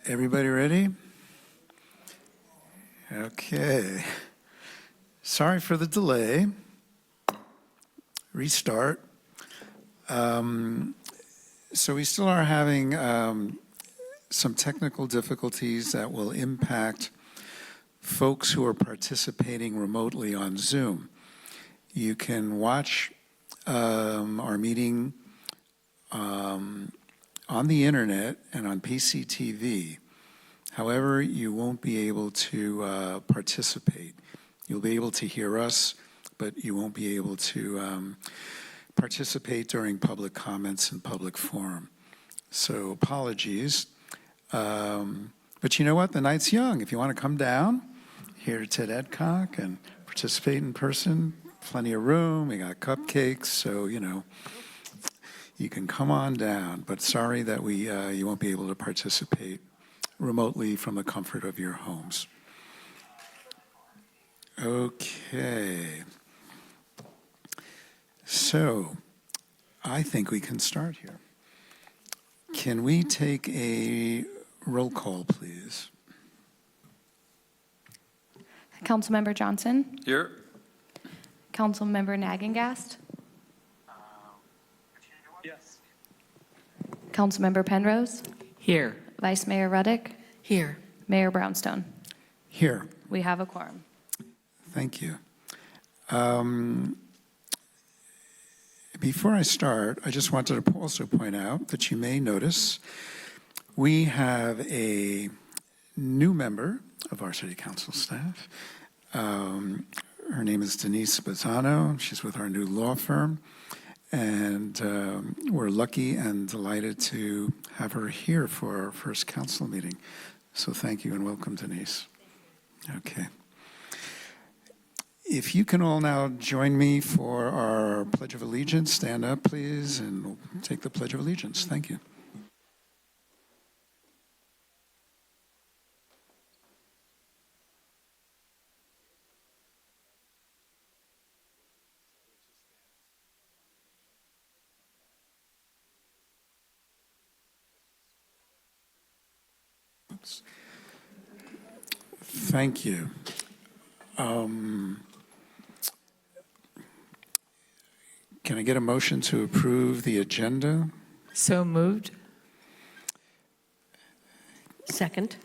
Everybody ready? Okay. Sorry for the delay. Restart. So we still are having some technical difficulties that will impact folks who are participating remotely on Zoom. You can watch our meeting on the internet and on PCTV. However, you won't be able to participate. You'll be able to hear us, but you won't be able to participate during public comments and public forum. So apologies. But you know what? The night's young. If you want to come down here to Edcock and participate in person, plenty of room. We got cupcakes, so, you know, you can come on down. But sorry that you won't be able to participate remotely from the comfort of your homes. Okay. So I think we can start here. Can we take a roll call, please? Councilmember Johnson? Here. Councilmember Nagengast? Yes. Councilmember Penrose? Here. Vice Mayor Ruddick? Here. Mayor Brownstone? Here. We have a quorum. Thank you. Before I start, I just wanted to also point out that you may notice we have a new member of our City Council staff. Her name is Denise Bazzano. She's with our new law firm. And we're lucky and delighted to have her here for our first council meeting. So thank you and welcome, Denise. Okay. If you can all now join me for our Pledge of Allegiance, stand up, please, and we'll take the Pledge of Allegiance. Thank you. Oops. Thank you. Can I get a motion to approve the agenda? So moved. Second.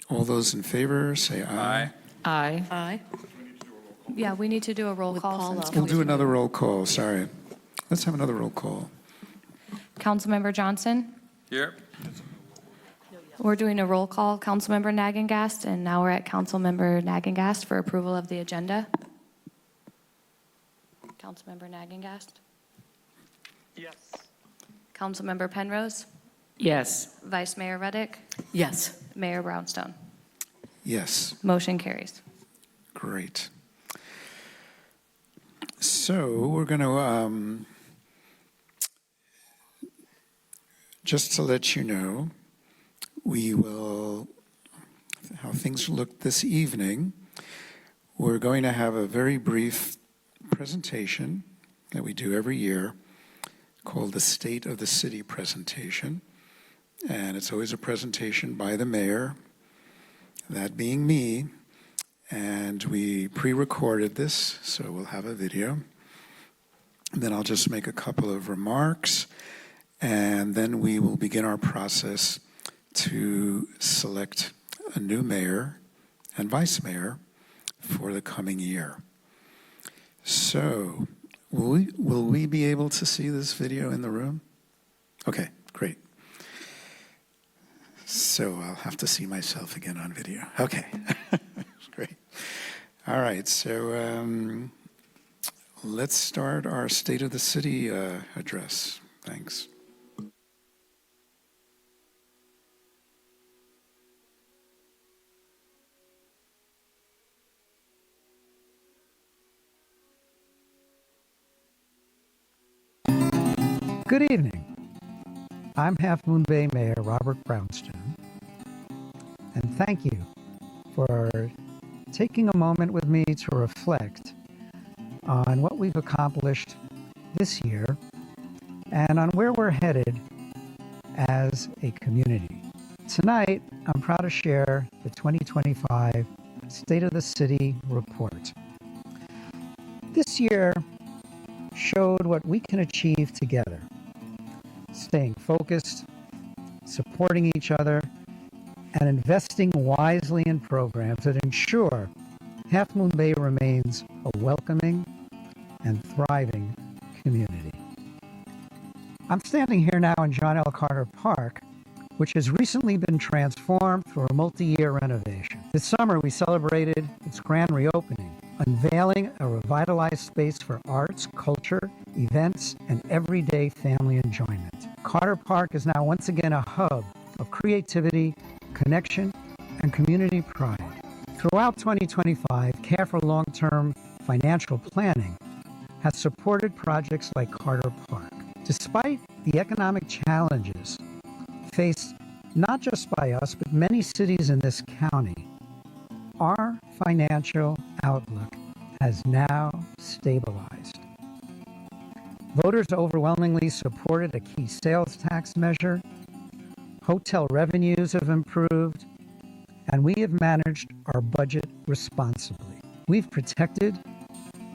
All those in favor, say aye. Aye. Aye. Aye. Yeah, we need to do a roll With call. Paul since up. We'll do another roll call, sorry. Let's have another roll call. Councilmember Johnson? Here. We're doing a roll call. Councilmember Nagengast, and now we're at Councilmember Nagengast for approval of the agenda. Councilmember Nagengast? Yes. Councilmember Penrose? Yes. Vice Mayor Ruddick? Yes. Mayor Brownstone? Yes, Motion carries. great. So we're going to, just to let you know, we will, how things look this evening, we're going to have a very brief presentation that we do every year called the State of the City presentation. And it's always a presentation by the mayor, that being me. And we pre-recorded this, so we'll have a video. And then I'll just make a couple of remarks, and then we will begin our process to select a new mayor and vice mayor for the coming year. So, will we be able to see this video in the room? Okay, great. So I'll have to see myself again on video. Okay, great. All right, so let's start our State of the City address. Thanks. Good evening. I'm Half Moon Bay Mayor Robert Brownstone, and thank you for taking a moment with me to reflect on what we've accomplished this year and on where we're headed as a community. Tonight, I'm proud to share the 2025 State of the City report. This year showed what we can achieve together, staying focused, supporting each other, and investing wisely in programs that ensure Half Moon Bay remains a welcoming and thriving community. I'm standing here now in John L. Carter Park, which has recently been transformed through a multi-year renovation. This summer, we celebrated its grand reopening, unveiling a revitalized space for arts, culture, events, and everyday family enjoyment. Carter Park is now once again a hub of creativity, connection, and community pride. Throughout 2025, Care for Long-Term Financial Planning has supported projects like Carter Park. Despite the economic challenges faced not just by us, but many cities in this county, our financial outlook has now stabilized. Voters overwhelmingly supported a key sales tax measure, hotel revenues have improved, and we have managed our budget responsibly. We've protected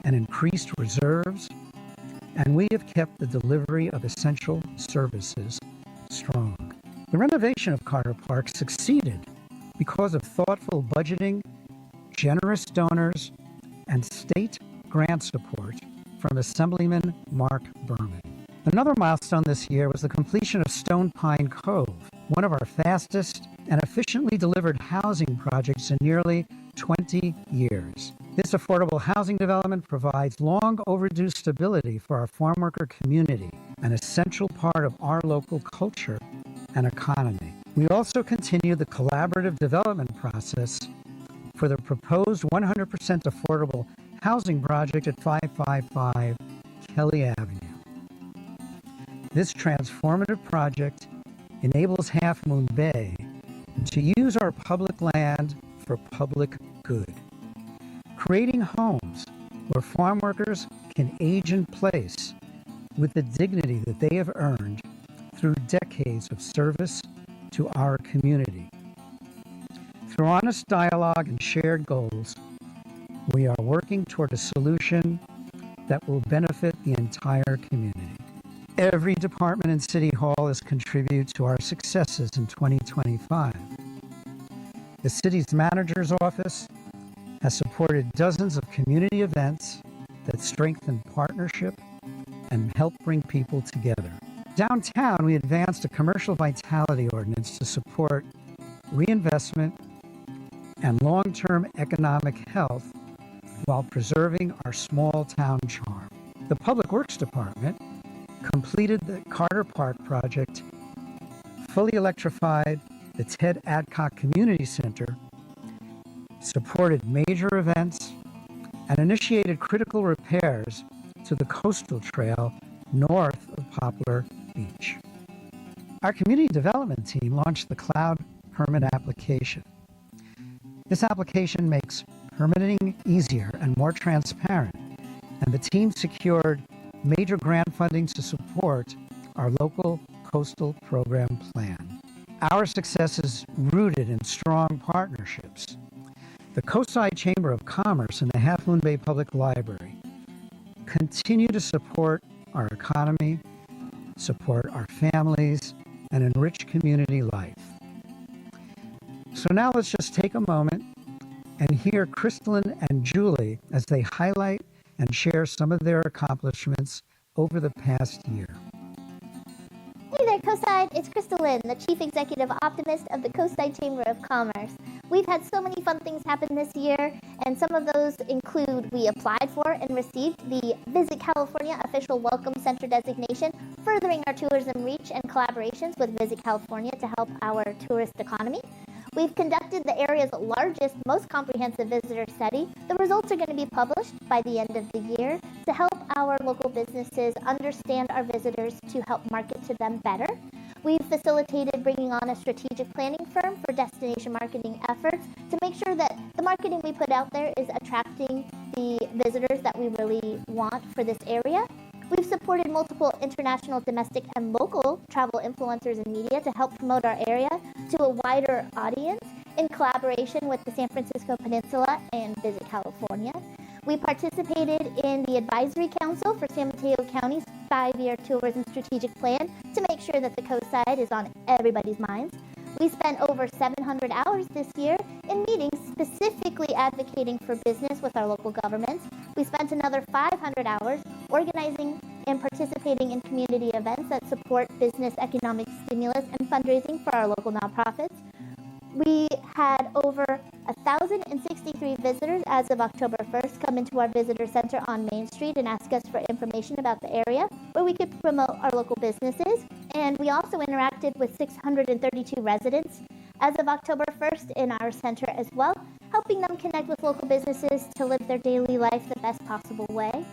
and increased reserves, and we have kept the delivery of essential services strong. The renovation of Carter Park succeeded because of thoughtful budgeting, generous donors, and state grant support from Assemblyman Mark Berman. Another milestone this year was the completion of Stone Pine Cove, one of our fastest and efficiently delivered housing projects in nearly 20 years. This affordable housing development provides long overdue stability for our farm worker community, an essential part of our local culture and economy. We also continue the collaborative development process for the proposed 100% affordable housing project at 555 Kelly Avenue. This transformative project enables Half Moon Bay to use our public land for public good, creating homes where farm workers can age in place with the dignity that they have earned through decades of service to our community. Through honest dialogue and shared goals, we are working toward a solution that will benefit the entire community. Every department in City Hall has contributed to our successes in 2025. The city's manager's office has supported dozens of community events that strengthen partnership and help bring people together. Downtown, we advanced a commercial vitality ordinance to support reinvestment and long-term economic health while preserving our small town charm. The Public Works Department completed the Carter Park project, fully electrified the Ted Adcock Community Center, supported major events, and initiated critical repairs to the coastal trail north of Poplar Beach. Our community development team launched the cloud permit application. This application makes permitting easier and more transparent, and the team secured major grant funding to support our local coastal program plan. Our success is rooted in strong partnerships. The Coastside Chamber of Commerce and the Half Moon Bay Public Library continue to support our economy, support our families, and enrich community life. So now let's just take a moment and hear Crystalline and Julie as they highlight and share some of their accomplishments over the past year. Hey there, Coastside. It's Crystalline, the Chief Executive Optimist of the Coastside Chamber of Commerce. We've had so many fun things happen this year, and some of those include we applied for and received the Visit California Official Welcome Center designation, furthering our tourism reach and collaborations with Visit California to help our tourist economy. We've conducted the area's largest, most comprehensive visitor study. The results are going to be published by the end of the year to help our local businesses understand our visitors to help market to them better. We've facilitated bringing on a strategic planning firm for destination marketing efforts to make sure that the marketing we put out there is attracting the visitors that we really want for this area. We've supported multiple international, domestic, and local travel influencers and media to help promote our area to a wider audience in collaboration with the San Francisco Peninsula and Visit California. We participated in the Advisory Council for San Mateo County's 5-year tourism strategic plan to make sure that the coast side is on everybody's minds. We spent over 700 hours this year in meetings specifically advocating for business with our local governments. We spent another 500 hours organizing and participating in community events that support business, economic stimulus, and fundraising for our local nonprofits. We had over 1,063 visitors as of October 1st come into our visitor center on Main Street and ask us for information about the area where we could promote our local businesses. And we also interacted with 632 residents as of October 1st in our center as well, helping them connect with local businesses to live their daily life the best possible way.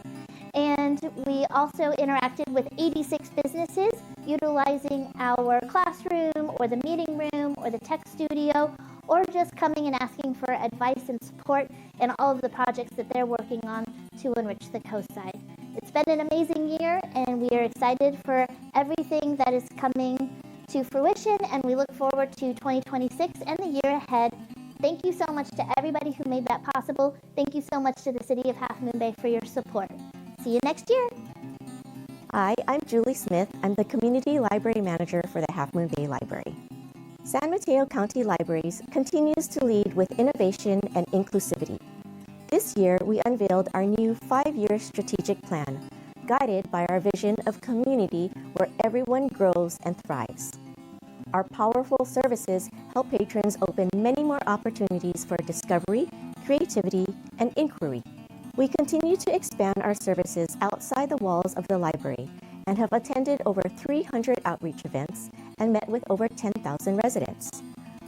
And we also interacted with 86 businesses utilizing our classroom or the meeting room or the tech studio, or just coming and asking for advice and support in all of the projects that they're working on to enrich the coast side. It's been an amazing year, and we are excited for everything that is coming to fruition, and we look forward to 2026 and the year ahead. Thank you so much to everybody who made that possible. Thank you so much to the City of Half Moon Bay for your support. See you next year. Hi, I'm Julie Smith. I'm the Community Library Manager for the Half Moon Bay Library. San Mateo County Libraries continues to lead with innovation and inclusivity. This year, we unveiled our new 5-year strategic plan, guided by our vision of community where everyone grows and thrives. Our powerful services help patrons open many more opportunities for discovery, creativity, and inquiry. We continue to expand our services outside the walls of the library and have attended over 300 outreach events and met with over 10,000 residents.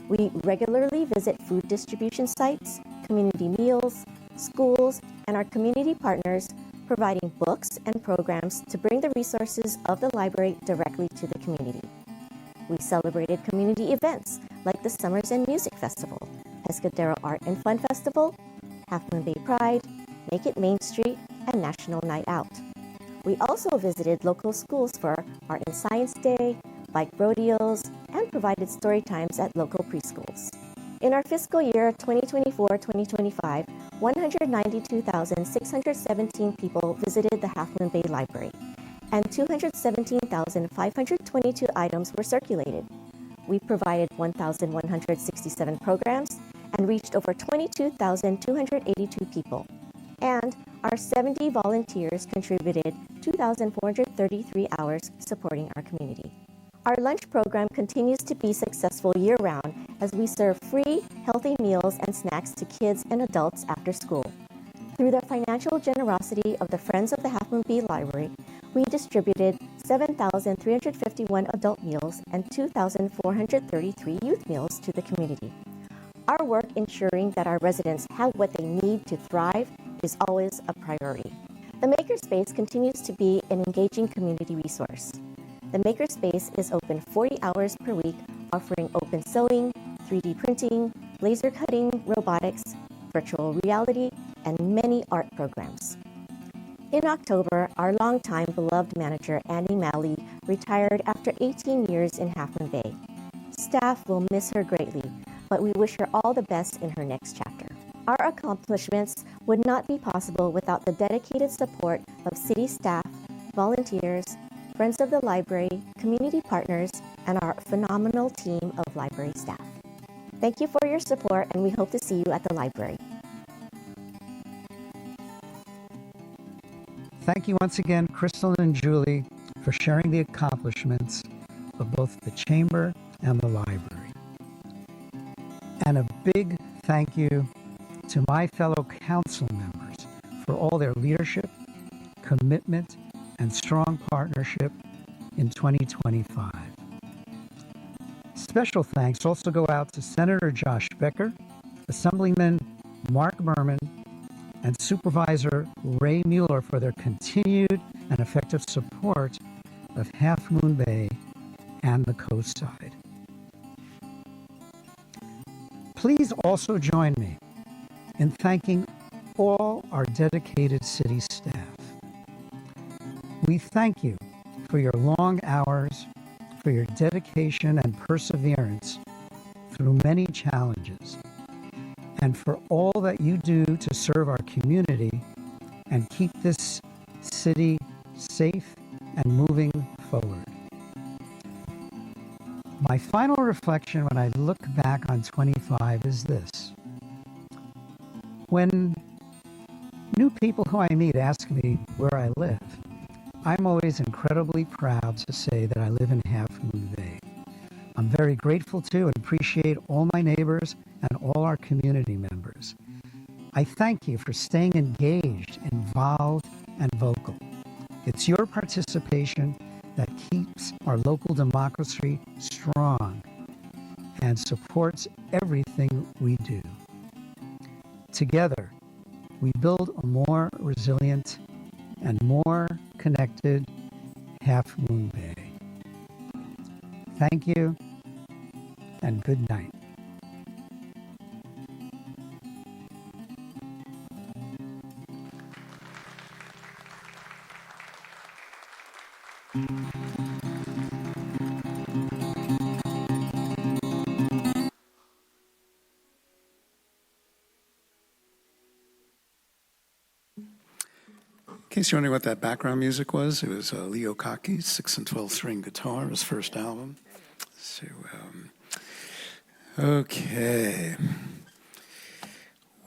We regularly visit food distribution sites, community meals, schools, and our community partners, providing books and programs to bring the resources of the library directly to the community. We celebrated community events like the Summers and Music Festival, Pescadero Art and Fun Festival, Half Moon Bay Pride, Make It Main Street, and National Night Out. We also visited local schools for Art and Science Day, bike rodeos, and provided story times at local preschools. In our fiscal year 2024-2025, 192,617 people visited the Half Moon Bay Library, and 217,522 items were circulated. We provided 1,167 programs and reached over 22,282 people. And our 70 volunteers contributed 2,433 hours supporting our community. Our lunch program continues to be successful year-round as we serve free, healthy meals and snacks to kids and adults after school. Through the financial generosity of the Friends of the Half Moon Bay Library, we distributed 7,351 adult meals and 2,433 youth meals to the community. Our work ensuring that our residents have what they need to thrive is always a priority. The Makerspace continues to be an engaging community resource. The Makerspace is open 40 hours per week, offering open sewing, 3D printing, laser cutting, robotics, virtual reality, and many art programs. In October, our longtime beloved manager, Annie Malley, retired after 18 years in Half Moon Bay. Staff will miss her greatly, but we wish her all the best in her next chapter. Our accomplishments would not be possible without the dedicated support of city staff, volunteers, friends of the library, community partners, and our phenomenal team of library staff. Thank you for your support, and we hope to see you at the library. Thank you once again, Crystal and Julie, for sharing the accomplishments of both the Chamber and the library. And a big thank you to my fellow council members for all their leadership, commitment, and strong partnership in 2025. Special thanks also go out to Senator Josh Becker, Assemblyman Mark Berman, and Supervisor Ray Mueller for their continued and effective support of Half Moon Bay and the Coast Side. Please also join me in thanking all our dedicated city staff. We thank you for your long hours, for your dedication and perseverance through many challenges, and for all that you do to serve our community and keep this city safe and moving forward. My final reflection when I look back on 25 is this. When new people who I meet ask me where I live, I'm always incredibly proud to say that I live in Half Moon Bay. I'm very grateful to and appreciate all my neighbors and all our community members. I thank you for staying engaged, involved, and vocal. It's your participation that keeps our local democracy strong and supports everything we do. Together, we build a more resilient and more connected Half Moon Bay. Thank you, and good night. In case you're wondering what that background music was, it was Leo Kaki's 6 and 12 string guitar, his first album. So, okay.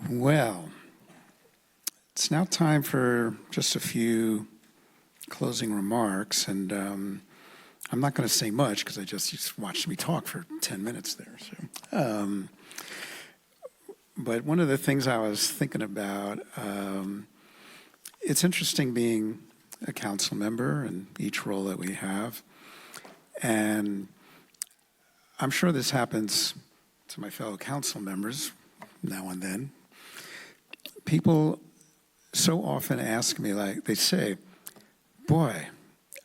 Well, it's now time for just a few closing remarks, and I'm not going to say much because you just watched me talk for 10 minutes there. So, but one of the things I was thinking about, it's interesting being a council member and each role that we have. And I'm sure this happens to my fellow council members now and then. People so often ask me, like, they say, boy,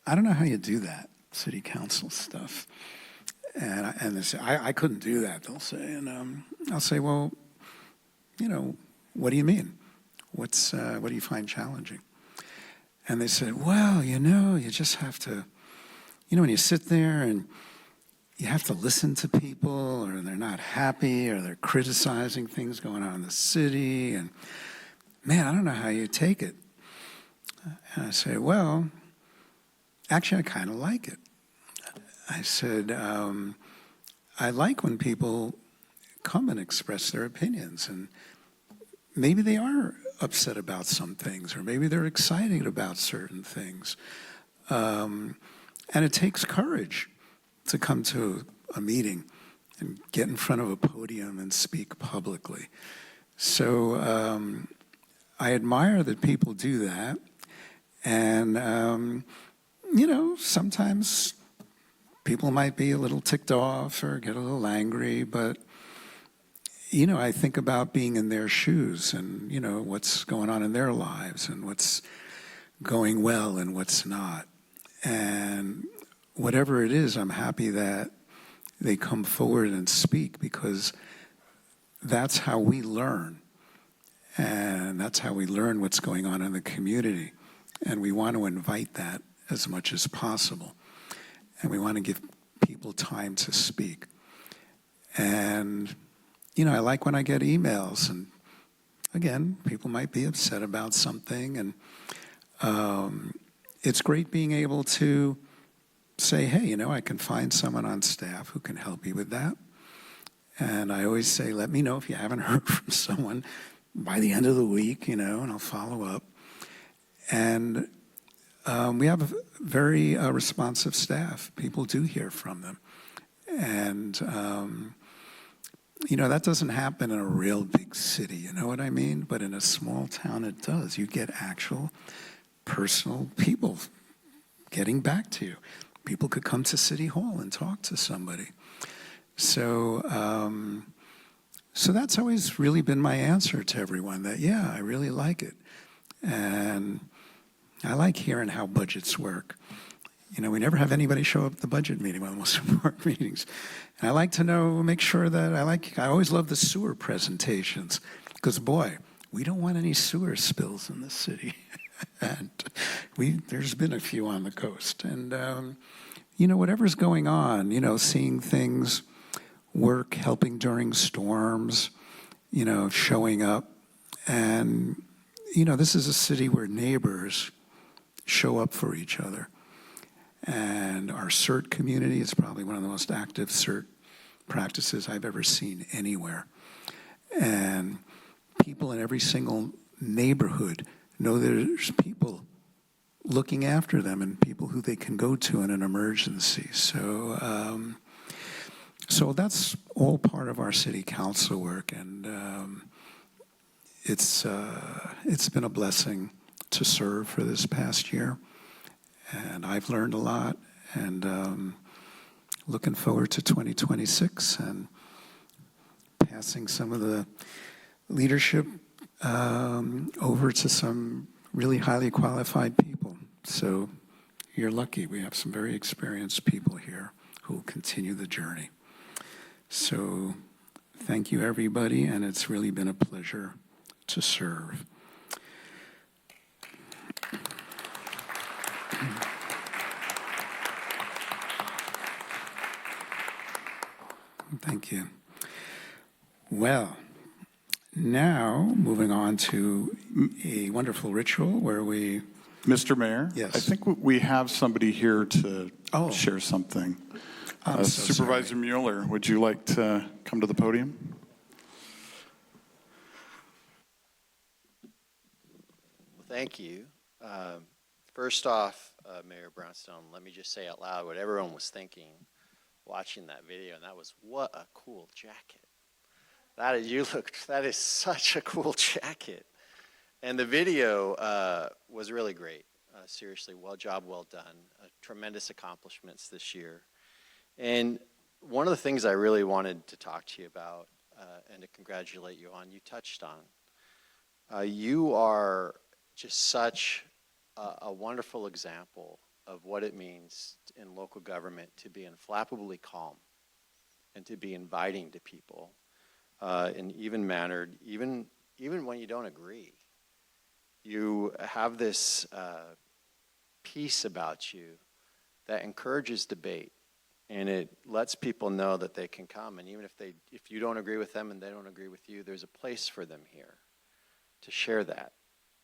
I don't know how you do that, city council stuff. And they say, I couldn't do that, they'll say. And I'll say, well, you know, what do you mean? What do you find challenging? And they said, well, you know, you just have to, you know, when you sit there and you have to listen to people, or they're not happy, or they're criticizing things going on in the city, and man, I don't know how you take it. And I say, well, actually, I kind of like it. I said, I like when people come and express their opinions, and maybe they are upset about some things, or maybe they're excited about certain things. And it takes courage to come to a meeting and get in front of a podium and speak publicly. So I admire that people do that. And, you know, sometimes people might be a little ticked off or get a little angry, but you know, I think about being in their shoes and, you know, what's going on in their lives and what's going well and what's not. And whatever it is, I'm happy that they come forward and speak, because that's how we learn. And that's how we learn what's going on in the community. And we want to invite that as much as possible. And we want to give people time to speak. And you know, I like when I get emails, and again, people might be upset about something, and it's great being able to say, hey, you know, I can find someone on staff who can help you with that. And I always say, let me know if you haven't heard from someone by the end of the week, you know, and I'll follow up. And we have a very responsive staff. People do hear from them. And you know, that doesn't happen in a real big city, you know what I mean? But in a small town, it does. You get actual personal people getting back to you. People could come to City Hall and talk to somebody. So, so that's always really been my answer to everyone, that, yeah, I really like it. And I like hearing how budgets work. You know, we never have anybody show up at the budget meeting, one of the most important meetings. And I like to know, make sure that I always love the sewer presentations, because boy, we don't want any sewer spills in the city. And there's been a few on the coast. And, whatever's going on, seeing things work, helping during storms, showing up. And, this is a city where neighbors show up for each other. And our CERT community is probably one of the most active CERT practices I've ever seen anywhere. And people in every single neighborhood know there's people looking after them and people who they can go to in an emergency. So that's all part of our city council work, and it's been a blessing to serve for this past year. And I've learned a lot, and looking forward to 2026 and passing some of the leadership over to some really highly qualified people. So you're lucky. We have some very experienced people here who will continue the journey. So thank you, everybody, and it's really been a pleasure to serve. Thank you. Well, now moving on to a wonderful ritual where we... Mr. Mayor? Yes. I think we have somebody here to share something. I'm so Supervisor sorry. Mueller, would you like to come to the podium? Well, thank you. First off, Mayor Brownstone, let me just say out loud what everyone was thinking watching that video, and that was, what a cool jacket. That is such a cool jacket. And the video was really great. Seriously, well done. Tremendous accomplishments this year. And one of the things I really wanted to talk to you about and to congratulate you on, you touched on. You are just such a wonderful example of what it means in local government to be inflappably calm and to be inviting to people and even-mannered, even when you don't agree. You have this peace about you that encourages debate, and it lets people know that they can come, and even if you don't agree with them and they don't agree with you, there's a place for them here to share that.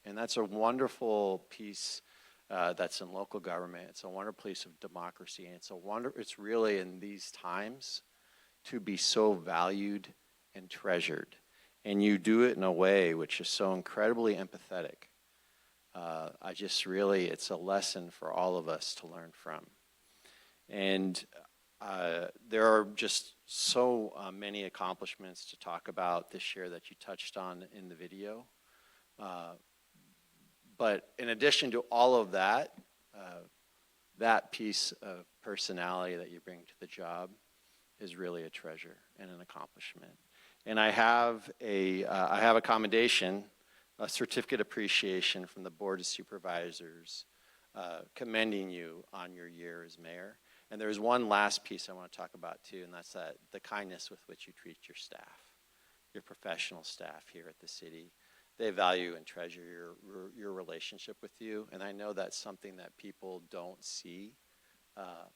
And that's a wonderful piece that's in local government. It's a wonderful piece of democracy, and it's really in these times to be so valued and treasured. And you do it in a way which is so incredibly empathetic. It's a lesson for all of us to learn from. And there are just so many accomplishments to talk about this year that you touched on in the video. But in addition to all of that, that piece of personality that you bring to the job is really a treasure and an accomplishment. And I have a commendation, a certificate appreciation from the Board of Supervisors commending you on your year as mayor. And there's one last piece I want to talk about too, and that's the kindness with which you treat your staff, your professional staff here at the city. They value and treasure your relationship with you, and I know that's something that people don't see,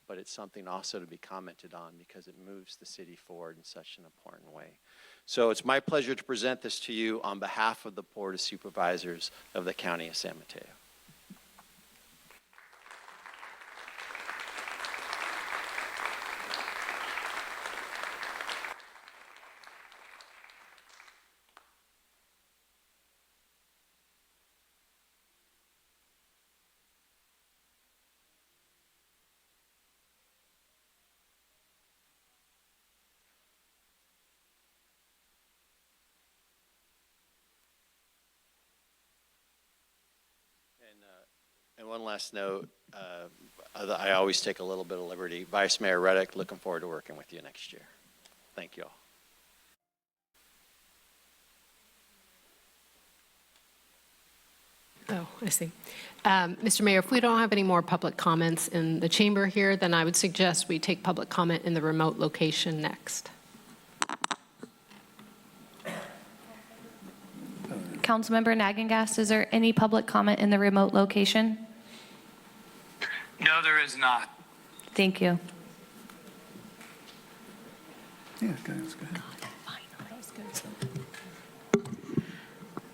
but it's something also to be commented on because it moves the city forward in such an important way. So it's my pleasure to present this to you on behalf of the Board of Supervisors of the County of San Mateo. And one last note, I always take a little bit of liberty. Vice Mayor Reddick, looking forward to working with you next year. Thank you all. Oh, I see. Mr. Mayor, if we don't have any more public comments in the chamber here, then I would suggest we take public comment in the remote location next. Councilmember Nagengast, is there any public comment in the remote location? No, there is not. Thank you. Yeah, guys, go ahead.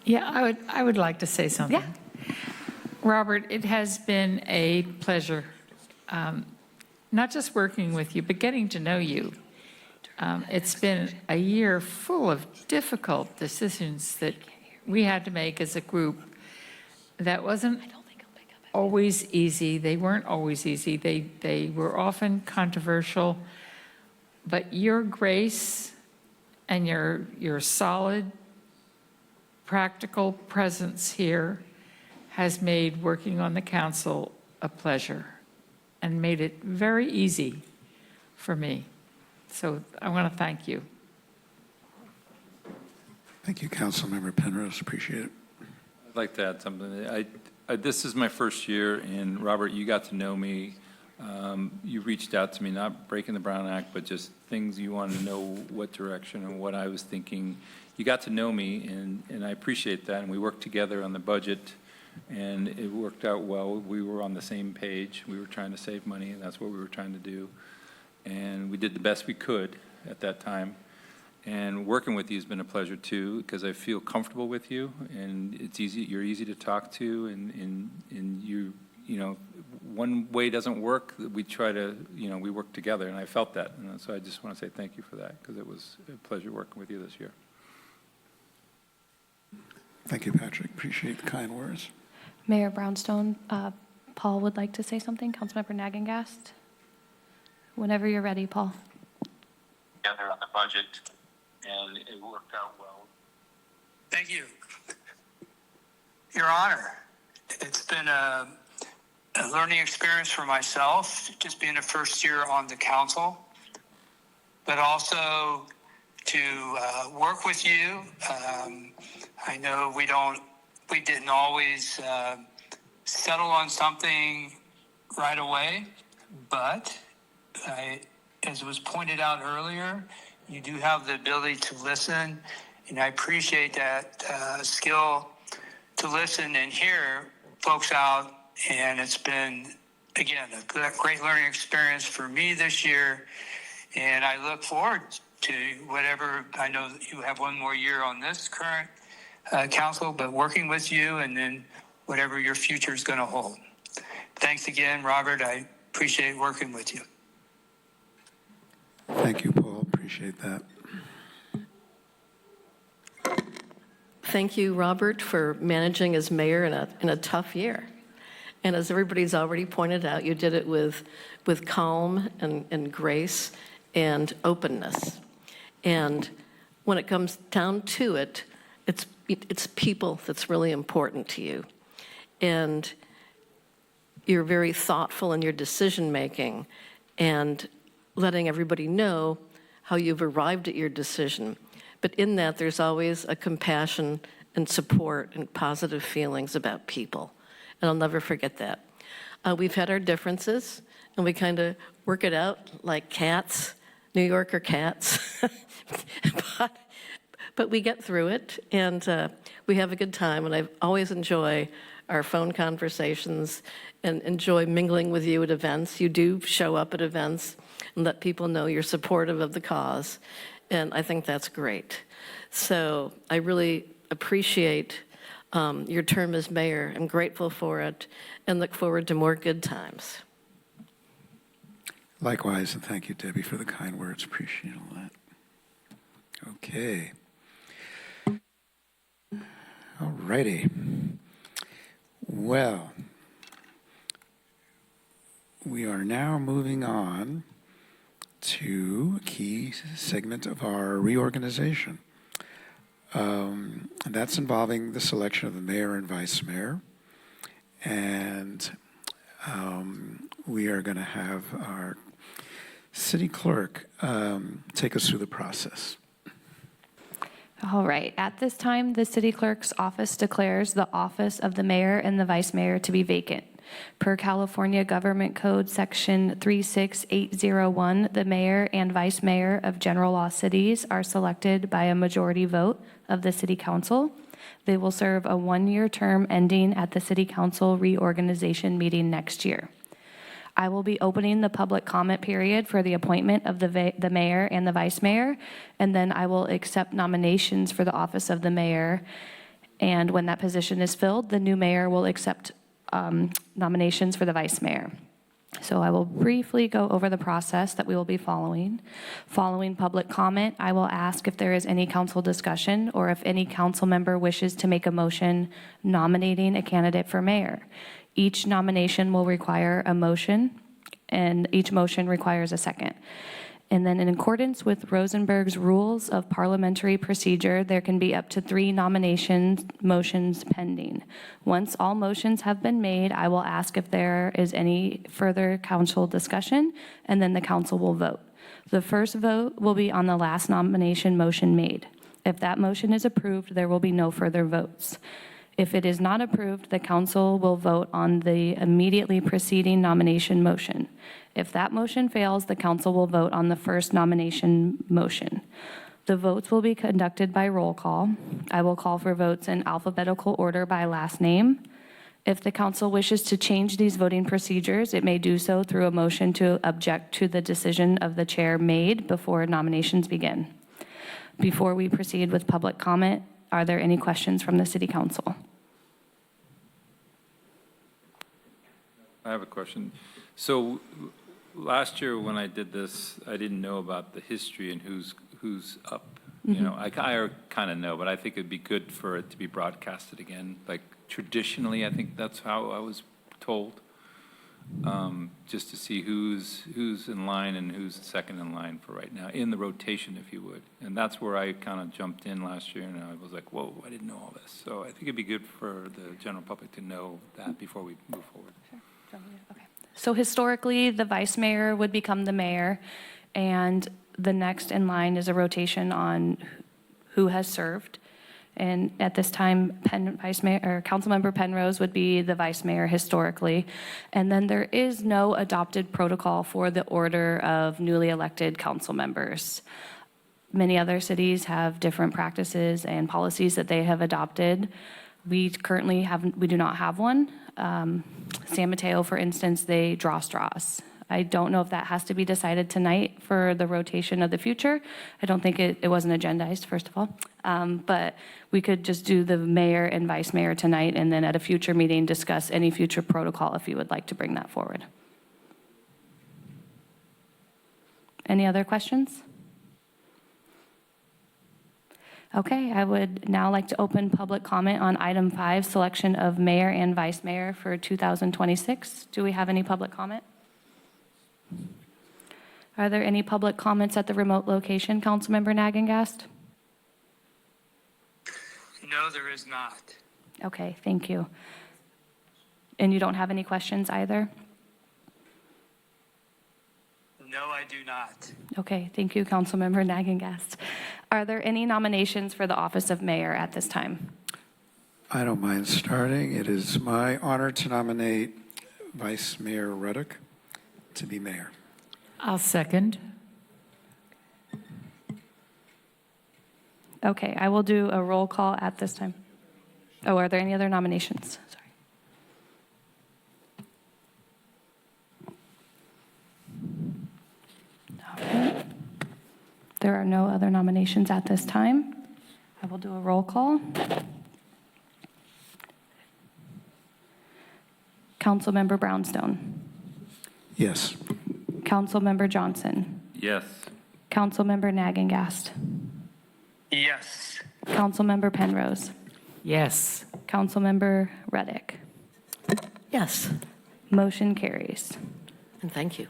Yeah, I would like to say something. Yeah. Robert, it has been a pleasure, not just working with you, but getting to know you. It's been a year full of difficult decisions that we had to make as a group. That wasn't always easy. They weren't always easy. They were often controversial. But your grace and your solid, practical presence here has made working on the council a pleasure and made it very easy for me. So I want to thank you. Thank you, Councilmember Penrose. Appreciate it. I'd like to add something. This is my first year, and Robert, you got to know me. You reached out to me, not breaking the Brown Act, but just things you wanted to know what direction and what I was thinking. You got to know me, and I appreciate that. And we worked together on the budget, and it worked out well. We were on the same page. We were trying to save money, and that's what we were trying to do. And we did the best we could at that time. And working with you has been a pleasure too, because I feel comfortable with you, and it's easy. You're easy to talk to, and you know, one way doesn't work. We try to, we work together, and I felt that. And so I just want to say thank you for that, because it was a pleasure working with you this year. Thank you, Patrick. Appreciate the kind words. Mayor Brownstone, Paul would like to say something. Councilmember Nagengast. Whenever you're ready, Paul. Together on the budget, and it worked out well. Thank you. Your Honor, it's been a learning experience for myself, just being the first year on the council, but also to work with you. I know we didn't always settle on something right away, but as was pointed out earlier, you do have the ability to listen, and I appreciate that skill to listen and hear folks out. And it's been, again, a great learning experience for me this year, and I look forward to whatever. I know that you have one more year on this current council, but working with you, and then whatever your future is going to hold. Thanks again, Robert. I appreciate working with you. Thank you, Paul. Appreciate that. Thank you, Robert, for managing as mayor in a tough year. And as everybody's already pointed out, you did it with calm and grace and openness. And when it comes down to it, it's people that's really important to you. And you're very thoughtful in your decision making and letting everybody know how you've arrived at your decision. But in that, there's always a compassion and support and positive feelings about people. And I'll never forget that. We've had our differences, and we kind of work it out like cats, New Yorker cats. but we get through it, and we have a good time. And I always enjoy our phone conversations and enjoy mingling with you at events. You do show up at events and let people know you're supportive of the cause. And I think that's great. So I really appreciate your term as mayor. I'm grateful for it and look forward to more good times. Likewise, and thank you, Debbie, for the kind words. Appreciate all that. Okay. All righty. Well, we are now moving on to a key segment of our reorganization. And that's involving the selection of the mayor and vice mayor. And we are going to have our city clerk take us through the process. All right. At this time, the city clerk's office declares the office of the mayor and the vice mayor to be vacant. Per California Government Code Section 36801, the mayor and vice mayor of general law cities are selected by a majority vote of the city council. They will serve a one-year term ending at the City Council reorganization meeting next year. I will be opening the public comment period for the appointment of the mayor and the vice mayor, and then I will accept nominations for the office of the mayor. And when that position is filled, the new mayor will accept nominations for the vice mayor. So I will briefly go over the process that we will be following. Following public comment, I will ask if there is any council discussion or if any council member wishes to make a motion nominating a candidate for mayor. Each nomination will require a motion, and each motion requires a second. And then in accordance with Rosenberg's Rules of Parliamentary Procedure, there can be up to 3 motions pending. Once all motions have been made, I will ask if there is any further council discussion, and then the council will vote. The first vote will be on the last nomination motion made. If that motion is approved, there will be no further votes. If it is not approved, the council will vote on the immediately preceding nomination motion. If that motion fails, the council will vote on the first nomination motion. The votes will be conducted by roll call. I will call for votes in alphabetical order by last name. If the council wishes to change these voting procedures, it may do so through a motion to object to the decision of the chair made before nominations begin. Before we proceed with public comment, are there any questions from the City Council? I have a question. So last year when I did this, I didn't know about the history and who's up. You know, I kind of know, but I think it'd be good for it to be broadcasted again. Like traditionally, I think that's how I was told, just to see who's in line and who's second in line for right now, in the rotation, if you would. And that's where I kind of jumped in last year, and I was like, whoa, I didn't know all this. So I think it'd be good for the general public to know that before we move forward. Sure. Okay. So historically, the vice mayor would become the mayor, and the next in line is a rotation on who has served. And at this time, Councilmember Penrose would be the vice mayor historically. And then there is no adopted protocol for the order of newly elected council members. Many other cities have different practices and policies that they have adopted. We do not have one. San Mateo, for instance, they draw straws. I don't know if that has to be decided tonight for the rotation of the future. I don't think it wasn't agendized, first of all. But we could just do the mayor and vice mayor tonight, and then at a future meeting, discuss any future protocol if you would like to bring that forward. Any other questions? Okay, I would now like to open public comment on item 5, selection of mayor and vice mayor for 2026. Do we have any public comment? Are there any public comments at the remote location, Councilmember Nagengast? No, there is not. Okay, thank you. And you don't have any questions either? No, I do not. Okay, thank you, Councilmember Nagengast. Are there any nominations for the office of mayor at this time? I don't mind starting. It is my honor to nominate Vice Mayor Ruddock to be mayor. I'll second. Okay, I will do a roll call at this time. Oh, are there any other nominations? Sorry. All right. There are no other nominations at this time. I will do a roll call. Councilmember Brownstone. Yes. Councilmember Johnson. Yes. Councilmember Nagengast. Yes. Councilmember Penrose. Yes. Councilmember Reddick. Yes, Motion carries. and thank you.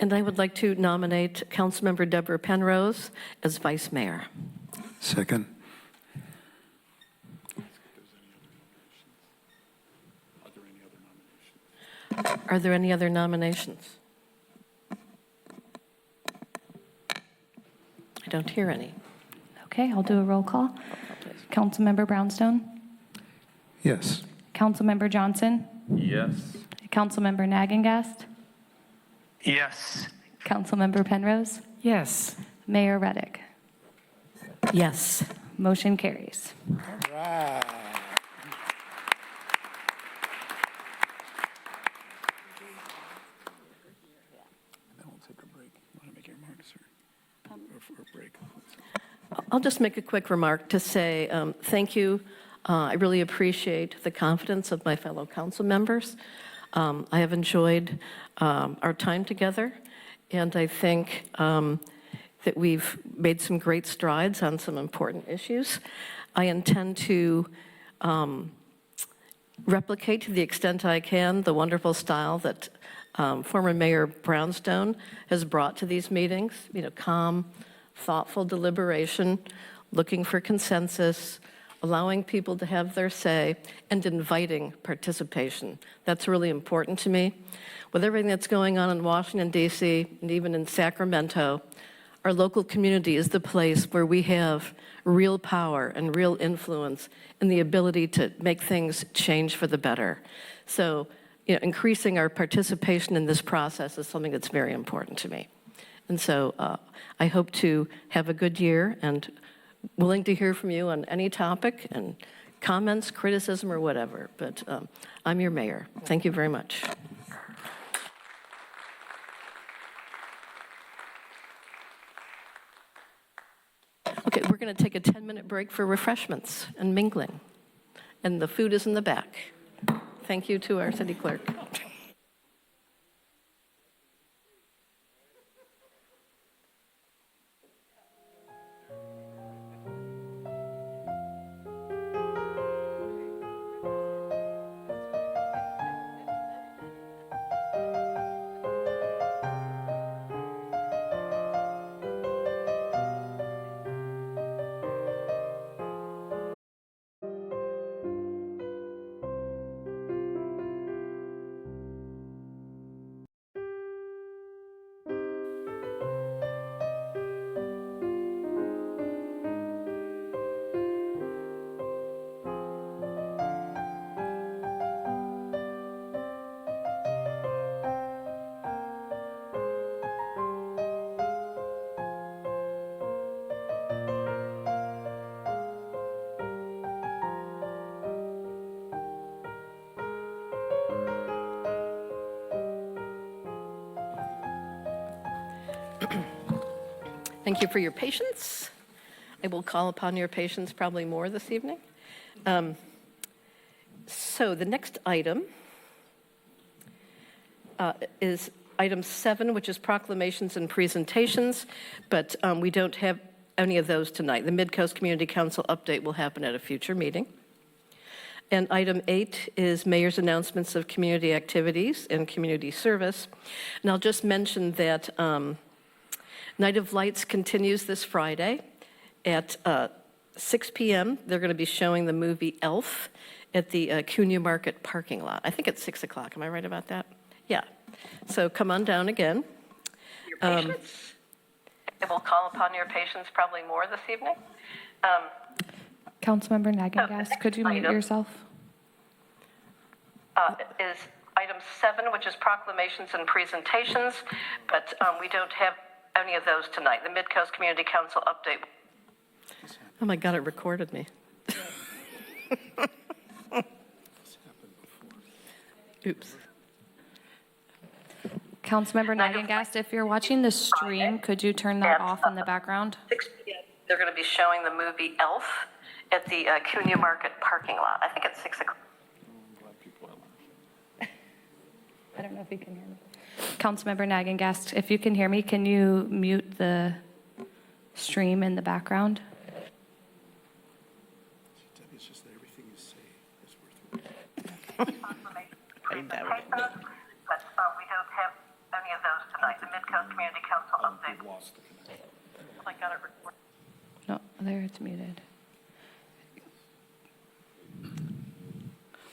And I would like to nominate Councilmember Deborah Penrose as vice mayor. Second. Are there any other nominations? I don't hear any. Okay, I'll do a roll call. Councilmember Brownstone. Yes. Councilmember Johnson. Yes. Councilmember Nagengast, Yes. Councilmember Penrose, Yes. Mayor Reddick. Yes. Motion carries. All right. Then we'll take a break. Want to make your remarks or break? I'll just make a quick remark to say thank you. I really appreciate the confidence of my fellow council members. I have enjoyed our time together, and I think that we've made some great strides on some important issues. I intend to replicate to the extent I can the wonderful style that former Mayor Brownstone has brought to these meetings, calm, thoughtful deliberation, looking for consensus, allowing people to have their say, and inviting participation. That's really important to me. With everything that's going on in Washington, D.C., and even in Sacramento, our local community is the place where we have real power and real influence and the ability to make things change for the better. So, increasing our participation in this process is something that's very important to me. And so I hope to have a good year and willing to hear from you on any topic and comments, criticism, or whatever. But I'm your mayor. Thank you very much. Okay, we're going to take a 10-minute break for refreshments and mingling. And the food is in the back. Thank you to our city clerk. Thank you for your patience. I will call upon your patience probably more this evening. So the next item is item 7, which is proclamations and presentations, but we don't have any of those tonight. The Mid-Coast Community Council update will happen at a future meeting. And item 8 is mayor's announcements of community activities and community service. And I'll just mention that Night of Lights continues this Friday at 6 p.m. They're going to be showing the movie Elf at the Cunha Market parking lot. I think it's 6 o'clock. Am I right about that? Yeah. So come on down again. I will call upon your patience probably more this evening. Councilmember Nagengast, could you mute yourself? Is item 7, which is proclamations and presentations, but we don't have any of those tonight. The Mid-Coast Community Council update. Oh my God, it recorded me. Oops. Councilmember Nagengast, if you're watching the stream, could you turn that off in the background? 6 p.m. They're going to be showing the movie Elf at the Cunha Market parking lot. I think it's 6 o'clock. I don't know if you can hear me. Councilmember Nagengast, if you can hear me, can you mute the stream in the background? It's just that everything you say is worth it. But we don't have any of those tonight. The Mid-Coast Community Council update. Oh my God, it recorded. No, there it's muted.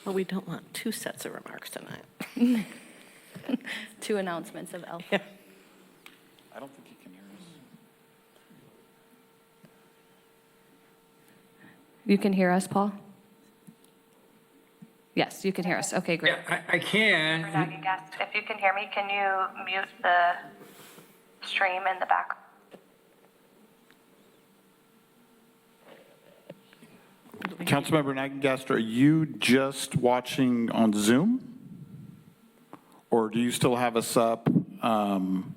Well, we don't want 2 sets of remarks tonight. 2 announcements of Elf. Yeah. I don't think you can hear us. You can hear us, Paul? Yes, you can hear us. Okay, great. Yeah, I can. If you can hear me, can you mute the stream in the back? Councilmember Nagagaster, are you just watching on Zoom? Or do you still have us up on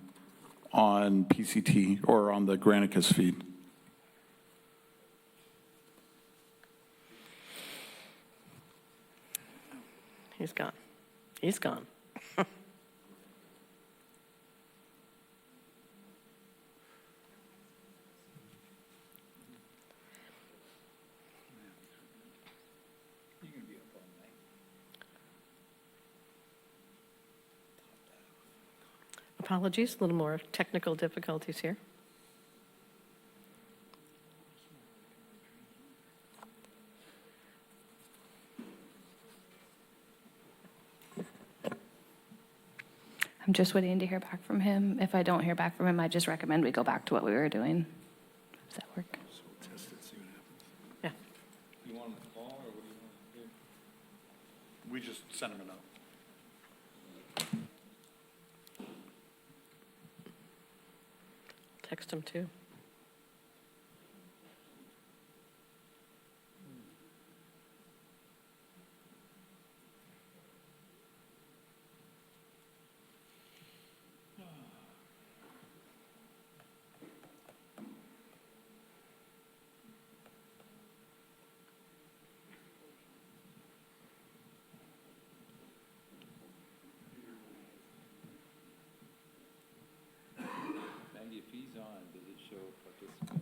PCT or on the Granicus feed? He's gone. He's gone. Apologies, a little more technical difficulties here. I'm just waiting to hear back from him. If I don't hear back from him, I just recommend we go back to what we were doing. Does that work? Yeah. You want him to call, or what do you want to do? We just sent him a note. Text him too. Maggie, if he's on, does it show participant on?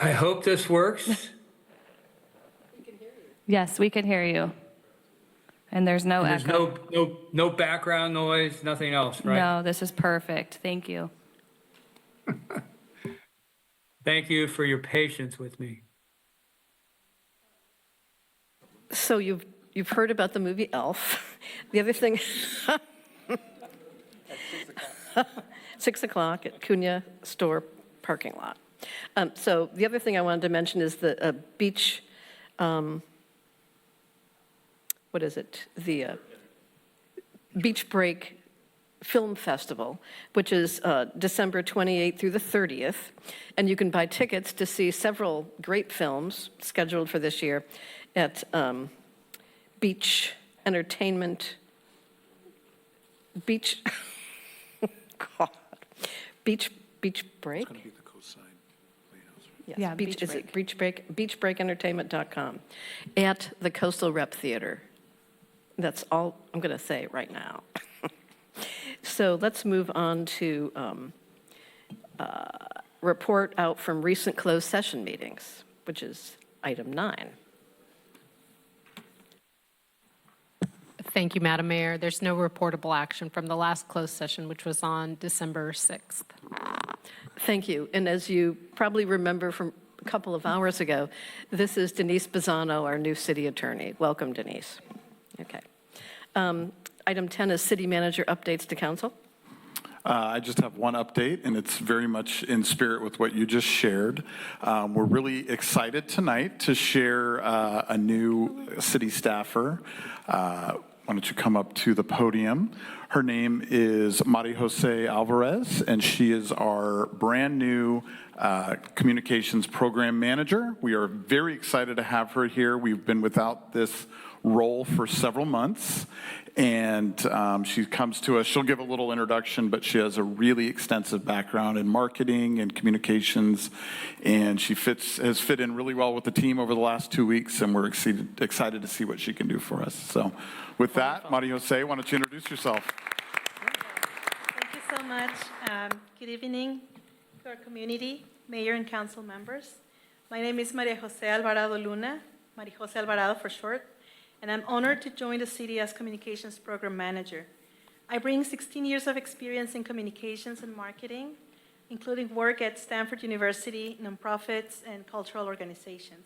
I hope this works. Yes, we can hear you. And there's no There's echo. no background noise, nothing else, right? No, this is perfect. Thank you. Thank you for your patience with me. So you've heard about the movie Elf. The other thing, 6 o'clock at Cunha Store parking lot. So the other thing I wanted to mention is the beach, what is it? The Beach Break Film Festival, which is December 28th through the 30th. And you can buy tickets to see several great films scheduled for this year at Beach Entertainment, Beach, God, Beach Break? It's going to be the Coastside Playhouse. Yes, Yeah, Beach Beach is it beachbreakentertainment.com at the Coastal Rep Theater. That's all I'm going to say right now. So let's move on to report out from recent closed session meetings, which is item 9. Thank you, Madam Mayor. There's no reportable action from the last closed session, which was on December 6th. Thank you. And as you probably remember from a couple of hours ago, this is Denise Bazzano, our new city attorney. Welcome, Denise. Okay. Item 10 is city manager updates to council. I just have one update, and it's very much in spirit with what you just shared. We're really excited tonight to share a new city staffer. Why don't you come up to the podium? Her name is Mari Jose Alvarez, and she is our brand new communications program manager. We are very excited to have her here. We've been without this role for several months, and she comes to us. She'll give a little introduction, but she has a really extensive background in marketing and communications, and she has fit in really well with the team over the last 2 weeks, and we're excited to see what she can do for us. So with that, Mari Jose, why don't you introduce yourself? Thank you so much. Good evening to our community, mayor and council members. My name is Maria Jose Alvarado Luna, Maria Jose Alvarado for short, and I'm honored to join the city as Communications Program Manager. I bring 16 years of experience in communications and marketing. including work at Stanford University, nonprofits, and cultural organizations.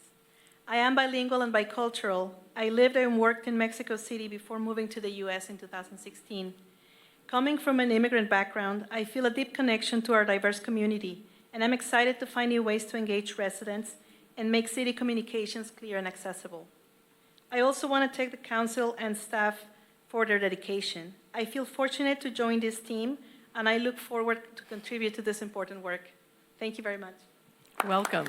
I am bilingual and bicultural. I lived and worked in Mexico City before moving to the US in 2016. Coming from an immigrant background, I feel a deep connection to our diverse community, and I'm excited to find new ways to engage residents and make city communications clear and accessible. I also want to thank the council and staff for their dedication. I feel fortunate to join this team, and I look forward to contribute to this important work. Thank you very much. Welcome.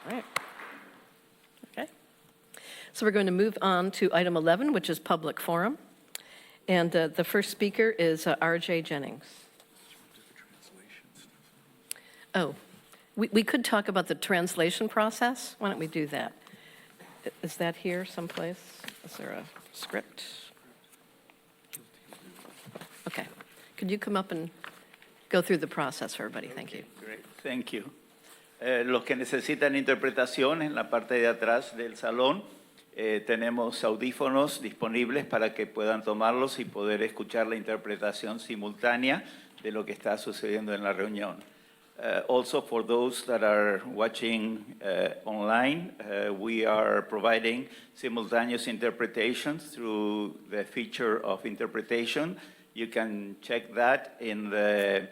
All right. Okay. So we're going to move on to item 11, which is public forum. And the first speaker is RJ Jennings. Oh, we could talk about the translation process. Why don't we do that? Is that here someplace? Is there a script? Okay. Could you come up and go through the process for everybody? Thank you. Great. Thank you. Los que necesitan interpretación, en la parte de atrás del salón tenemos audífonos disponibles para que puedan tomarlos y poder escuchar la interpretación simultánea de lo que está sucediendo en la reunión. Also, for those that are watching online, we are providing simultaneous interpretations through the feature of interpretation. You can check that in the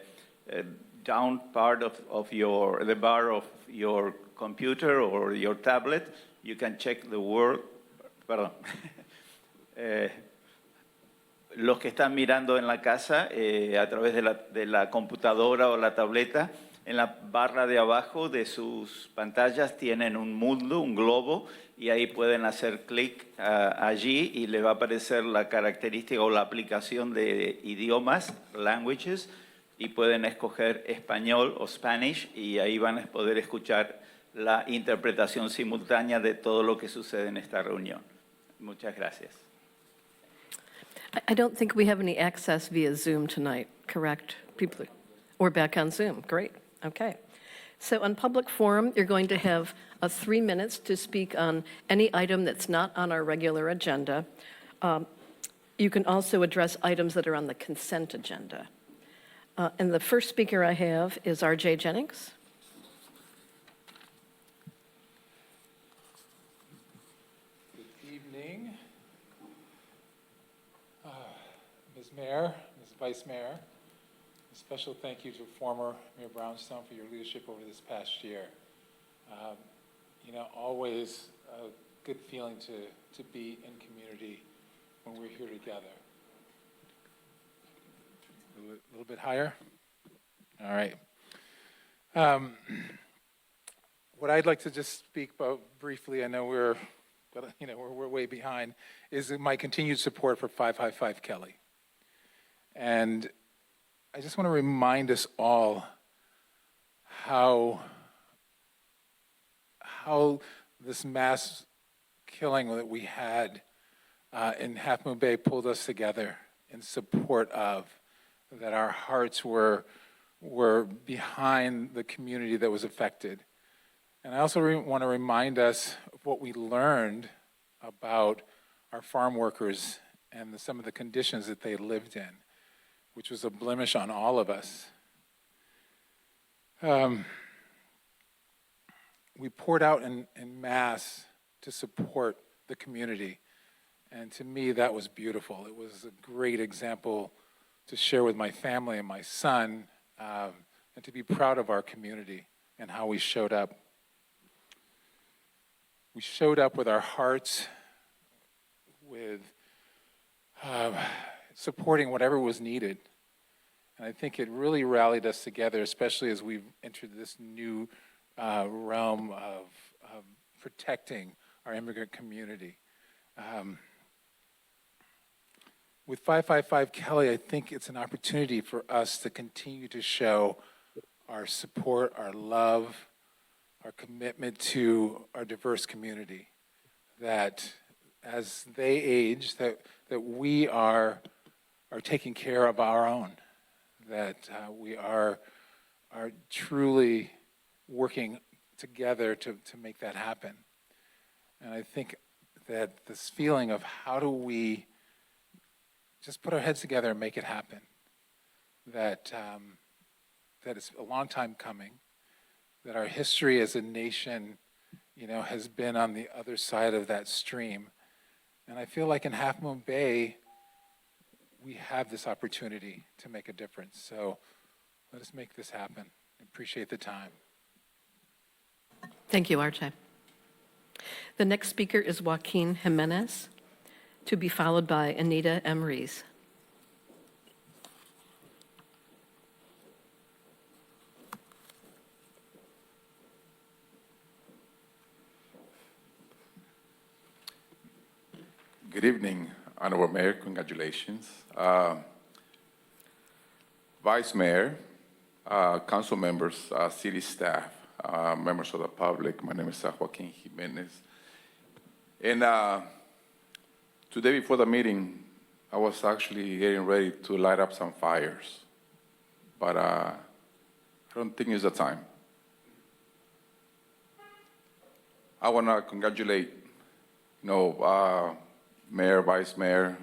down part of the bar of your computer or your tablet. You can check the word, perdón. Los que están mirando en la casa a través de la computadora o la tableta, en la barra de abajo de sus pantallas tienen un mundo, un globo, y ahí pueden hacer clic allí y le va a aparecer la característica o la aplicación de idiomas, languages, y pueden escoger español o Spanish y ahí van a poder escuchar la interpretación simultánea de todo lo que sucede en esta reunión. Muchas gracias. I don't think we have any access via Zoom tonight, correct? People, or back on Zoom. Great. Okay. So on public forum, you're going to have 3 minutes to speak on any item that's not on our regular agenda. You can also address items that are on the consent agenda. And the first speaker I have is RJ Jennings. Good evening. Ms. Mayor, Ms. Vice Mayor, a special thank you to former Mayor Brownstone for your leadership over this past year. You know, always a good feeling to be in community when we're here together. A little bit higher? All right. What I'd like to just speak about briefly, I know we're way behind, is my continued support for 555 Kelly. And I just want to remind us all how this mass killing that we had in Half Moon Bay pulled us together in support of, that our hearts were behind the community that was affected. And I also want to remind us of what we learned about our farm workers and some of the conditions that they lived in, which was a blemish on all of us. We poured out in mass to support the community. And to me, that was beautiful. It was a great example to share with my family and my son, and to be proud of our community and how we showed up. We showed up with our hearts, with supporting whatever was needed. And I think it really rallied us together, especially as we've entered this new realm of protecting our immigrant community. With 555 Kelly, I think it's an opportunity for us to continue to show our support, our love, our commitment to our diverse community. That as they age, that we are taking care of our own. That we are truly working together to make that happen. And I think that this feeling of how do we just put our heads together and make it happen. That it's a long time coming, that our history as a nation, has been on the other side of that stream. And I feel like in Half Moon Bay, we have this opportunity to make a difference. So let us make this happen. I appreciate the time. Thank you, Arche. The next speaker is Joaquin Jimenez, to be followed by Anita M. Rees. Good evening, Honorable Mayor. Congratulations. Vice Mayor, council members, city staff, members of the public. My name is Joaquin Jimenez. And today before the meeting, I was actually getting ready to light up some fires, but I don't think it's the time. I want to congratulate, Mayor, Vice Mayor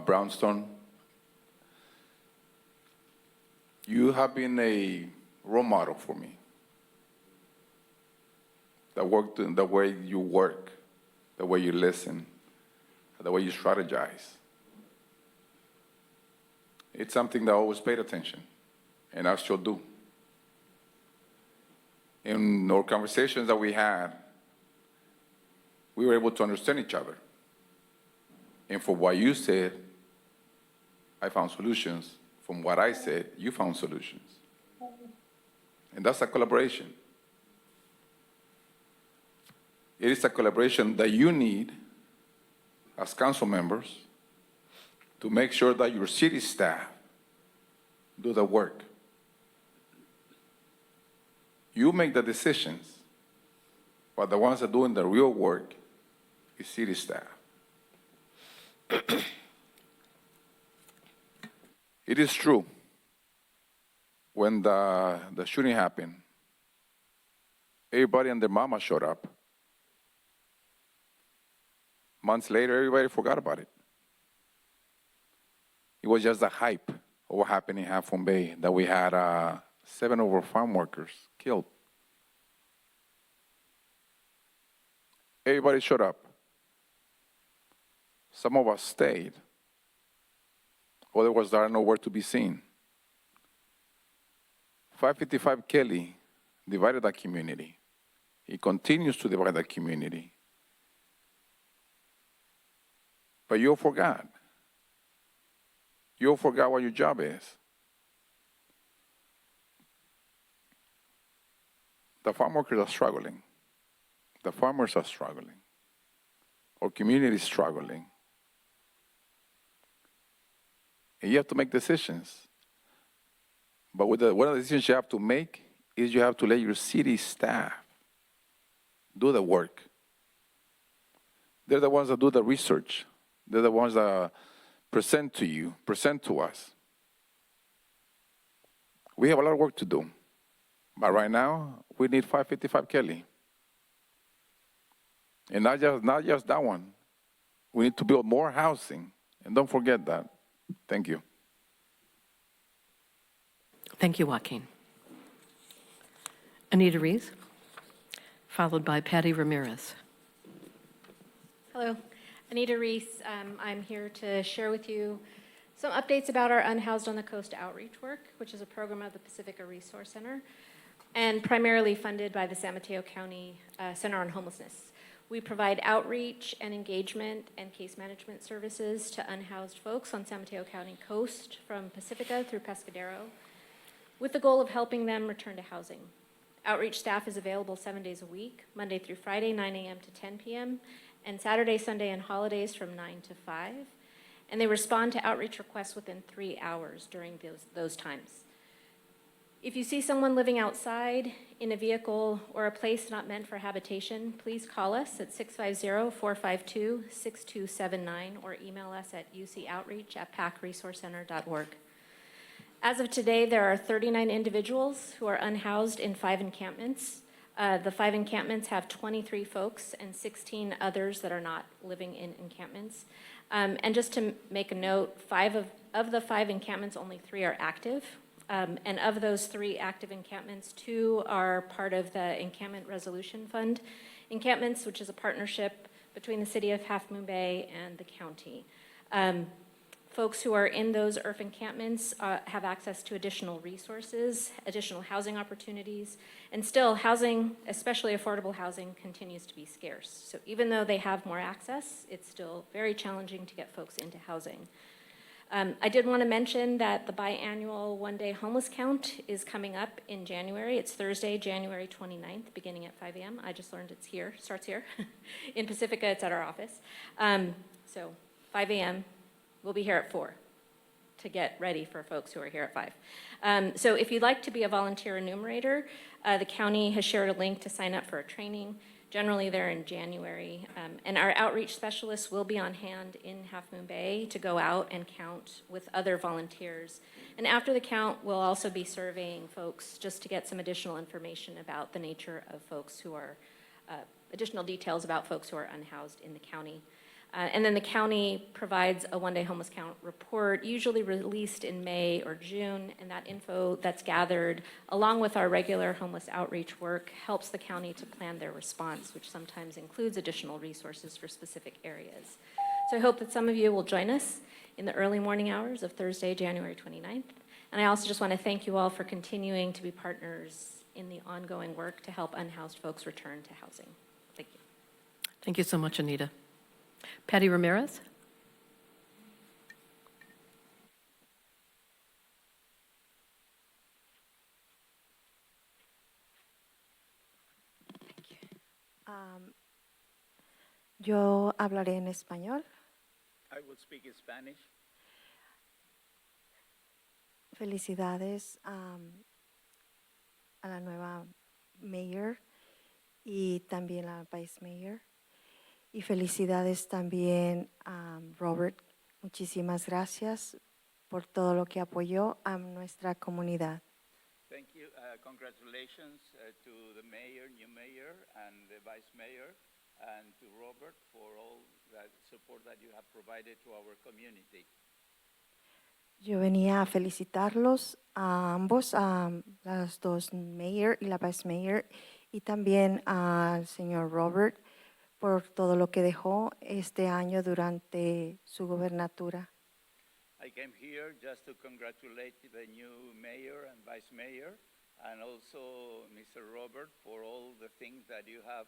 Brownstone. You have been a role model for me. The way you work, the way you listen, the way you strategize. It's something that I always paid attention, and I still do. In our conversations that we had, we were able to understand each other. And for what you said, I found solutions. From what I said, you found solutions. And that's a collaboration. It is a collaboration that you need as council members to make sure that your city staff do the work. You make the decisions, but the ones that are doing the real work is city staff. It is true, when the shooting happened, everybody and their mama showed up. Months later, everybody forgot about it. It was just the hype of what happened in Half Moon Bay, that we had 7 of our farm workers killed. Everybody showed up. Some of us stayed. Others are nowhere to be seen. 555 Kelly divided that community. It continues to divide that community. But you forgot. You forgot what your job is. The farm workers are struggling. The farmers are struggling. Our community is struggling. And you have to make decisions. But one of the decisions you have to make is you have to let your city staff do the work. They're the ones that do the research. They're the ones that present to you, present to us. We have a lot of work to do. But right now, we need 555 Kelly. And not just that one. We need to build more housing. And don't forget that. Thank you. Thank you, Joaquin. Anita Rees, followed by Patty Ramirez. Hello, Anita Rees. I'm here to share with you some updates about our Unhoused on the Coast outreach work, which is a program of the Pacifica Resource Center and primarily funded by the San Mateo County Center on Homelessness. We provide outreach and engagement and case management services to unhoused folks on San Mateo County coast from Pacifica through Pescadero, with the goal of helping them return to housing. Outreach staff is available 7 days a week, Monday through Friday, 9 a.m. to 10 p.m., and Saturday, Sunday, and holidays from 9 to 5. And they respond to outreach requests within 3 hours during those times. If you see someone living outside in a vehicle or a place not meant for habitation, please call us at 650-452-6279 or email us at ucoutreach@pacresourcecenter.org. As of today, there are 39 individuals who are unhoused in 5 encampments The 5 encampments have 23 folks and 16 others that are not living in encampments. And just to make a note, of the 5 encampments, only 3 are active. And of those 3 active encampments, 2 are part of the Encampment Resolution Fund encampments, which is a partnership between the city of Half Moon Bay and the county. Folks who are in those IRF encampments have access to additional resources, additional housing opportunities, and still housing, especially affordable housing, continues to be scarce. So even though they have more access, it's still very challenging to get folks into housing. I did want to mention that the biannual one-day homeless count is coming up in January. It's Thursday, January 29th, beginning at 5 a.m. I just learned it's here, starts here. In Pacifica, it's at our office. So 5 a.m., we'll be here at 4 to get ready for folks who are here at 5. So if you'd like to be a volunteer enumerator, the county has shared a link to sign up for a training. Generally, they're in January. And our outreach specialists will be on hand in Half Moon Bay to go out and count with other volunteers. And after the count, we'll also be surveying folks just to get some additional information about the nature of folks who are, additional details about folks who are unhoused in the county. And then the county provides a one-day homeless count report, usually released in May or June, and that info that's gathered, along with our regular homeless outreach work, helps the county to plan their response, which sometimes includes additional resources for specific areas. So I hope that some of you will join us in the early morning hours of Thursday, January 29th. And I also just want to thank you all for continuing to be partners in the ongoing work to help unhoused folks return to housing. Thank you. Thank you so much, Anita. Patty Ramirez. Yo hablaré en español. I will speak in Spanish. Felicidades a la nueva mayor y también al vice mayor. Y felicidades también a Robert. Muchísimas gracias por todo lo que apoyó a nuestra comunidad. Thank you. Congratulations to the mayor, new mayor, and the vice mayor, and to Robert for all that support that you have provided to our community. Yo venía a felicitarlos a ambos, a las dos mayor y la vice mayor, y también al señor Robert por todo lo que dejó este año durante su gobernatura. I came here just to congratulate the new mayor and vice mayor, and also Mr. Robert for all the things that you have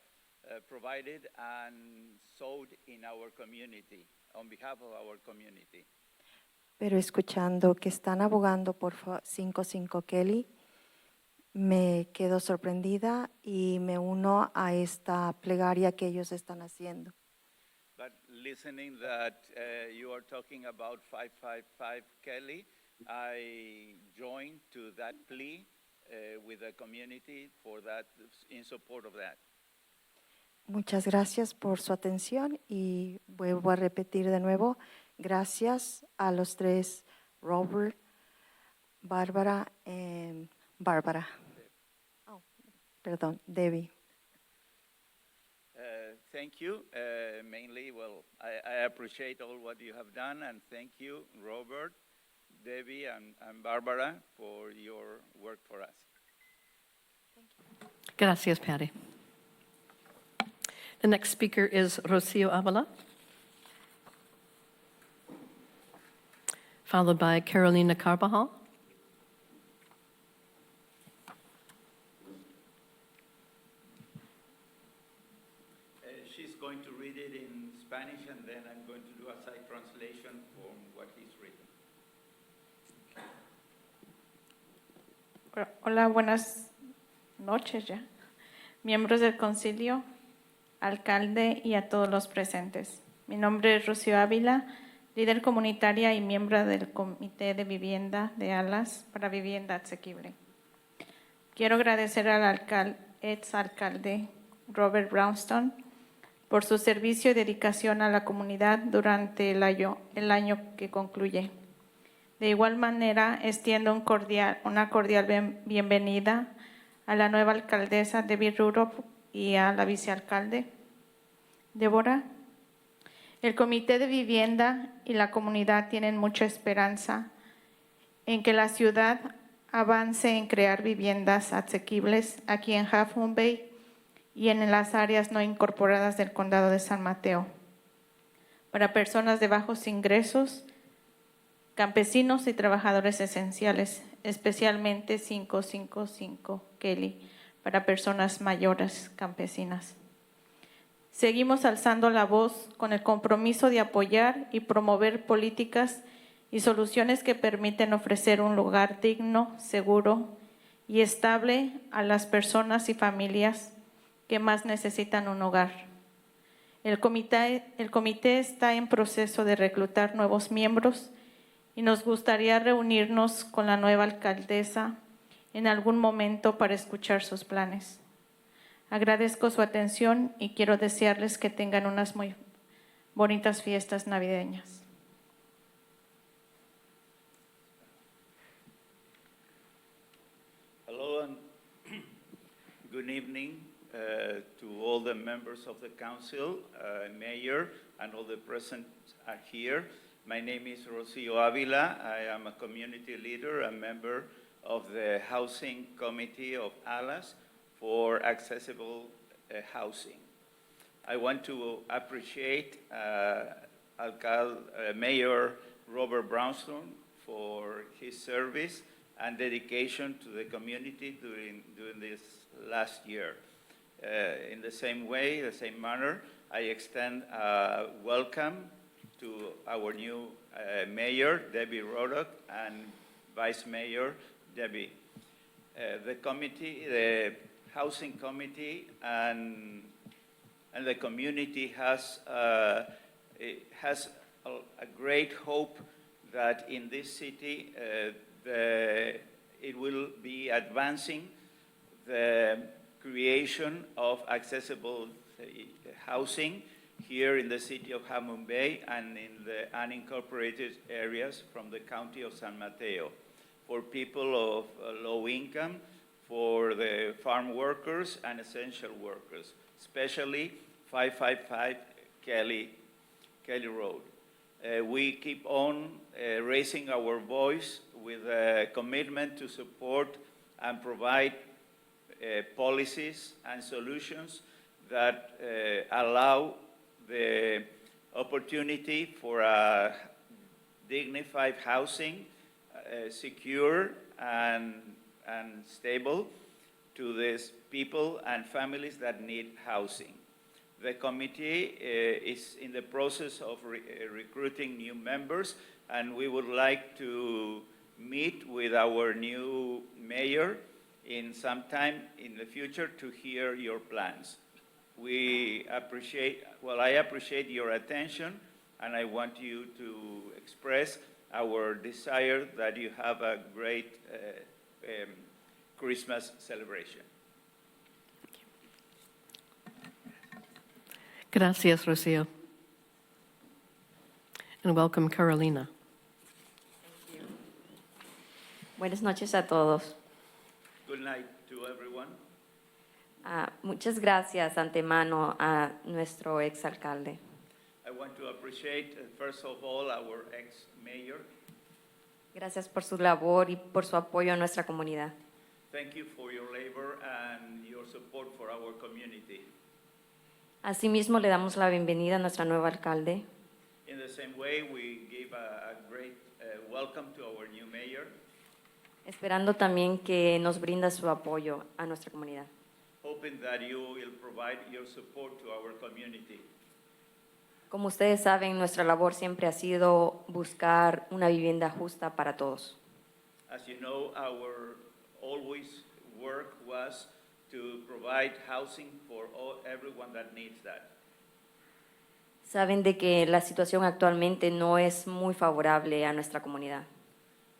provided and sowed in our community, on behalf of our community. Pero escuchando que están abogando por 55 Kelly, me quedo sorprendida y me uno a esta plegaria que ellos están haciendo. But listening that you are talking about 555 Kelly, I joined to that plea with the community for that, in support of that. Muchas gracias por su atención y vuelvo a repetir de nuevo, gracias a los tres, Robert, Bárbara y Bárbara. Oh, perdón, Debbie. Thank you. Mainly, well, I appreciate all what you have done, and thank you, Robert, Debbie, and Barbara, for your work for us. Thank you. Gracias, Patty. The next speaker is Rocio Avila, followed by Carolina Carbajal. She's going to read it in Spanish, and then I'm going to do a side translation from what he's written. Hola, buenas noches ya. Miembros del concilio, alcalde y a todos los presentes. Mi nombre es Rocío Ávila, líder comunitaria y miembro del Comité de Vivienda de Alas para Vivienda Asequible. Quiero agradecer al exalcalde Robert Brownstone por su servicio y dedicación a la comunidad durante el año que concluye. De igual manera, extiendo una cordial bienvenida a la nueva alcaldesa Debbie Rudolph y a la vicealcalde Débora. El Comité de Vivienda y la comunidad tienen mucha esperanza en que la ciudad avance en crear viviendas asequibles aquí en Half Moon Bay y en las áreas no incorporadas del Condado de San Mateo, para personas de bajos ingresos, campesinos y trabajadores esenciales, especialmente 555 Kelly, para personas mayores campesinas. Seguimos alzando la voz con el compromiso de apoyar y promover políticas y soluciones que permiten ofrecer un lugar digno, seguro y estable a las personas y familias que más necesitan un hogar. El comité está en proceso de reclutar nuevos miembros y nos gustaría reunirnos con la nueva alcaldesa en algún momento para escuchar sus planes. Agradezco su atención y quiero desearles que tengan unas muy bonitas fiestas navideñas. Hello and good evening to all the members of the council, mayor, and all the present are here. My name is Rocio Avila. I am a community leader, a member of the Housing Committee of ALAS for accessible housing. I want to appreciate Mayor Robert Brownstone for his service and dedication to the community during this last year. In the same way, the same manner, I extend a welcome to our new mayor, Debbie Roddock, and Vice Mayor, Debbie. The committee, the Housing Committee, and the community has a great hope that in this city it will be advancing the creation of accessible housing here in the city of Half Moon Bay and in the unincorporated areas from the county of San Mateo, for people of low income, for the farm workers and essential workers, especially 555 Kelly Road. We keep on raising our voice with a commitment to support and provide policies and solutions that allow the opportunity for a dignified housing, secure and stable to these people and families that need housing. The committee is in the process of recruiting new members, and we would like to meet with our new mayor in some time in the future to hear your plans. I appreciate your attention, and I want you to express our desire that you have a great Christmas celebration. Gracias, Rocio. And welcome, Carolina. Buenas noches a todos. Good night to everyone. Muchas gracias antemano a nuestro exalcalde. I want to appreciate, first of all, our ex-mayor. Gracias por su labor y por su apoyo a nuestra comunidad. Thank you for your labor and your support for our community. Asimismo, le damos la bienvenida a nuestra nueva alcalde. In the same way, we give a great welcome to our new mayor. Esperando también que nos brinda su apoyo a nuestra comunidad. Hoping that you will provide your support to our community. Como ustedes saben, nuestra labor siempre ha sido buscar una vivienda justa para todos. As you know, our always work was to provide housing for everyone that needs that. Saben de que la situación actualmente no es muy favorable a nuestra comunidad.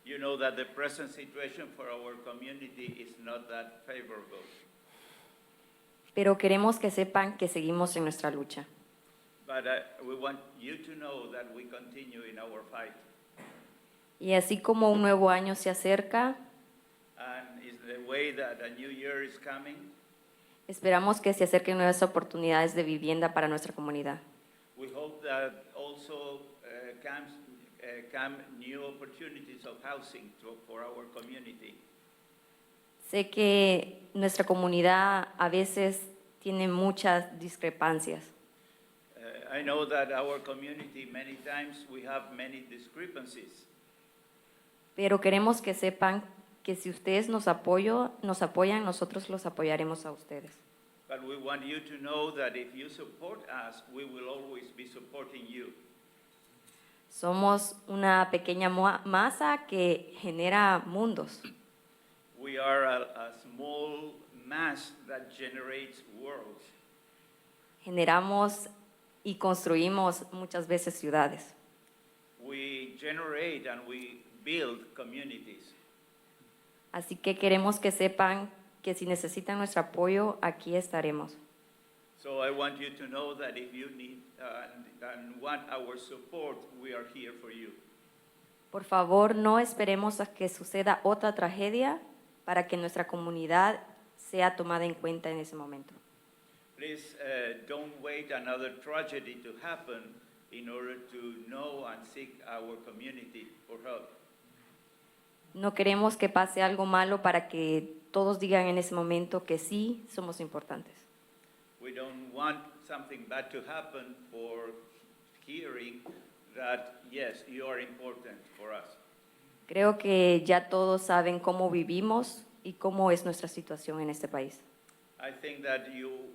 You know that the present situation for our community is not that favorable. Pero queremos que sepan que seguimos en nuestra lucha. But we want you to know that we continue in our fight. Y así como un nuevo año se acerca, And the way that a new year is coming, Esperamos que se acerquen nuevas oportunidades de vivienda para nuestra comunidad. we hope that also come new opportunities of housing for our community. Sé que nuestra comunidad a veces tiene muchas discrepancias, I know that our community, many times, we have many discrepancies. pero queremos que sepan que si ustedes nos apoyan, nosotros los apoyaremos a ustedes. But we want you to know that if you support us, we will always be supporting you. Somos una pequeña masa que genera mundos. We are a small mass that generates worlds. Generamos y construimos muchas veces ciudades. We generate and we build communities. Así que queremos que sepan que si necesitan nuestro apoyo, aquí estaremos. So I want you to know that if you need and want our support, we are here for you. Por favor, no esperemos a que suceda otra tragedia para que nuestra comunidad sea tomada en cuenta en ese momento. Please don't wait another tragedy to happen in order to know and seek our community for help. No queremos que pase algo malo para que todos digan en ese momento que sí somos importantes. We don't want something bad to happen for hearing that, yes, you are important for us. Creo que ya todos saben cómo vivimos y cómo es nuestra situación en este país. I think that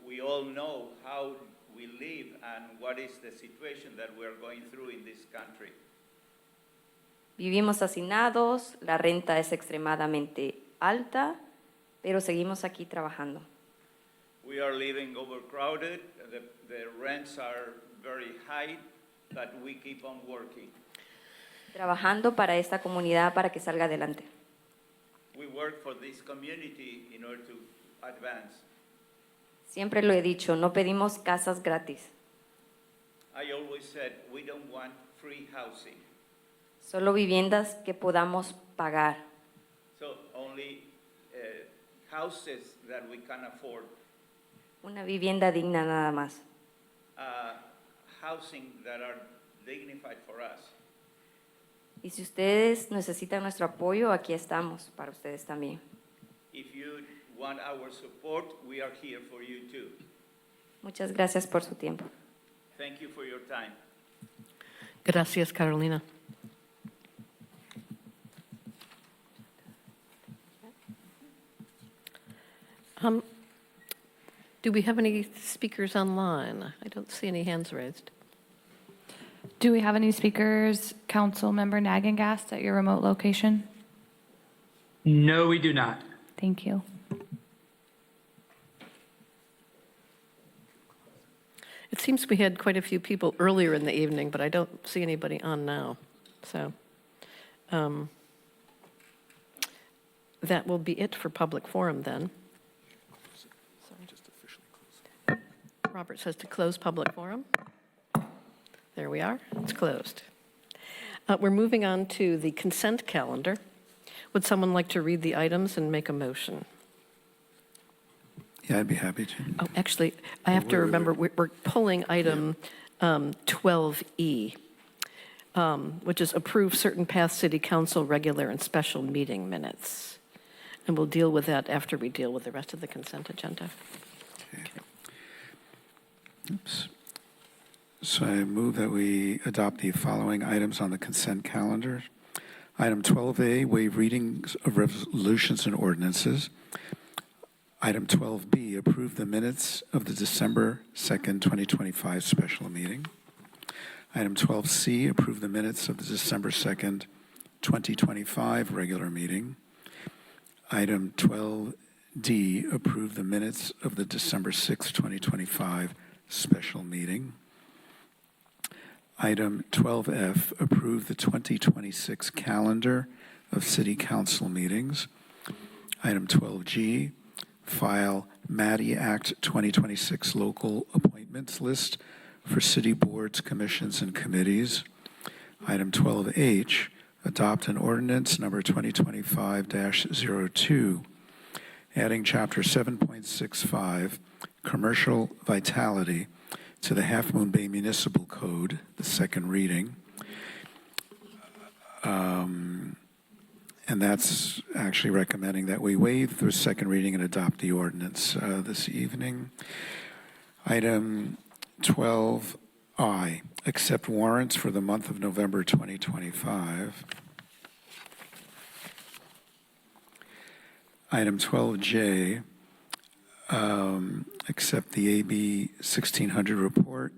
we all know how we live and what is the situation that we are going through in this country. Vivimos hacinados, la renta es extremadamente alta, pero seguimos aquí trabajando. We are living overcrowded, the rents are very high, but we keep on working. Trabajando para esta comunidad para que salga adelante. We work for this community in order to advance. Siempre lo he dicho, no pedimos casas gratis, I always said we don't want free housing. solo viviendas que podamos pagar. So only houses that we can afford. Una vivienda digna nada más. Housing that are dignified for us. Y si ustedes necesitan nuestro apoyo, aquí estamos para ustedes también. If you want our support, we are here for you too. Muchas gracias por su tiempo. Thank you for your time. Gracias, Carolina. Do we have any speakers online? I don't see any hands raised. Do we have any speakers, Councilmember Nagengast, at your remote location? No, we do not. Thank you. It seems we had quite a few people earlier in the evening, but I don't see anybody on now. So that will be it for public forum then. Robert says to close public forum. There we are. It's closed. We're moving on to the consent calendar. Would someone like to read the items and make a motion? Yeah, I'd be happy to. Oh, actually, I have to remember, we're pulling item 12E, which is approve certain past city council regular and special meeting minutes. And we'll deal with that after we deal with the rest of the consent agenda. Oops. So I move that we adopt the following items on the consent calendar. Item 12A, waive readings of resolutions and ordinances. Item 12B, approve the minutes of the December 2nd, 2025 special meeting. Item 12C, approve the minutes of the December 2nd, 2025 regular meeting. Item 12D, approve the minutes of the December 6th, 2025 special meeting. Item 12F, approve the 2026 calendar of City Council meetings. Item 12G, file MADI Act 2026 local appointments list for city boards, commissions, and committees. Item 12H, adopt an ordinance number 2025-02, adding Chapter 7.65, Commercial Vitality, to the Half Moon Bay Municipal Code, the second reading. And that's actually recommending that we waive the second reading and adopt the ordinance this evening. Item 12I, accept warrants for the month of November 2025. Item 12J, accept the AB 1600 report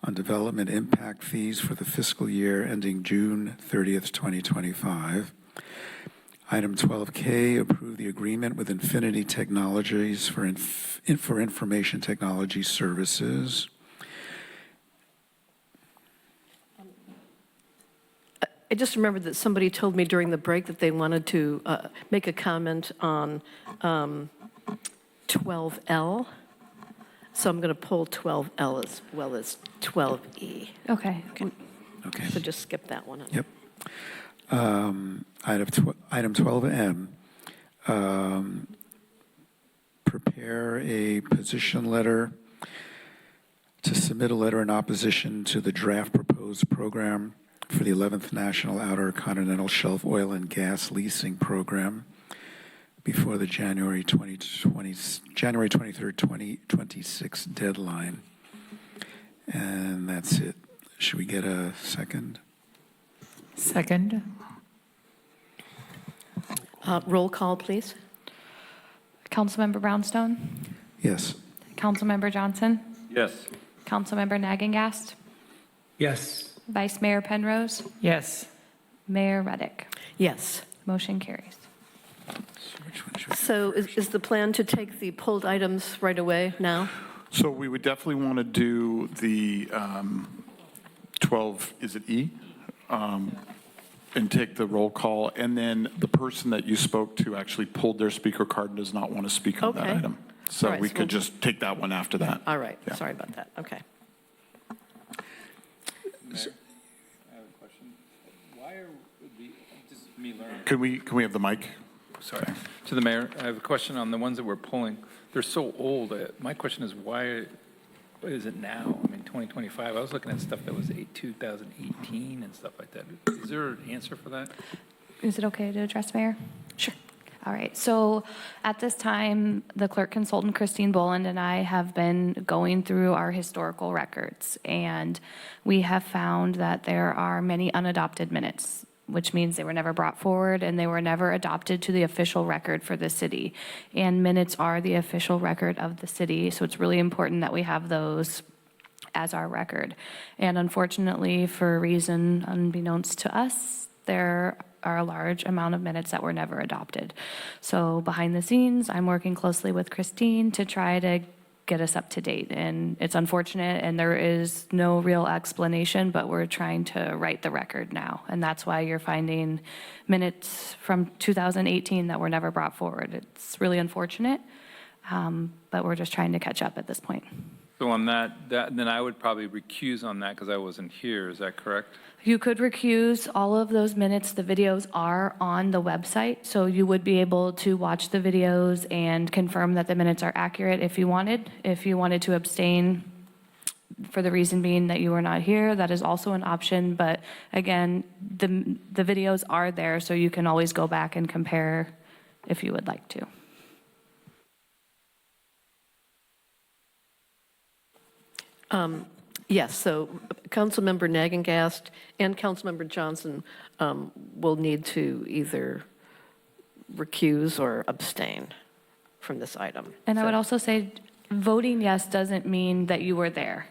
on development impact fees for the fiscal year ending June 30th, 2025. Item 12K, approve the agreement with Infinity Technologies for information technology services. I just remembered that somebody told me during the break that they wanted to make a comment on 12L. So I'm going to pull 12L as well as 12E. Okay. Okay. So just skip that one. Yep. Item 12M, prepare a position letter to submit a letter in opposition to the draft proposed program for the 11th National Outer Continental Shelf Oil and Gas Leasing Program before the January 23rd, 2026 deadline. And that's it. Should we get a second? Second. Roll call, please. Councilmember Brownstone? Yes. Councilmember Johnson? Yes. Councilmember Nagengast? Yes. Vice Mayor Penrose? Yes. Mayor Reddick? Yes. Motion carries. So is the plan to take the pulled items right away now? So we would definitely want to do the 12, is it E? And take the roll call. And then the person that you spoke to actually pulled their speaker card and does not want to speak on that Okay. item. So All right, we so could we'll- just take that one after that. All right. Yeah. Sorry about that. Okay. Mayor, I have a question. Why are the, just me learning. Can we have the mic? Sorry. To the mayor, I have a question on the ones that we're pulling. They're so old. My question is why is it now? I mean, 2025. I was looking at stuff that was 2018 and stuff like that. Is there an answer for that? Is it okay to address, Mayor? Sure. All right, so at this time, the clerk consultant, Christine Boland, and I have been going through our historical records, and we have found that there are many unadopted minutes, which means they were never brought forward and they were never adopted to the official record for the city. And minutes are the official record of the city, so it's really important that we have those as our record. And unfortunately, for a reason unbeknownst to us, there are a large amount of minutes that were never adopted. So behind the scenes, I'm working closely with Christine to try to get us up to date. And it's unfortunate, and there is no real explanation, but we're trying to write the record now. And that's why you're finding minutes from 2018 that were never brought forward. It's really unfortunate, but we're just trying to catch up at this point. So on that then I would probably recuse on that because I wasn't here. Is that correct? You could recuse all of those minutes. The videos are on the website, so you would be able to watch the videos and confirm that the minutes are accurate if you wanted. If you wanted to abstain for the reason being that you were not here, that is also an option. But again, the videos are there, so you can always go back and compare if you would like to. Yes, so Councilmember Nagengast and Councilmember Johnson will need to either recuse or abstain from this item. And I would also say voting yes doesn't mean that you were there.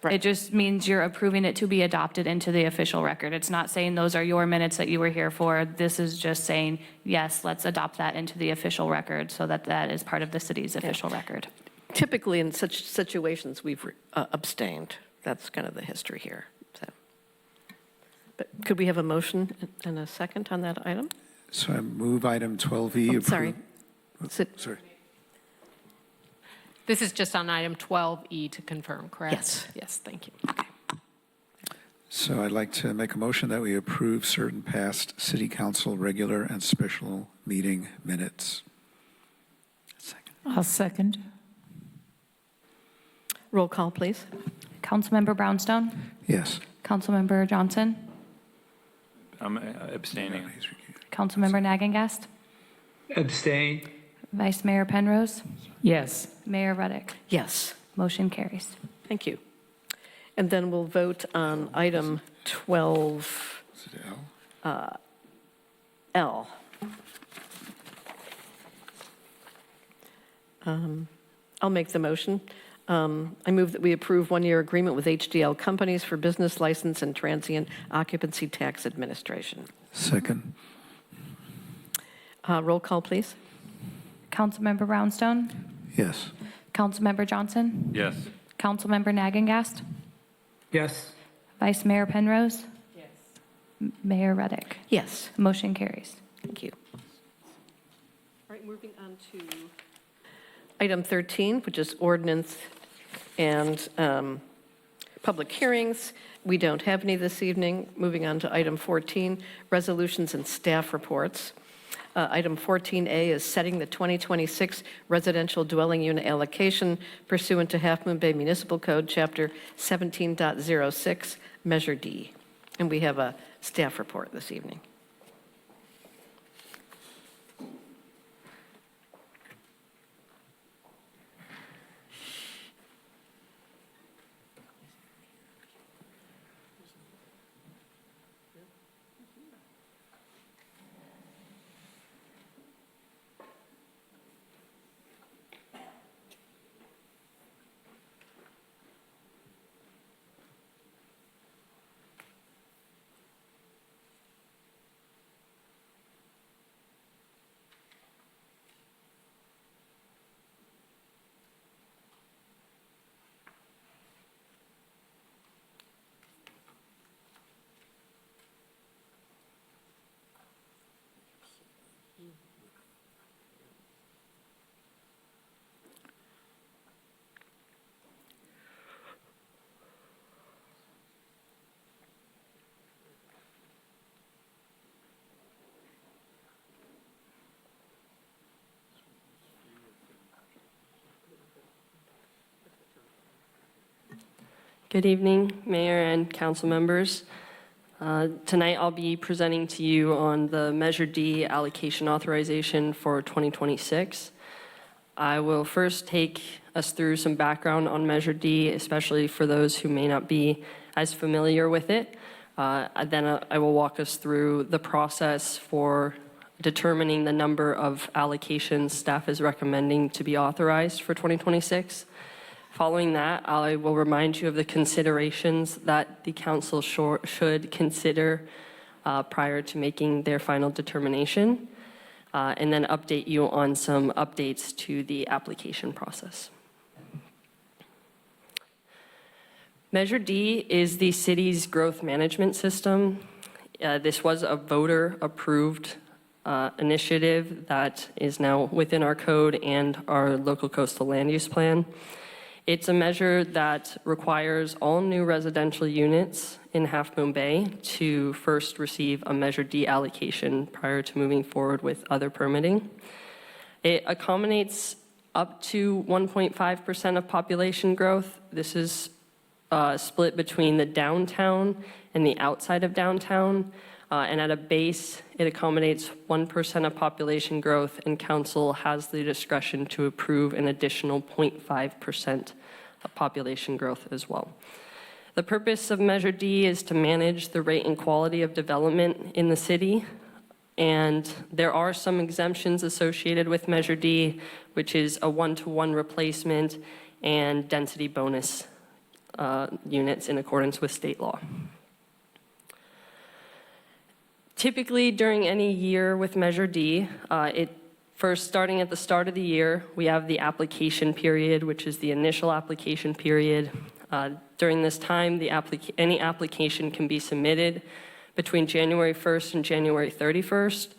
It just means you're approving it to be adopted into the official record. It's not saying those are your minutes that you were here for. This is just saying, yes, let's adopt that into the official record so that that is part of the city's official record. Typically, in such situations, we've abstained. That's kind of the history here. So, but could we have a motion and a second on that item? So I move item 12E. Sorry. Sorry. This is just on item 12E to confirm, correct? Yes. Yes, thank you. So I'd like to make a motion that we approve certain past city council regular and special meeting minutes. I'll second. Roll call, please. Councilmember Brownstone? Yes. Councilmember Johnson? I'm abstaining. Councilmember Nagengast? Abstain. Vice Mayor Penrose? Yes. Mayor Ruddick? Yes. Motion carries. Thank you. And then we'll vote on item 12. Is it L? L. I'll make the motion. I move that we approve one-year agreement with HDL Companies for business license and transient occupancy tax administration. Second. Roll call, please. Councilmember Brownstone? Yes. Councilmember Johnson? Yes. Councilmember Nagengast? Yes. Vice Mayor Penrose? Yes. Mayor Ruddick? Yes. Motion carries. Thank you. All right, moving on to item 13, which is ordinance and public hearings. We don't have any this evening. Moving on to item 14, resolutions and staff reports. Item 14A is setting the 2026 residential dwelling unit allocation pursuant to Half Moon Bay Municipal Code, Chapter 17.06, Measure D. And we have a staff report this evening. Good evening, Mayor and council members. Tonight I'll be presenting to you on the Measure D allocation authorization for 2026. I will first take us through some background on Measure D, especially for those who may not be as familiar with it. Then I will walk us through the process for determining the number of allocations staff is recommending to be authorized for 2026. Following that, I will remind you of the considerations that the council should consider prior to making their final determination, and then update you on some updates to the application process. Measure D is the city's growth management system. This was a voter-approved initiative that is now within our code and our local coastal land use plan. It's a measure that requires all new residential units in Half Moon Bay to first receive a Measure D allocation prior to moving forward with other permitting. It accommodates up to 1.5% of population growth. This is split between the downtown and the outside of downtown. And at a base, it accommodates 1% of population growth, and council has the discretion to approve an additional 0.5% of population growth as well. The purpose of Measure D is to manage the rate and quality of development in the city. And there are some exemptions associated with Measure D, which is a 1-to-1 replacement and density bonus units in accordance with state law. Typically, during any year with Measure D, first starting at the start of the year, we have the application period, which is the initial application period. During this time, any application can be submitted between January 1st and January 31st.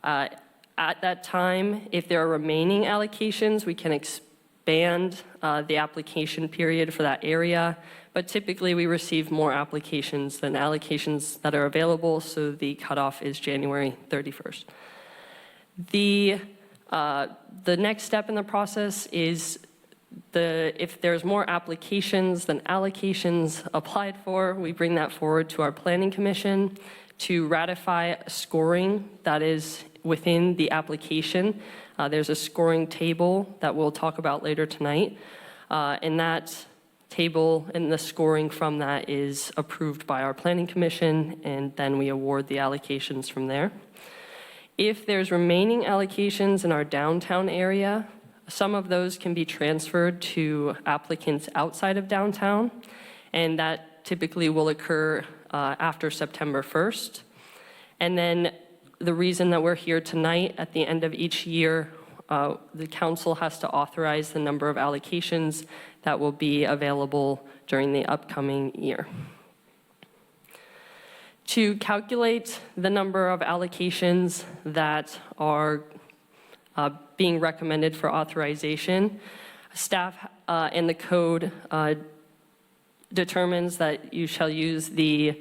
At that time, if there are remaining allocations, we can expand the application period for that area. But typically, we receive more applications than allocations that are available, so the cutoff is January 31st. The The next step in the process is if there's more applications than allocations applied for, we bring that forward to our Planning Commission to ratify a scoring that is within the application. There's a scoring table that we'll talk about later tonight, and that table and the scoring from that is approved by our Planning Commission, and then we award the allocations from there. If there's remaining allocations in our downtown area, some of those can be transferred to applicants outside of downtown, and that typically will occur after September 1st. And then the reason that we're here tonight, at the end of each year, the council has to authorize the number of allocations that will be available during the upcoming year. To calculate the number of allocations that are being recommended for authorization, staff and the code determines that you shall use the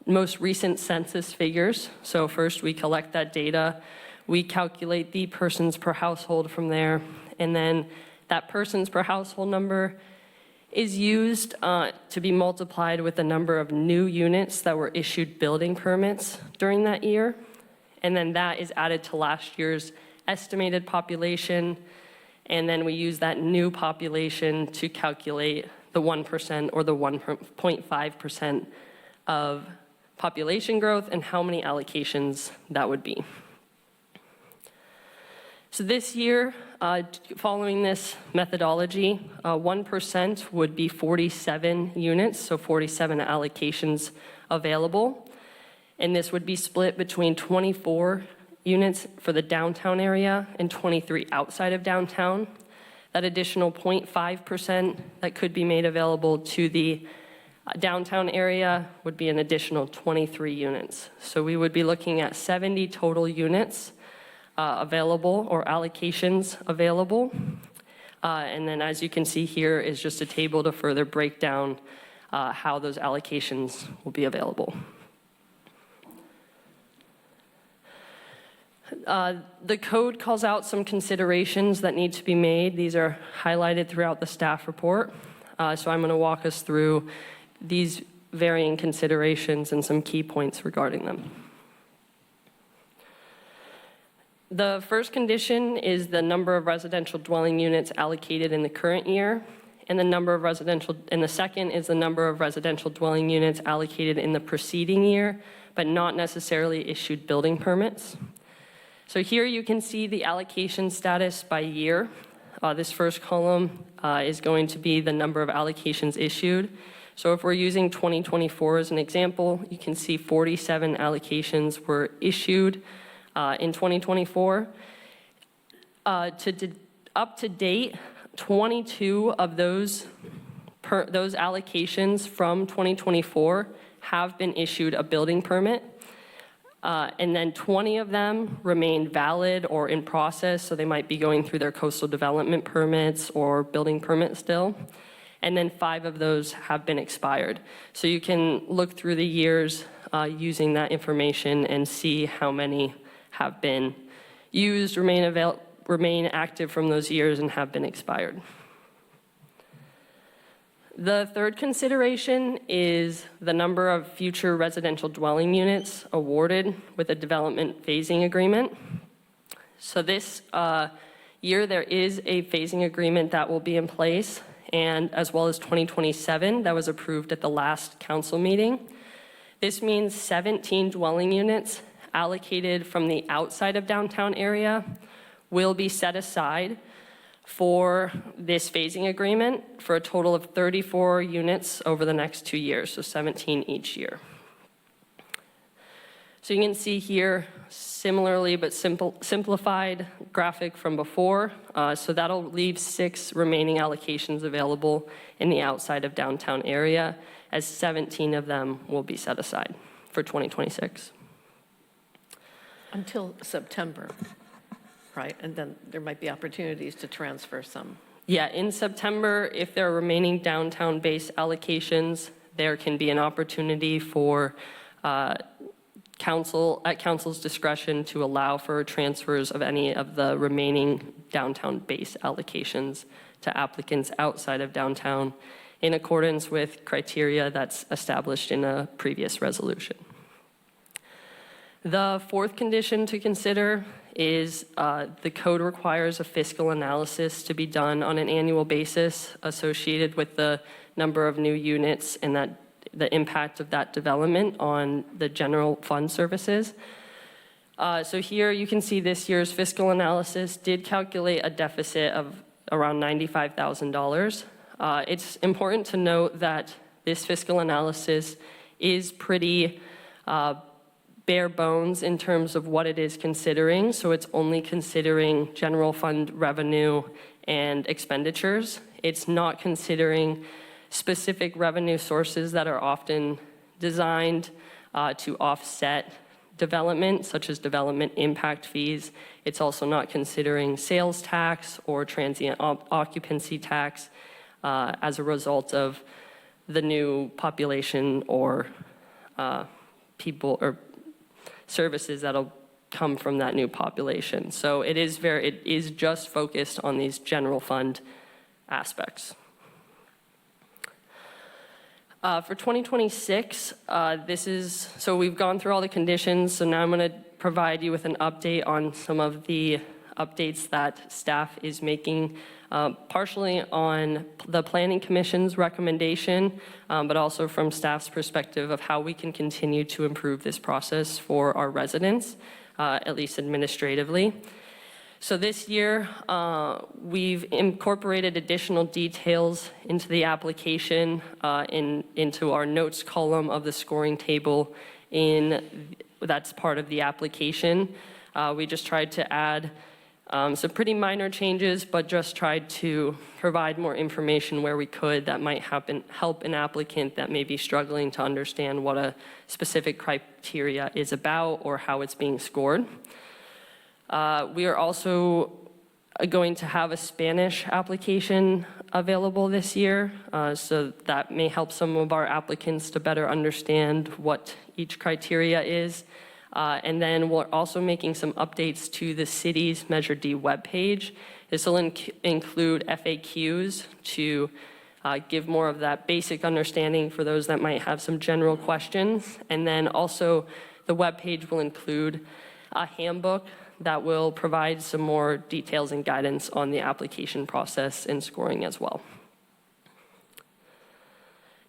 most recent census figures. So first we collect that data, we calculate the persons per household from there, and then that persons per household number is used to be multiplied with the number of new units that were issued building permits during that year. And then that is added to last year's estimated population. And then we use that new population to calculate the 1% or the 1.5% of population growth and how many allocations that would be. So this year, following this methodology, 1% would be 47 units, so 47 allocations available. And this would be split between 24 units for the downtown area and 23 outside of downtown. That additional 0.5% that could be made available to the downtown area would be an additional 23 units. So we would be looking at 70 total units available or allocations available. And then as you can see here is just a table to further break down how those allocations will be available. The code calls out some considerations that need to be made. These are highlighted throughout the staff report. So I'm going to walk us through these varying considerations and some key points regarding them. The first condition is the number of residential dwelling units allocated in the current year, and the second is the number of residential dwelling units allocated in the preceding year, but not necessarily issued building permits. So here you can see the allocation status by year. This first column is going to be the number of allocations issued. So if we're using 2024 as an example, you can see 47 allocations were issued in 2024. Up to date, 22 of those allocations from 2024 have been issued a building permit. And then 20 of them remain valid or in process, so they might be going through their coastal development permits or building permits still. And then 5 of those have been expired. So you can look through the years using that information and see how many have been used, remain active from those years, and have been expired. The third consideration is the number of future residential dwelling units awarded with a development phasing agreement. So this year there is a phasing agreement that will be in place, and as well as 2027 that was approved at the last council meeting. This means 17 dwelling units allocated from the outside of downtown area will be set aside for this phasing agreement for a total of 34 units over the next 2 years, so 17 each year. So you can see here, similarly but simplified graphic from before. So that'll leave 6 remaining allocations available in the outside of downtown area, as 17 of them will be set aside for 2026. Until September, right? And then there might be opportunities to transfer some. Yeah, in September, if there are remaining downtown-based allocations, there can be an opportunity for at council's discretion to allow for transfers of any of the remaining downtown base allocations to applicants outside of downtown in accordance with criteria that's established in a previous resolution. The fourth condition to consider is the code requires a fiscal analysis to be done on an annual basis associated with the number of new units and that the impact of that development on the general fund services. So here you can see this year's fiscal analysis did calculate a deficit of around $95,000. It's important to note that this fiscal analysis is pretty bare bones in terms of what it is considering. So it's only considering general fund revenue and expenditures. It's not considering specific revenue sources that are often designed to offset development, such as development impact fees. It's also not considering sales tax or transient occupancy tax as a result of the new population or people or services that'll come from that new population. So it is just focused on these general fund aspects. For 2026, so we've gone through all the conditions, so now I'm going to provide you with an update on some of the updates that staff is making, partially on the Planning Commission's recommendation, but also from staff's perspective of how we can continue to improve this process for our residents, at least administratively. So this year, we've incorporated additional details into the application, into our notes column of the scoring table that's part of the application. We just tried to add some pretty minor changes, but just tried to provide more information where we could that might help an applicant that may be struggling to understand what a specific criteria is about or how it's being scored. We are also going to have a Spanish application available this year, so that may help some of our applicants to better understand what each criteria is. And then we're also making some updates to the city's Measure D webpage. This will include FAQs to give more of that basic understanding for those that might have some general questions. And then also the webpage will include a handbook that will provide some more details and guidance on the application process and scoring as well.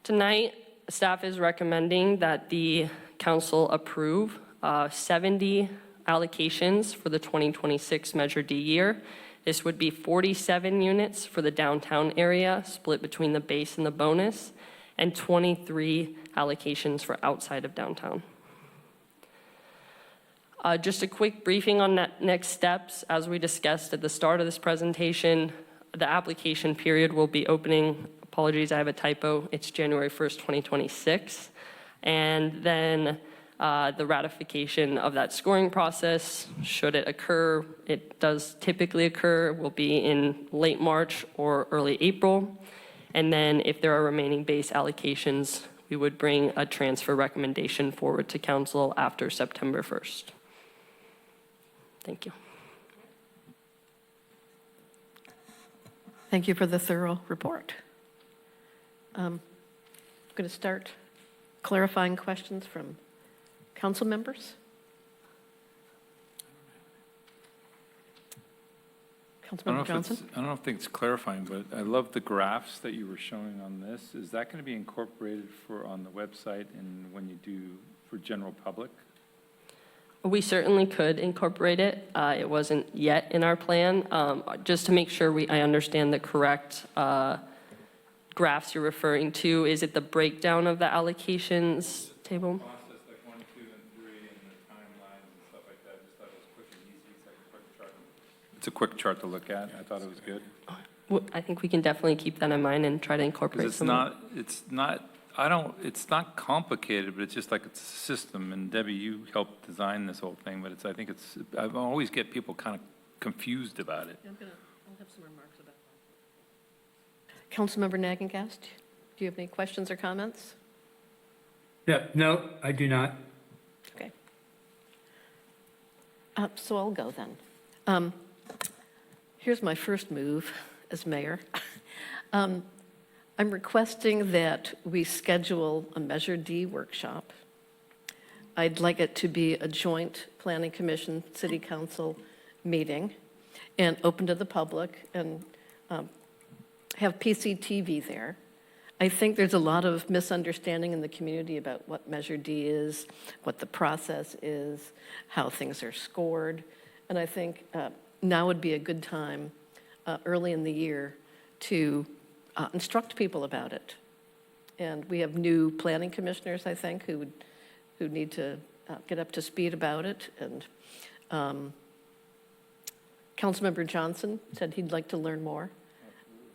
Tonight, staff is recommending that the council approve 70 allocations for the 2026 Measure D year. This would be 47 units for the downtown area, split between the base and the bonus, and 23 allocations for outside of downtown. Just a quick briefing on next steps. As we discussed at the start of this presentation, the application period will be opening, apologies, I have a typo, it's January 1st, 2026. And then the ratification of that scoring process, should it occur, it does typically occur, will be in late March or early April. And then if there are remaining base allocations, we would bring a transfer recommendation forward to council after September 1st. Thank you. Thank you for the thorough report. I'm going to start clarifying questions from council members. Councilmember Johnson? I don't think it's clarifying, but I love the graphs that you were showing on this. Is that going to be incorporated on the website and when you do for general public? We certainly could incorporate it. It wasn't yet in our plan. Just to make sure I understand the correct graphs you're referring to, is it the breakdown of the allocations table? Process like 1, 2, and 3, and the timelines and stuff like that. I just thought it was quick and easy. It's like a quick chart. It's a quick chart to look at. I thought it was good. Well, I think we can definitely keep that in mind and try to incorporate It's not complicated, but it's just like it's a system. And Debbie, you helped design this whole thing, but I always get people kind of confused about it. I'll have some remarks about that. Councilmember Nagengast, do you have any questions or comments? Yeah, no, I do not. Okay. So I'll go then. Here's my first move as mayor. I'm requesting that we schedule a Measure D workshop. I'd like it to be a joint Planning Commission, City Council meeting and open to the public and have PCTV there. I think there's a lot of misunderstanding in the community about what Measure D is, what the process is, how things are scored. And I think now would be a good time early in the year to instruct people about it. And we have new planning commissioners, I think, who need to get up to speed about it. And Councilmember Johnson said he'd like to learn more.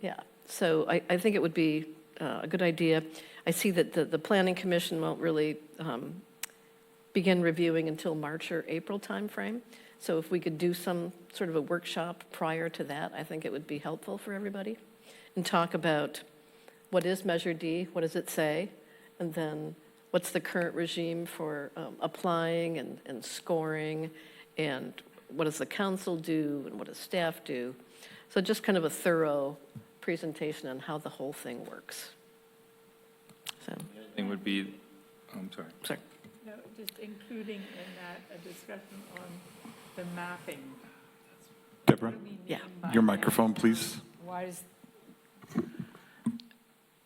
Yeah, so I think it would be a good idea. I see that the Planning Commission won't really begin reviewing until March or April timeframe. So if we could do some sort of a workshop prior to that, I think it would be helpful for everybody. And talk about what is Measure D, what does it say, and then what's the current regime for applying and scoring, and what does the council do, and what does staff do? So just kind of a thorough presentation on how the whole thing works. So. The other thing would be, I'm sorry. Sorry. No, just including in that a discussion on the mapping. Deborah? Yeah. Your microphone, please.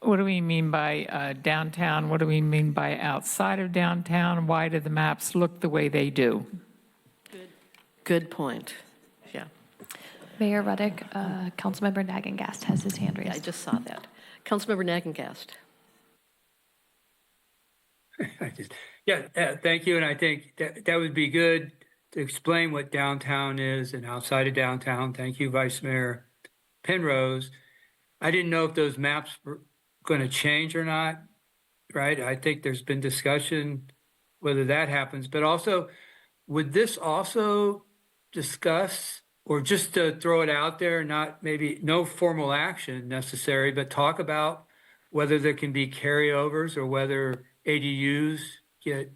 What do we mean by downtown? What do we mean by outside of downtown? Why do the maps look the way they do? Good point. Yeah. Mayor Ruddick, Councilmember Nagengast has his hand raised. Yeah, I just saw that. Councilmember Nagengast. Thank you. And I think that would be good to explain what downtown is and outside of downtown. Thank you, Vice Mayor Penrose. I didn't know if those maps were going to change or not, right? I think there's been discussion whether that happens, but also, would this also discuss, or just to throw it out there, not maybe no formal action necessary, but talk about whether there can be carryovers or whether ADUs get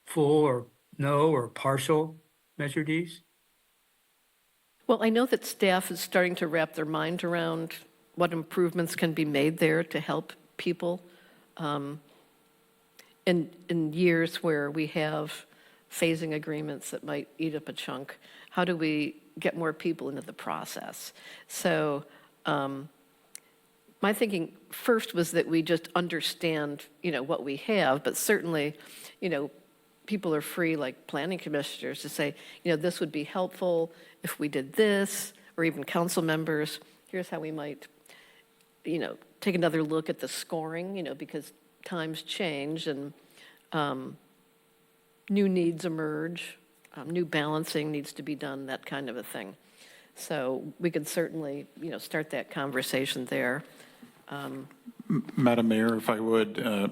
full or no or partial Measure Ds? Well, I know that staff is starting to wrap their mind around what improvements can be made there to help people in years where we have phasing agreements that might eat up a chunk. How do we get more people into the process? So my thinking first was that we just understand, what we have, but certainly, people are free, like planning commissioners, to say, this would be helpful if we did this, or even council members, here's how we might, take another look at the scoring, because times change and new needs emerge, new balancing needs to be done, that kind of a thing. So we could certainly, start that conversation there. Madam Mayor, if I would,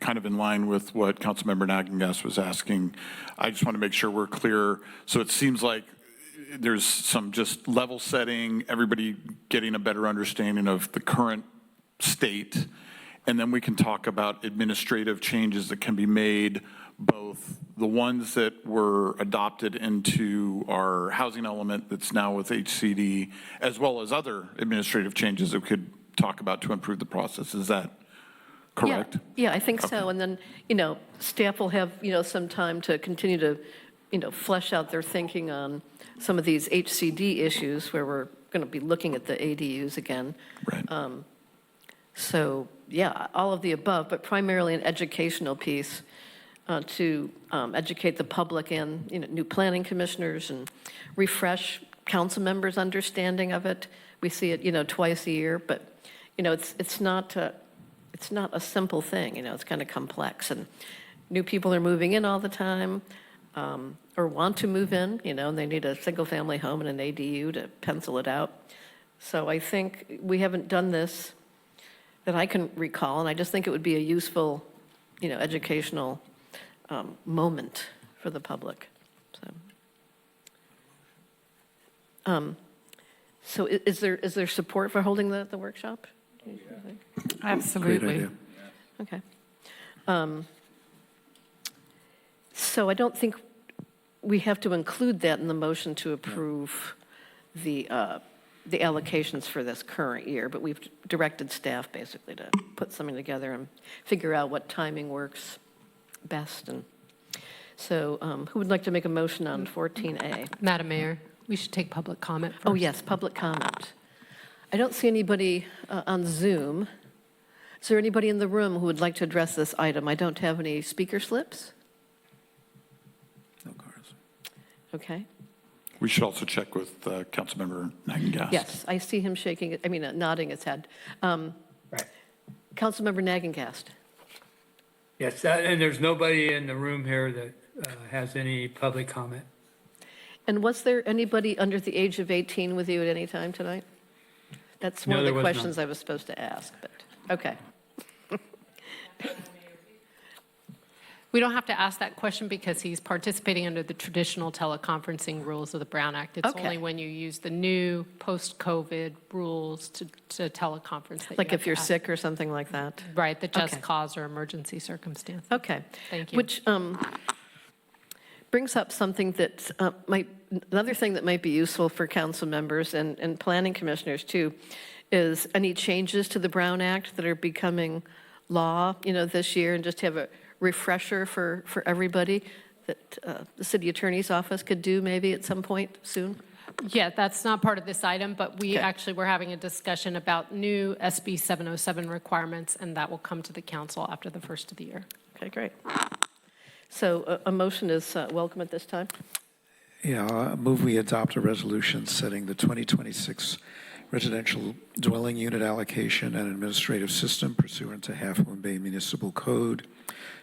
kind of in line with what Councilmember Nagengast was asking, I just want to make sure we're clear. So it seems like there's some just level setting, everybody getting a better understanding of the current state, and then we can talk about administrative changes that can be made, both the ones that were adopted into our housing element that's now with HCD, as well as other administrative changes that we could talk about to improve the process. Is that correct? Yeah, I think so. And then, staff will have, some time to continue to, flesh out their thinking on some of these HCD issues where we're going to be looking at the ADUs again. Right. So, yeah, all of the above, but primarily an educational piece to educate the public and, new planning commissioners and refresh council members' understanding of it. We see it, twice a year, but, it's not a simple thing, it's kind of complex. And new people are moving in all the time or want to move in, and they need a single-family home and an ADU to pencil it out. So I think we haven't done this that I can recall, and I just think it would be a useful, educational moment for the public. So is there support for holding the workshop? Absolutely. Okay. So I don't think we have to include that in the motion to approve the allocations for this current year, but we've directed staff basically to put something together and figure out what timing works best. And so who would like to make a motion on 14A? Madam Mayor, we should take public comment first. Oh, yes, public comment. I don't see anybody on Zoom. Is there anybody in the room who would like to address this item? I don't have any speaker slips. No cars. Okay. We should also check with Councilmember Nagengast. Yes, I see him nodding his head. Councilmember Nagengast. Yes, and there's nobody in the room here that has any public comment. And was there anybody under the age of 18 with you at any time tonight? That's one No, of there the was questions none. I was supposed to ask, but, okay. We don't have to ask that question because he's participating under the traditional teleconferencing rules of the Brown Act. It's Okay. only when you use the new post-COVID rules to teleconference that Like you have if to you're ask. sick or something like that? Right, the just Okay. cause or emergency circumstance. Okay. Thank you. Which brings up something that another thing that might be useful for council members and planning commissioners too, is any changes to the Brown Act that are becoming law, this year, and just have a refresher for everybody that the city attorney's office could do maybe at some point soon? Yeah, that's not part of this item, but we Okay. actually were having a discussion about new SB 707 requirements, and that will come to the council after the first of the year. Okay, great. So a motion is welcome at this time. Yeah, I move we adopt a resolution setting the 2026 residential dwelling unit allocation and administrative system pursuant to Half Moon Bay Municipal Code,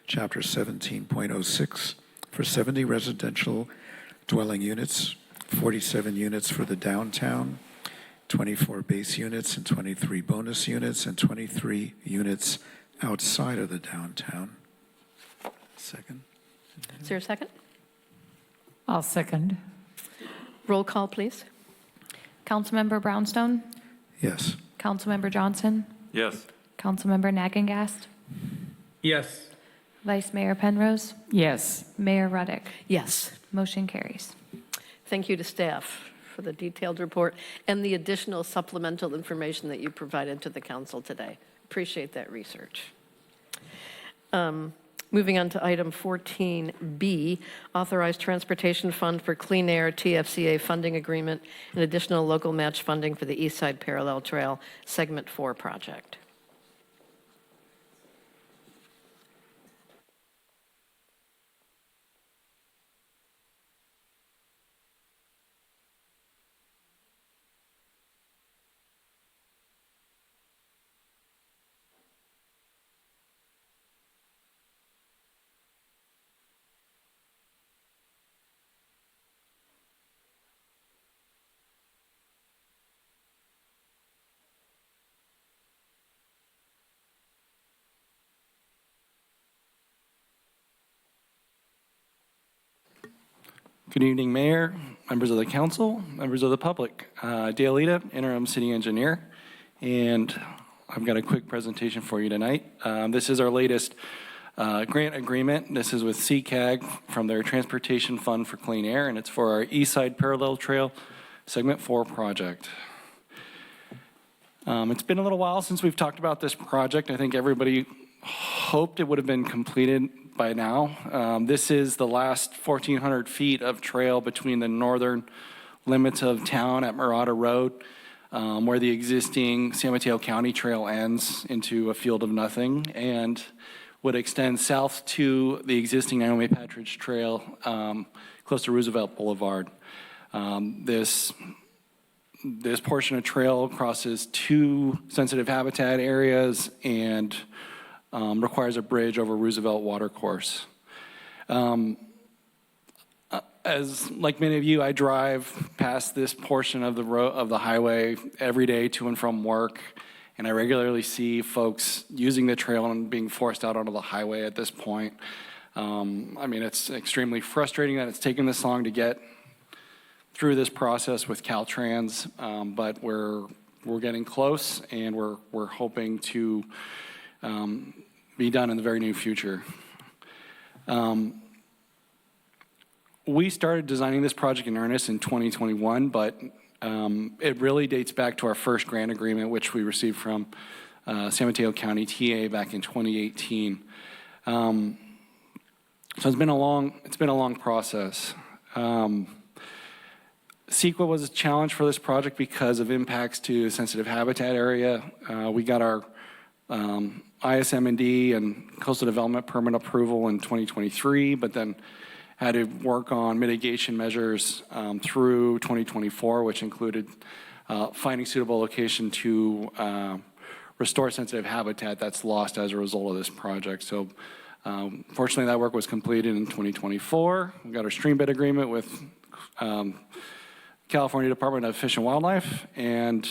Chapter 17.06, for 70 residential dwelling units, 47 units for the downtown, 24 base units and 23 bonus units, and 23 units outside of the downtown. Second. Is there a second? I'll second. Roll call, please. Councilmember Brownstone, Yes. Councilmember Johnson, Yes. Councilmember Nagengast, Yes. Vice Mayor Penrose, Yes. Mayor Ruddick. Yes. Motion carries. Thank you to staff for the detailed report and the additional supplemental information that you provided to the council today. Appreciate that research. Moving on to item 14B, authorized transportation fund for clean air TFCA funding agreement and additional local match funding for the East Side Parallel Trail Segment 4 project. Good evening, Mayor, members of the council, members of the public. Dale Ida, interim city engineer, and I've got a quick presentation for you tonight. This is our latest grant agreement. This is with CCAG from their Transportation Fund for Clean Air, and it's for our East Side Parallel Trail Segment 4 project. It's been a little while since we've talked about this project. I think everybody hoped it would have been completed by now. This is the last 1,400 feet of trail between the northern limits of town at Murata Road, where the existing San Mateo County Trail ends into a field of nothing, and would extend south to the existing Naomi Patridge Trail close to Roosevelt Boulevard. This portion of trail crosses two sensitive habitat areas and requires a bridge over Roosevelt Watercourse. As like many of you, I drive past this portion of the highway every day to and from work, and I regularly see folks using the trail and being forced out onto the highway at this point. I mean, it's extremely frustrating that it's taken this long to get through this process with Caltrans, but we're getting close, and we're hoping to be done in the very near future. We started designing this project in earnest in 2021, but it really dates back to our first grant agreement, which we received from San Mateo County TA back in 2018. So it's been a long process. CEQA was a challenge for this project because of impacts to sensitive habitat area. We got our ISM&D and coastal development permit approval in 2023, but then had to work on mitigation measures through 2024, which included finding suitable location to restore sensitive habitat that's lost as a result of this project. So fortunately, that work was completed in 2024. We got our stream bed agreement with California Department of Fish and Wildlife, and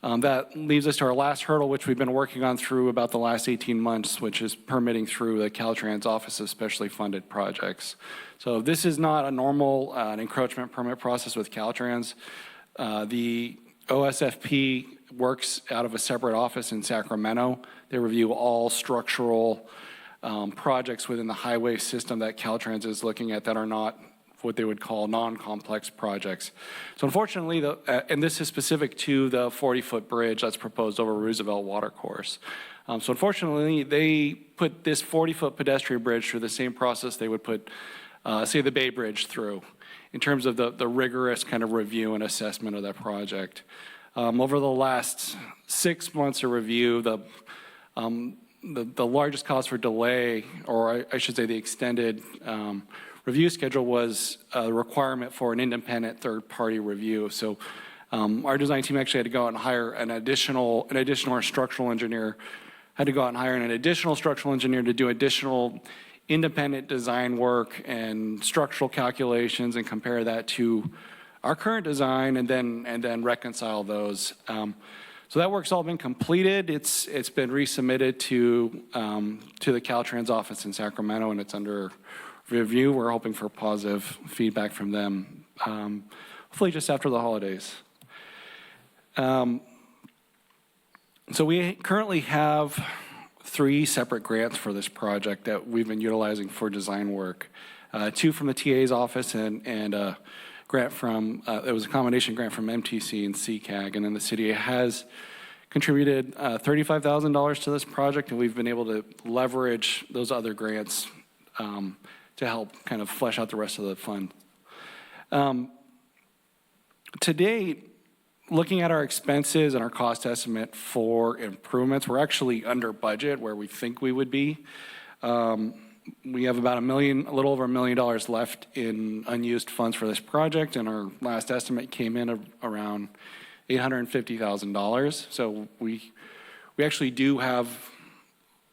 that leaves us to our last hurdle, which we've been working on through about the last 18 months, which is permitting through the Caltrans Office of Specially Funded Projects. So this is not a normal an encroachment permit process with Caltrans. The OSFP works out of a separate office in Sacramento. They review all structural projects within the highway system that Caltrans is looking at that are not what they would call non-complex projects. So unfortunately, and this is specific to the 40-foot bridge that's proposed over Roosevelt Watercourse. So unfortunately, they put this 40-foot pedestrian bridge through the same process they would put, say, the Bay Bridge through, in terms of the rigorous kind of review and assessment of that project. Over the last 6 months of review, the largest cause for delay, or I should say the extended review schedule, was a requirement for an independent third-party review. So our design team actually had to go out and hire an additional structural engineer, had to go out and hire an additional structural engineer to do additional independent design work and structural calculations and compare that to our current design and then reconcile those. So that work's all been completed. It's been resubmitted to the Caltrans office in Sacramento, and it's under review. We're hoping for positive feedback from them, hopefully just after the holidays. So we currently have 3 separate grants for this project that we've been utilizing for design work. 2 from the TA's office and a grant from, it was a combination grant from MTC and CCAG, and then the city has contributed $35,000 to this project, and we've been able to leverage those other grants to help kind of flesh out the rest of the fund. To date, looking at our expenses and our cost estimate for improvements, we're actually under budget where we think we would be. We have about a little over $1 million left in unused funds for this project, and our last estimate came in around $850,000. So we actually do have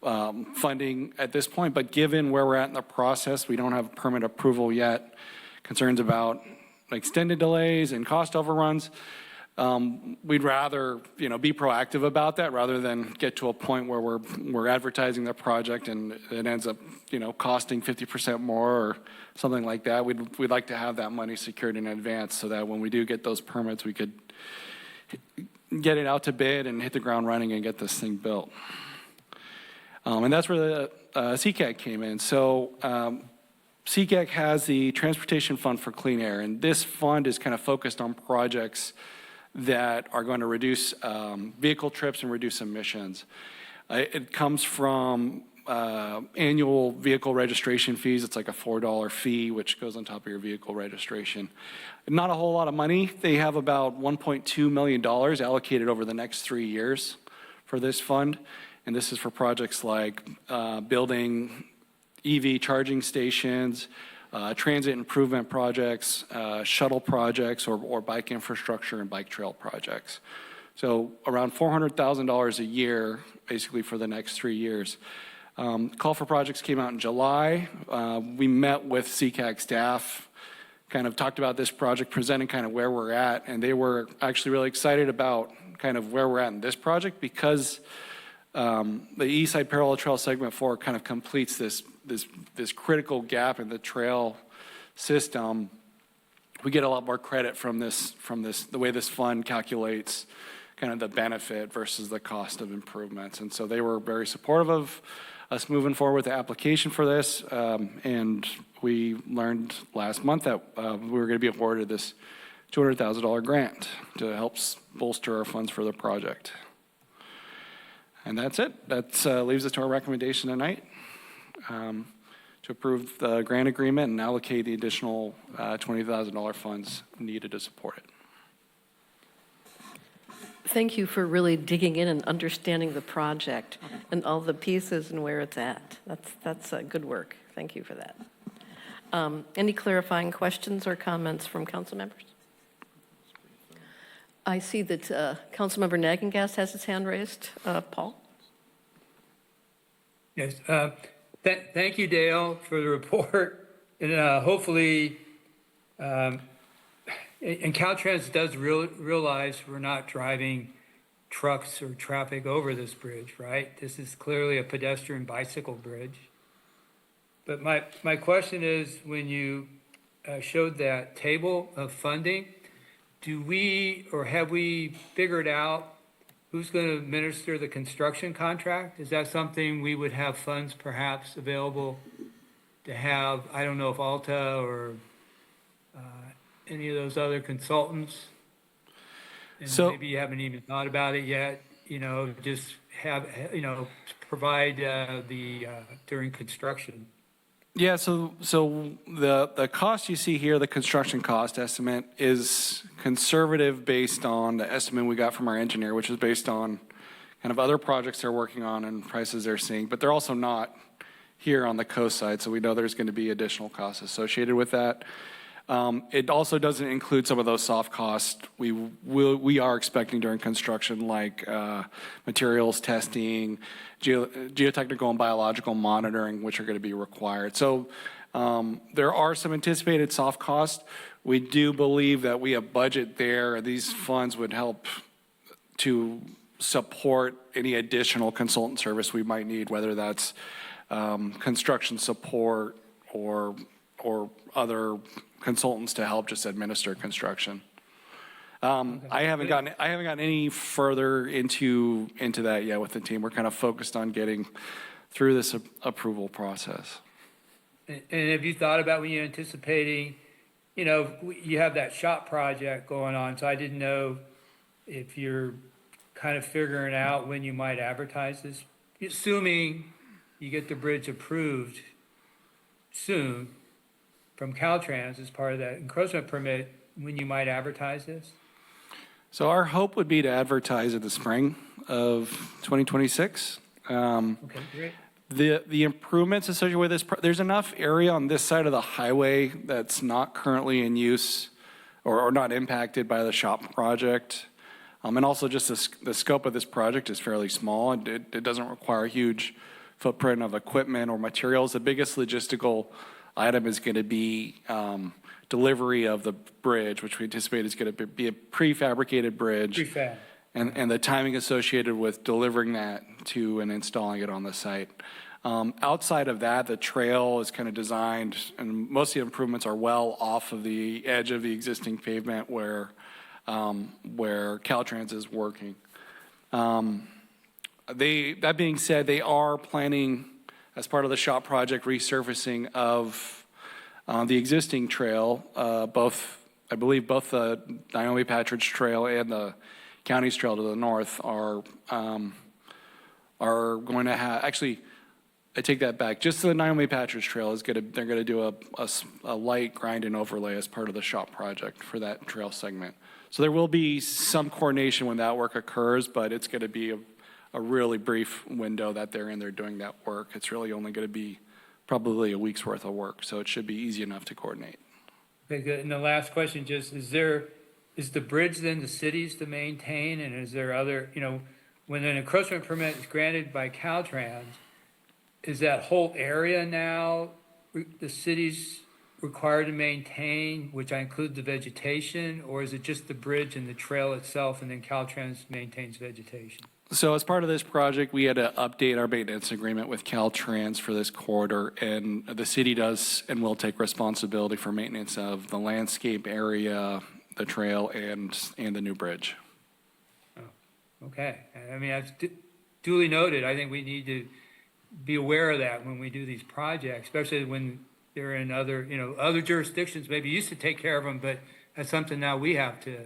funding at this point, but given where we're at in the process, we don't have permit approval yet, concerns about extended delays and cost overruns. We'd rather, be proactive about that rather than get to a point where we're advertising the project and it ends up, costing 50% more or something like that. We'd like to have that money secured in advance so that when we do get those permits, we could get it out to bid and hit the ground running and get this thing built. And that's where the CCAG came in. So CCAG has the Transportation Fund for Clean Air, and this fund is kind of focused on projects that are going to reduce vehicle trips and reduce emissions. It comes from annual vehicle registration fees. It's like a $4 fee, which goes on top of your vehicle registration. Not a whole lot of money. They have about $1.2 million allocated over the next 3 years for this fund. And this is for projects like building EV charging stations, transit improvement projects, shuttle projects, or bike infrastructure and bike trail projects. So around $400,000 a year, basically for the next 3 years. Call for projects came out in July. We met with CCAG staff, kind of talked about this project, presenting kind of where we're at, and they were actually really excited about kind of where we're at in this project because the East Side Parallel Trail Segment 4 kind of completes this critical gap in the trail system. We get a lot more credit from this, the way this fund calculates kind of the benefit versus the cost of improvements. And so they were very supportive us moving forward with the application for this. And we learned last month that we were going to be awarded this $200,000 grant to help bolster our funds for the project. And that's it. That leaves us to our recommendation tonight to approve the grant agreement and allocate the additional $20,000 funds needed to support it. Thank you for really digging in and understanding the project and all the pieces and where it's at. That's good work. Thank you for that. Any clarifying questions or comments from council members? I see that Councilmember Nagengast has his hand raised. Paul? Yes. Thank you, Dale, for the report. And hopefully, and Caltrans does realize we're not driving trucks or traffic over this bridge, right? This is clearly a pedestrian bicycle bridge. But my question is, when you showed that table of funding, do we or have we figured out who's going to administer the construction contract? Is that something we would have funds perhaps available to have? I don't know if Alta or any of those other consultants. And So- maybe you haven't even thought about it yet, just have, provide during construction. Yeah, so the cost you see here, the construction cost estimate, is conservative based on the estimate we got from our engineer, which is based on kind of other projects they're working on and prices they're seeing. But they're also not here on the coast side, so we know there's going to be additional costs associated with that. It also doesn't include some of those soft costs we are expecting during construction, like materials testing, geotechnical and biological monitoring, which are going to be required. So there are some anticipated soft costs. We do believe that we have budget there. These funds would help to support any additional consultant service we might need, whether that's construction support or other consultants to help just administer construction. I haven't gotten any further into that yet with the team. We're kind of focused on getting through this approval process. And have you thought about when you're anticipating, you have that shop project going on, so I didn't know if you're kind of figuring out when you might advertise this, assuming you get the bridge approved soon from Caltrans as part of that encroachment permit, when you might advertise this? So our hope would be to advertise in the spring of 2026. Okay, great. The improvements associated with this, there's enough area on this side of the highway that's not currently in use or not impacted by the shop project. And also just the scope of this project is fairly small, and it doesn't require a huge footprint of equipment or materials. The biggest logistical item is going to be delivery of the bridge, which we anticipate is going to be a prefabricated bridge. Prefab. And the timing associated with delivering that to and installing it on the site. Outside of that, the trail is kind of designed, and most of the improvements are well off of the edge of the existing pavement where Caltrans is working. That being said, they are planning, as part of the shop project, resurfacing of the existing trail. I believe both the Naomi Patridge Trail and the County's Trail to the north are going to have, actually, I take that back. Just the Naomi Patridge Trail they're going to do a light grind and overlay as part of the shop project for that trail segment. So there will be some coordination when that work occurs, but it's going to be a really brief window that they're in there doing that work. It's really only going to be probably a week's worth of work, so it should be easy enough to coordinate. Okay, good. And the last question, just, is the bridge then the city's to maintain, and is there other, when an encroachment permit is granted by Caltrans, is that whole area now the city's required to maintain, which I include the vegetation, or is it just the bridge and the trail itself, and then Caltrans maintains vegetation? So as part of this project, we had to update our maintenance agreement with Caltrans for this corridor, and the city does and will take responsibility for maintenance of the landscape area, the trail, and the new bridge. Oh, okay. I mean, that's duly noted. I think we need to be aware of that when we do these projects, especially when they're in other, other jurisdictions maybe used to take care of them, but that's something now we have to,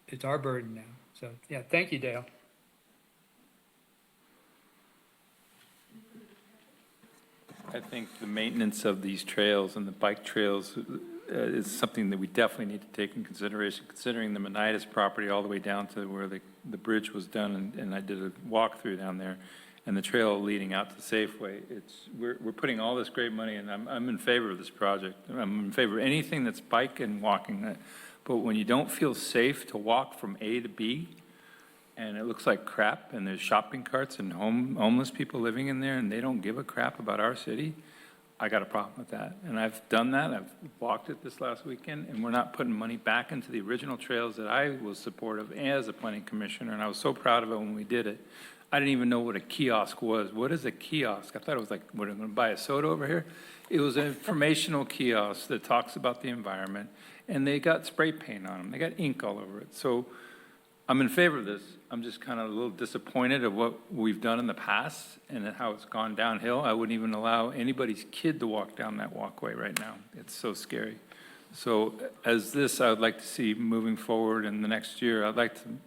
it's our burden now. So, yeah, thank you, Dale. I think the maintenance of these trails and the bike trails is something that we definitely need to take in consideration, considering the Menitas property all the way down to where the bridge was done, and I did a walkthrough down there, and the trail leading out to Safeway. We're putting all this great money, and I'm in favor of this project. I'm in favor of anything that's bike and walking. But when you don't feel safe to walk from A to B, and it looks like crap, and there's shopping carts and homeless people living in there, and they don't give a crap about our city, I got a problem with that. And I've done that. I've walked it this last weekend, and we're not putting money back into the original trails that I was supportive as a planning commissioner, and I was so proud of it when we did it. I didn't even know what a kiosk was. What is a kiosk? I thought it was like, what, I'm going to buy a soda over here? It was an informational kiosk that talks about the environment, and they got spray paint on them. They got ink all over it. So I'm in favor of this. I'm just kind of a little disappointed of what we've done in the past and how it's gone downhill. I wouldn't even allow anybody's kid to walk down that walkway right now. It's so scary. So as this, I would like to see moving forward in the next year, I'd like to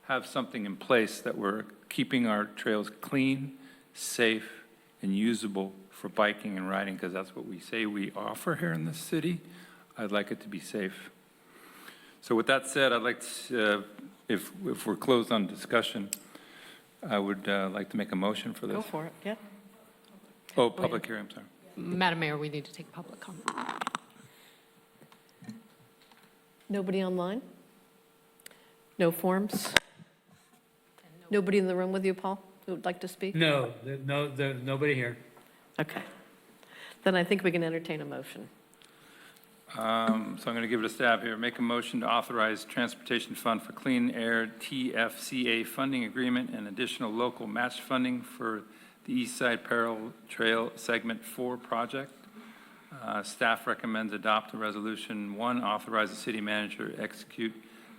have something in place that we're keeping our trails clean, safe, and usable for biking and riding, because that's what we say we offer here in this city. I'd like it to be safe. So with that said, I'd like to, if we're closed on discussion, I would like to make a motion for this. Go for it, yeah. Oh, public hearing, I'm sorry. Madam Mayor, we need to take public comment. Nobody online? No forms? Nobody in the room with you, Paul, who would like to speak? No, there's nobody here. Okay. Then I think we can entertain a motion. So I'm going to give it a stab here. Make a motion to authorize Transportation Fund for Clean Air TFCA funding agreement and additional local match funding for the East Side Parallel Trail Segment 4 project. Staff recommends adopt a resolution 1, authorize the city manager to execute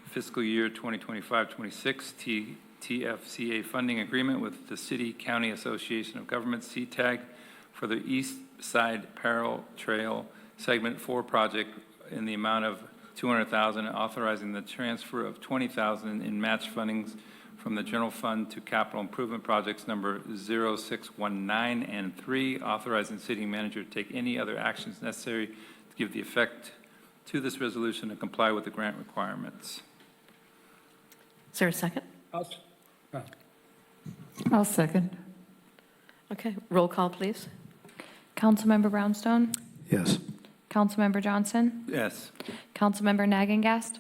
fiscal year 2025-26 TFCA funding agreement with the City County Association of Governments, CTAG, for the East Side Parallel Trail Segment 4 project in the amount of $200,000, authorizing the transfer of $20,000 in match fundings from the general fund to capital improvement projects number 0619 and 3, authorizing the city manager to take any other actions necessary to give the effect to this resolution to comply with the grant requirements. Is there a second? I'll second. Okay, roll call, please. Councilmember Brownstone? Yes. Councilmember Johnson? Yes. Councilmember Nagengast?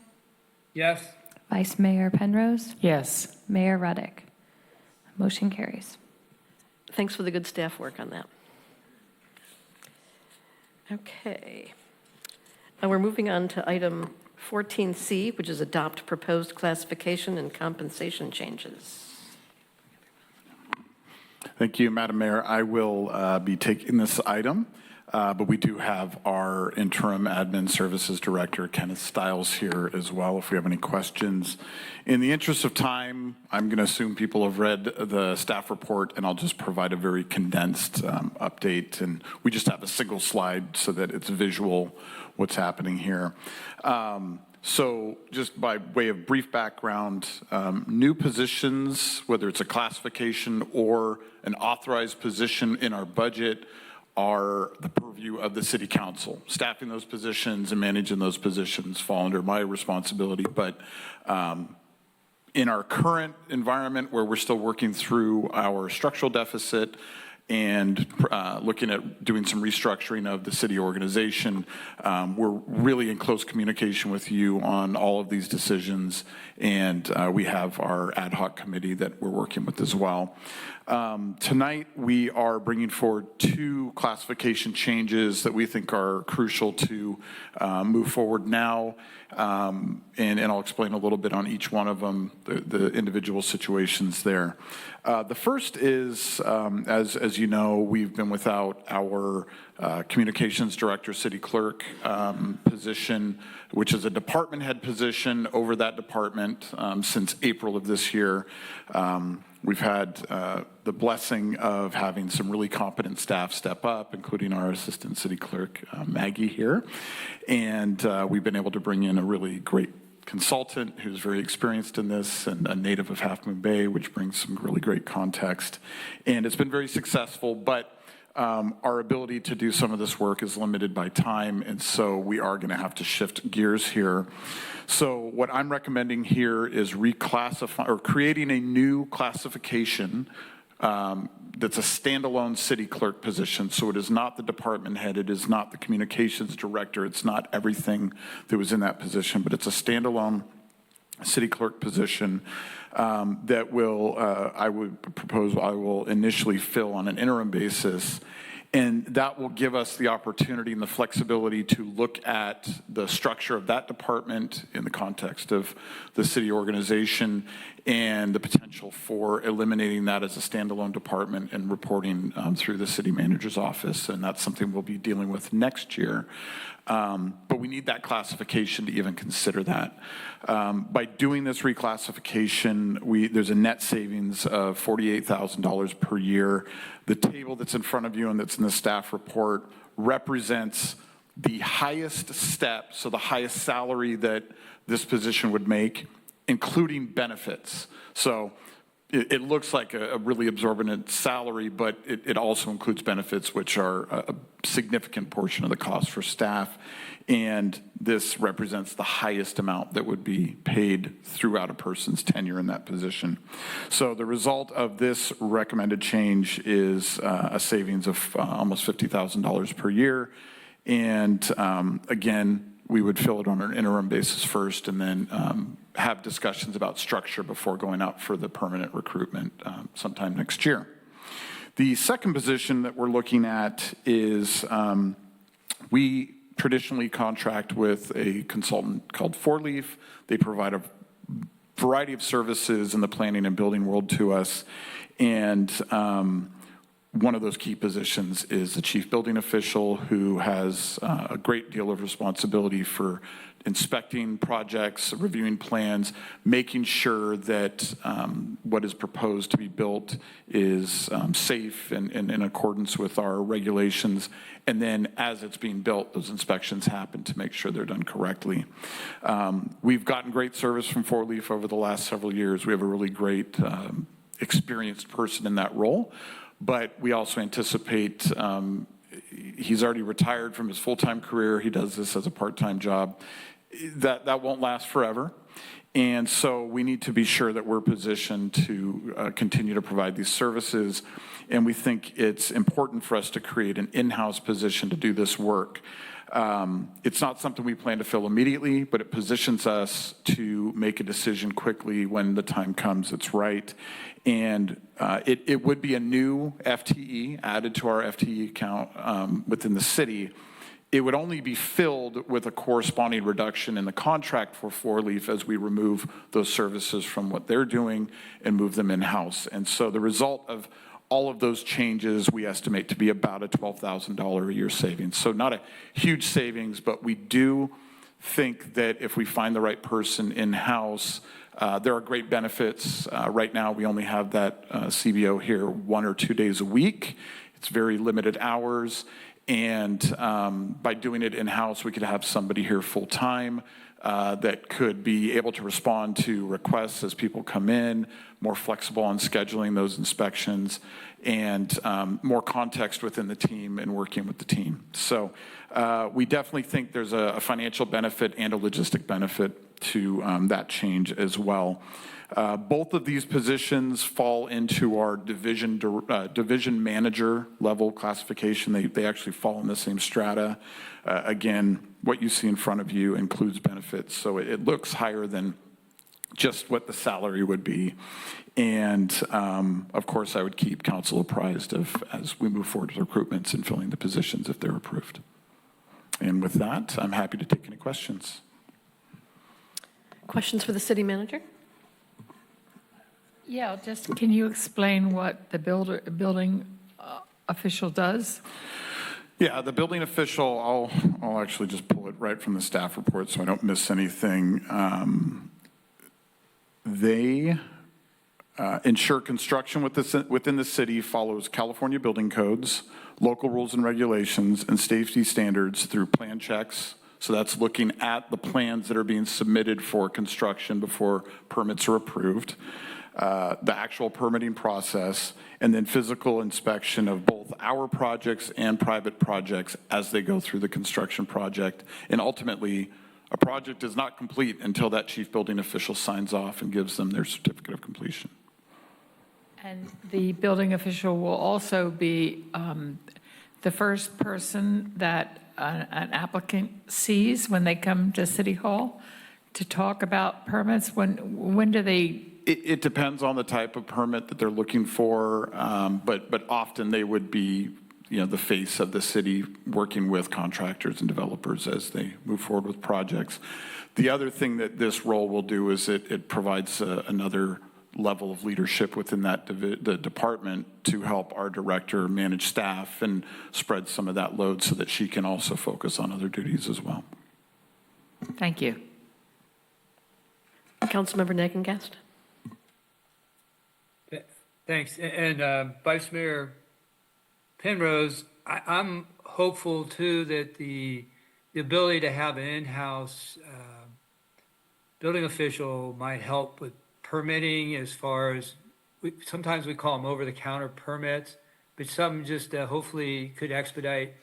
Yes. Vice Mayor Penrose? Yes. Mayor Ruddick? Motion carries. Thanks for the good staff work on that. Okay. Now we're moving on to item 14C, which is adopt proposed classification and compensation changes. Thank you, Madam Mayor. I will be taking this item, but we do have our interim admin services director, Kenneth Stiles, here as well if we have any questions. In the interest of time, I'm going to assume people have read the staff report, and I'll just provide a very condensed update. And we just have a single slide so that it's visual what's happening here. So just by way of brief background, new positions, whether it's a classification or an authorized position in our budget, are the purview of the city council. Staffing those positions and managing those positions fall under my responsibility. But in our current environment where we're still working through our structural deficit and looking at doing some restructuring of the city organization, we're really in close communication with you on all of these decisions, and we have our ad hoc committee that we're working with as well. Tonight, we are bringing forward 2 classification changes that we think are crucial to move forward now, and I'll explain a little bit on each one of them, the individual situations there. The first is, as you know, we've been without our communications director, city clerk position, which is a department head position over that department since April of this year. We've had the blessing of having some really competent staff step up, including our Assistant City Clerk, Maggie here. And we've been able to bring in a really great consultant who's very experienced in this and a native of Half Moon Bay, which brings some really great context. And it's been very successful, but our ability to do some of this work is limited by time, and so we are going to have to shift gears here. So what I'm recommending here is reclassifying or creating a new classification that's a standalone city clerk position. So it is not the department head, it is not the communications director, it's not everything that was in that position, but it's a standalone city clerk position that will, I would propose, I will initially fill on an interim basis. And that will give us the opportunity and the flexibility to look at the structure of that department in the context of the city organization and the potential for eliminating that as a standalone department and reporting through the city manager's office. And that's something we'll be dealing with next year. But we need that classification to even consider that. By doing this reclassification, there's a net savings of $48,000 per year. The table that's in front of you and that's in the staff report represents the highest step, so the highest salary that this position would make, including benefits. So it looks like a really absorbent salary, but it also includes benefits, which are a significant portion of the cost for staff. And this represents the highest amount that would be paid throughout a person's tenure in that position. So the result of this recommended change is a savings of almost $50,000 per year. And again, we would fill it on an interim basis first and then have discussions about structure before going out for the permanent recruitment sometime next year. The second position that we're looking at is we traditionally contract with a consultant called Four Leaf. They provide a variety of services in the planning and building world to us. And one of those key positions is the chief building official, who has a great deal of responsibility for inspecting projects, reviewing plans, making sure that what is proposed to be built is safe and in accordance with our regulations. And then as it's being built, those inspections happen to make sure they're done correctly. We've gotten great service from Four Leaf over the last several years. We have a really great experienced person in that role. But we also anticipate, he's already retired from his full-time career. He does this as a part-time job. That won't last forever. And so we need to be sure that we're positioned to continue to provide these services. And we think it's important for us to create an in-house position to do this work. It's not something we plan to fill immediately, but it positions us to make a decision quickly when the time comes it's right. And it would be a new FTE added to our FTE count within the city. It would only be filled with a corresponding reduction in the contract for Four Leaf as we remove those services from what they're doing and move them in-house. And so the result of all of those changes we estimate to be about a $12,000 a year savings. So not a huge savings, but we do think that if we find the right person in-house, there are great benefits. Right now, we only have that CBO here 1 or 2 days a week. It's very limited hours. And by doing it in-house, we could have somebody here full-time that could be able to respond to requests as people come in, more flexible on scheduling those inspections, and more context within the team and working with the team. So we definitely think there's a financial benefit and a logistic benefit to that change as well. Both of these positions fall into our division manager level classification. They actually fall in the same strata. Again, what you see in front of you includes benefits, so it looks higher than just what the salary would be. And of course, I would keep council apprised of as we move forward with recruitments and filling the positions if they're approved. And with that, I'm happy to take any questions. Questions for the city manager? Yeah, just can you explain what the building official does? Yeah, the building official, I'll actually just pull it right from the staff report so I don't miss anything. They ensure construction within the city follows California building codes, local rules and regulations, and safety standards through plan checks. So that's looking at the plans that are being submitted for construction before permits are approved, the actual permitting process, and then physical inspection of both our projects and private projects as they go through the construction project. And ultimately, a project is not complete until that chief building official signs off and gives them their certificate of completion. And the building official will also be the first person that an applicant sees when they come to City Hall to talk about permits. When do they? It depends on the type of permit that they're looking for, but often they would be, the face of the city working with contractors and developers as they move forward with projects. The other thing that this role will do is it provides another level of leadership within the department to help our director manage staff and spread some of that load so that she can also focus on other duties as well. Thank you. Councilmember Nagengast. Thanks. And Vice Mayor Penrose, I'm hopeful too that the ability to have an in-house building official might help with permitting, as far as sometimes we call them over-the-counter permits, but some just hopefully could expedite,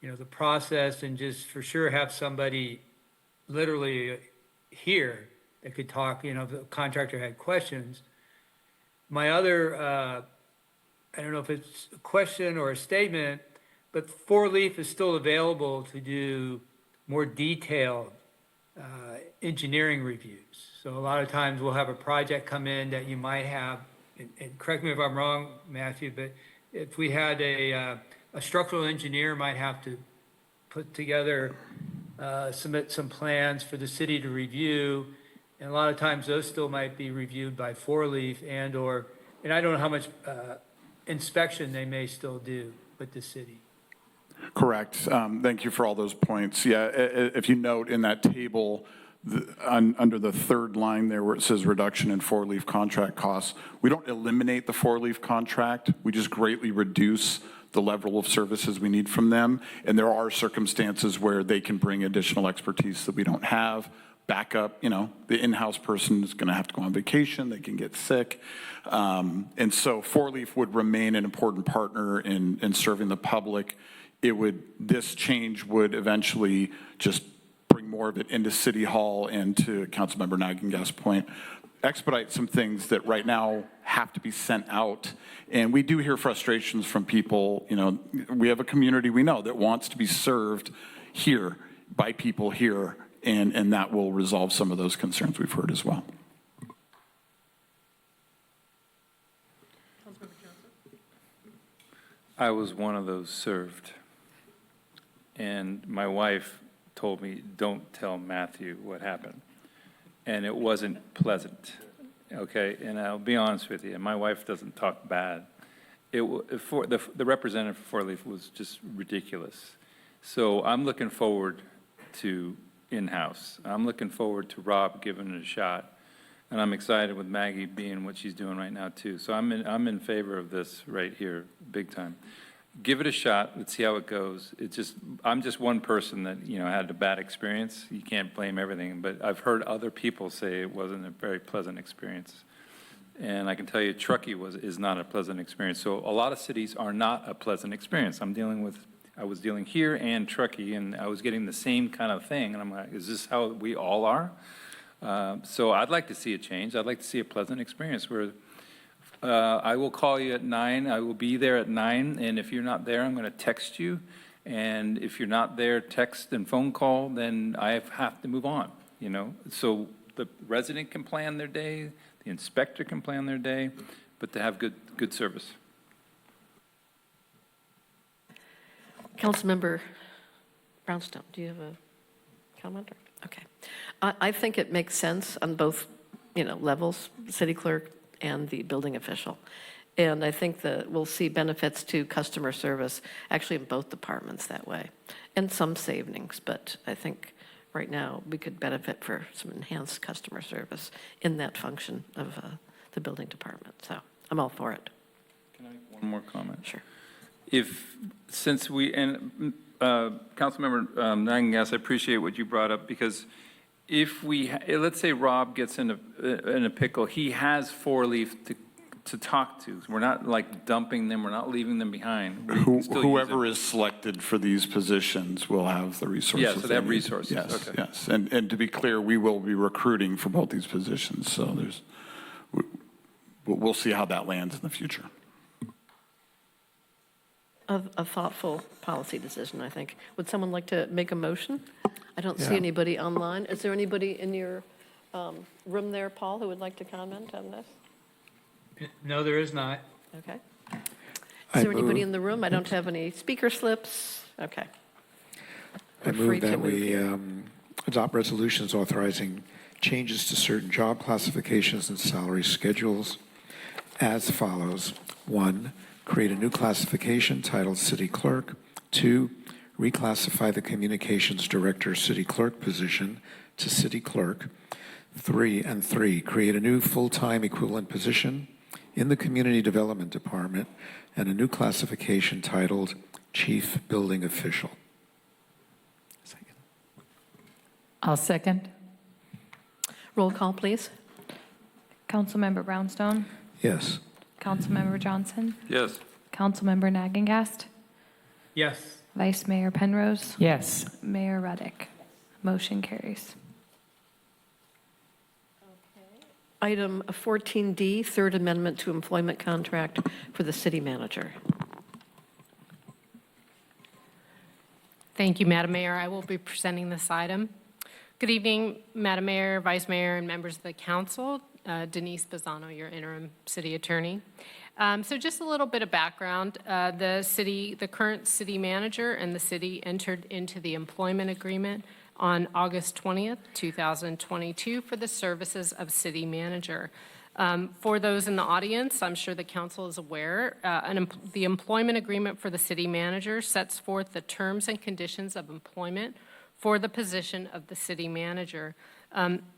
the process, and just for sure have somebody literally here that could talk, if the contractor had questions. My other, I don't know if it's a question or a statement, but Four Leaf is still available to do more detailed engineering reviews. So a lot of times we'll have a project come in that you might have, and correct me if I'm wrong, Matthew, but if we had a structural engineer might have to put together, submit some plans for the city to review, and a lot of times those still might be reviewed by Four Leaf and I don't know how much inspection they may still do with the city. Correct. Thank you for all those points. Yeah, if you note in that table, under the third line there where it says reduction in four-leaf contract costs, we don't eliminate the four-leaf contract. We just greatly reduce the level of services we need from them. And there are circumstances where they can bring additional expertise that we don't have. Backup, the in-house person is going to have to go on vacation. They can get sick. And so Four Leaf would remain an important partner in serving the public. This change would eventually just bring more of it into City Hall, and to Councilmember Nagengast's point, expedite some things that right now have to be sent out. And we do hear frustrations from people. We have a community we know that wants to be served here by people here, and that will resolve some of those concerns we've heard as well. I was one of those served. And my wife told me, don't tell Matthew what happened. And it wasn't pleasant, okay? And I'll be honest with you, my wife doesn't talk bad. The representative for Four Leaf was just ridiculous. So I'm looking forward to in-house. I'm looking forward to Rob giving it a shot. And I'm excited with Maggie being what she's doing right now too. So I'm in favor of this right here, big time. Give it a shot. Let's see how it goes. I'm just one person that had a bad experience. You can't blame everything, but I've heard other people say it wasn't a very pleasant experience. And I can tell you, Truckee is not a pleasant experience. So a lot of cities are not a pleasant experience. I was dealing here and Truckee, and I was getting the same kind of thing. And I'm like, is this how we all are? So I'd like to see a change. I'd like to see a pleasant experience where I will call you at 9. I will be there at 9. And if you're not there, I'm going to text you. And if you're not there, text and phone call, then I have to move on, So the resident can plan their day, the inspector can plan their day, but to have good service. Councilmember Brownstone, do you have a comment? Okay. I think it makes sense on both, levels, city clerk and the building official. And I think that we'll see benefits to customer service actually in both departments that way, and some savings. But I think right now we could benefit for some enhanced customer service in that function of the building department. So I'm all for it. Can I make one more comment? Sure. Since we, and Councilmember Nagangas, I appreciate what you brought up, because if we, let's say Rob gets in a pickle, he has 4-leaf to talk to. We're not like dumping them, we're not leaving them behind. We can still use Whoever them. is selected for these positions will have the resources. Yeah, so they have need. resources. Yes, Okay. yes. And to be clear, we will be recruiting for both these positions, so we'll see how that lands in the future. A thoughtful policy decision, I think. Would someone like to make a motion? I don't see Yeah. anybody online. Is there anybody in your room there, Paul, who would like to comment on this? No, there is not. Okay. I Is there anybody move- in the room? I don't have any speaker slips. Okay. I We're free move to that move we here. adopt resolutions authorizing changes to certain job classifications and salary schedules as follows. 1, create a new classification titled City Clerk. 2, reclassify the Communications Director City Clerk position to City Clerk. 3, create a new full-time equivalent position in the Community Development Department and a new classification titled Chief Building Official. I'll second. Roll call, please. Councilmember Brownstone, Yes. Councilmember Johnson, Yes. Councilmember Nagengast, Yes. Vice Mayor Penrose, Yes. Mayor Ruddick. Motion carries. Item 14D, Third Amendment to Employment Contract for the City Manager. Thank you, Madam Mayor. I will be presenting this item. Good evening, Madam Mayor, Vice Mayor, and members of the council. Denise Bazzano, your interim city attorney. So just a little bit of background. The current city manager and the city entered into the employment agreement on August 20th, 2022 for the services of city manager. For those in the audience, I'm sure the council is aware, the employment agreement for the city manager sets forth the terms and conditions of employment for the position of the city manager.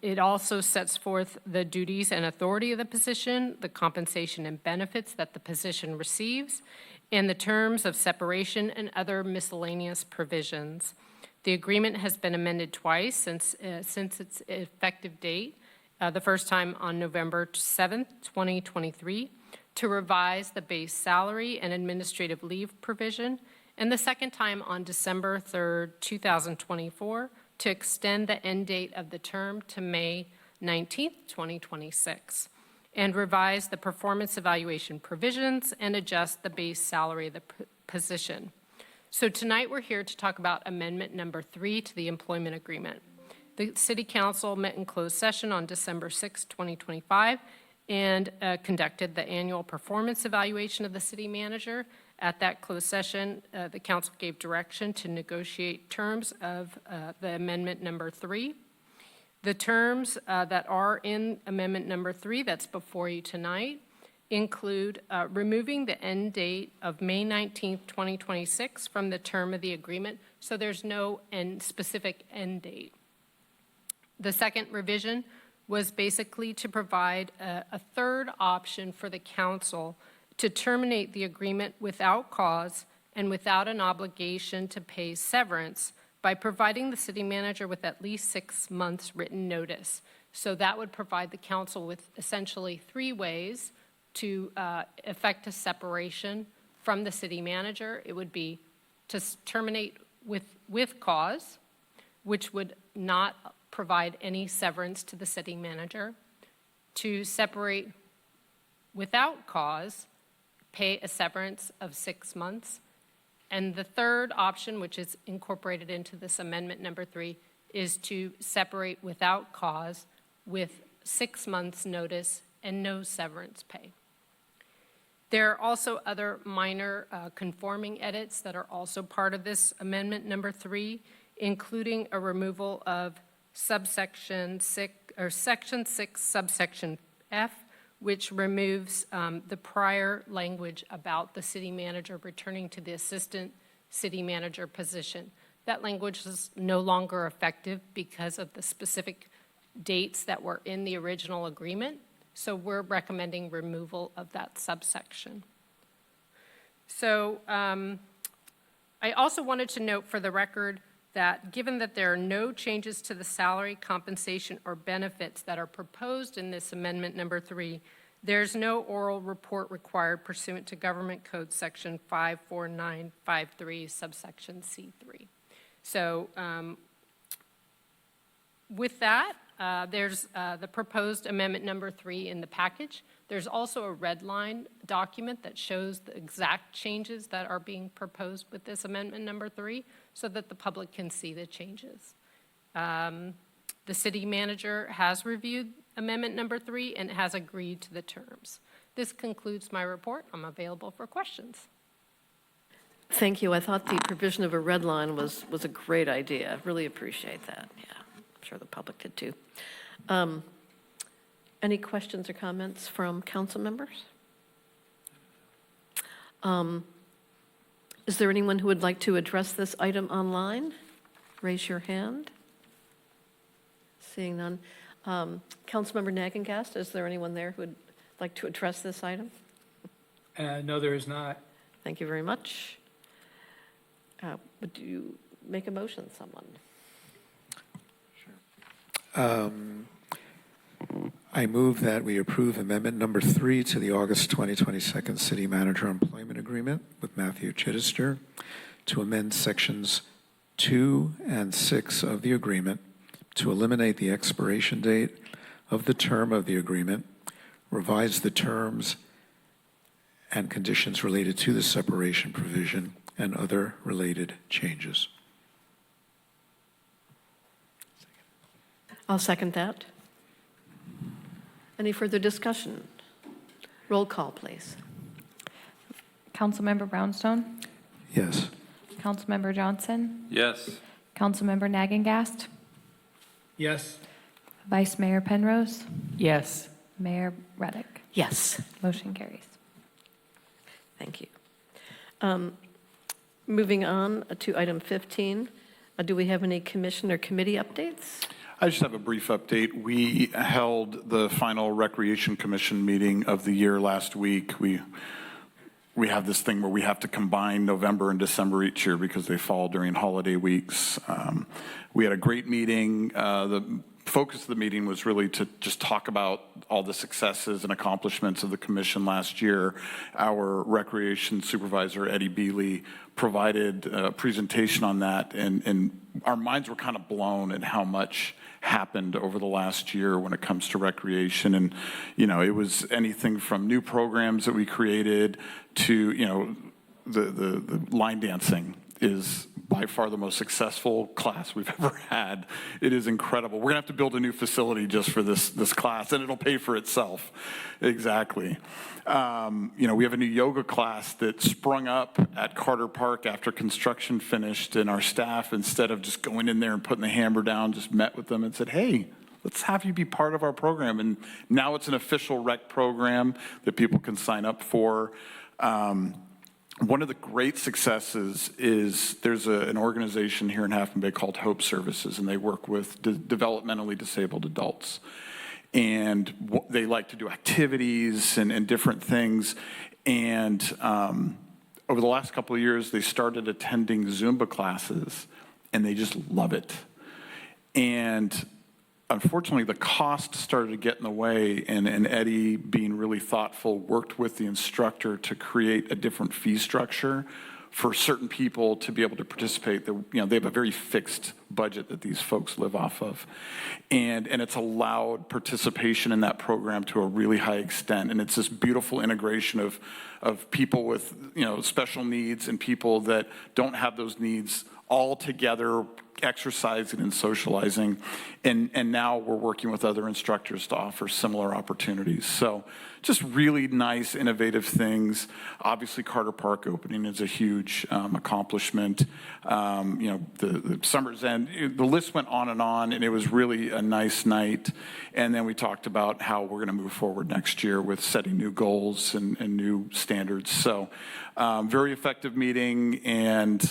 It also sets forth the duties and authority of the position, the compensation and benefits that the position receives, and the terms of separation and other miscellaneous provisions. The agreement has been amended twice since its effective date, the first time on November 7th, 2023, to revise the base salary and administrative leave provision, and the second time on December 3rd, 2024, to extend the end date of the term to May 19th, 2026, and revise the performance evaluation provisions and adjust the base salary of the position. So tonight we're here to talk about amendment number 3 to the employment agreement. The City Council met in closed session on December 6, 2025, and conducted the annual performance evaluation of the city manager. At that closed session, the council gave direction to negotiate terms of the amendment number 3. The terms that are in amendment number 3 that's before you tonight include removing the end date of May 19th, 2026 from the term of the agreement, so there's no specific end date. The second revision was basically to provide a third option for the council to terminate the agreement without cause and without an obligation to pay severance by providing the city manager with at least 6 months written notice. So that would provide the council with essentially 3 ways to effect a separation from the city manager. It would be to terminate with cause, which would not provide any severance to the city manager, to separate without cause, pay a severance of 6 months, and the third option, which is incorporated into this amendment number 3, is to separate without cause with 6 months' notice and no severance pay. There are also other minor conforming edits that are also part of this amendment number 3, including a removal of section 6, subsection F, which removes the prior language about the city manager returning to the assistant city manager position. That language is no longer effective because of the specific dates that were in the original agreement. So we're recommending removal of that subsection. So I also wanted to note for the record that given that there are no changes to the salary, compensation, or benefits that are proposed in this amendment number 3, there's no oral report required pursuant to Government Code Section 54953, subsection C3. So with that, there's the proposed amendment number 3 in the package. There's also a red line document that shows the exact changes that are being proposed with this amendment number 3 so that the public can see the changes. The city manager has reviewed amendment number 3 and has agreed to the terms. This concludes my report. I'm available for questions. Thank you. I thought the provision of a red line was a great idea. Really appreciate that. Yeah, I'm sure the public did too. Any questions or comments from council members? Is there anyone who would like to address this item online? Raise your hand. Seeing none. Councilmember Nagengast, is there anyone there who would like to address this item? No, there is not. Thank you very much. Would you make a motion, someone? I move that we approve amendment number 3 to the August 2022 City Manager Employment Agreement with Matthew Chittister to amend sections 2 and 6 of the agreement to eliminate the expiration date of the term of the agreement, revise the terms and conditions related to the separation provision, and other related changes. I'll second that. Any further discussion? Roll call, please. Councilmember Brownstone? Yes. Councilmember Johnson? Yes. Councilmember Nagengast? Yes. Vice Mayor Penrose? Yes. Mayor Reddick? Yes. Motion carries. Thank you. Moving on to item 15, do we have any commission or committee updates? I just have a brief update. We held the final Recreation Commission meeting of the year last week. We have this thing where we have to combine November and December each year because they fall during holiday weeks. We had a great meeting. The focus of the meeting was really to just talk about all the successes and accomplishments of the commission last year. Our recreation supervisor, Eddie Bealey, provided a presentation on that, and our minds were kind of blown at how much happened over the last year when it comes to recreation. And, you know, it was anything from new programs that we created to, you know, the line dancing is by far the most successful class we've ever had. It is incredible. We're gonna have to build a new facility just for this class, and it'll pay for itself. Exactly. You know, we have a new yoga class that sprung up at Carter Park after construction finished, and our staff, instead of just going in there and putting the hammer down, just met with them and said, hey, let's have you be part of our program. And now it's an official rec program that people can sign up for. One of the great successes is there's an organization here in Half Moon Bay called Hope Services, and they work with developmentally disabled adults. And they like to do activities and different things. And over the last couple of years, they started attending Zumba classes, and they just love it. And unfortunately, the cost started to get in the way, and Eddie, being really thoughtful, worked with the instructor to create a different fee structure for certain people to be able to participate. You know, they have a very fixed budget that these folks live off of. And it's allowed participation in that program to a really high extent. And it's this beautiful integration of people with, you know, special needs and people that don't have those needs all together, exercising and socializing. And now we're working with other instructors to offer similar opportunities. So just really nice, innovative things. Obviously, Carter Park opening is a huge accomplishment. You know, the Summer's End, the list went on, and it was really a nice night. And then we talked about how we're gonna move forward next year with setting new goals and new standards. So very effective meeting, and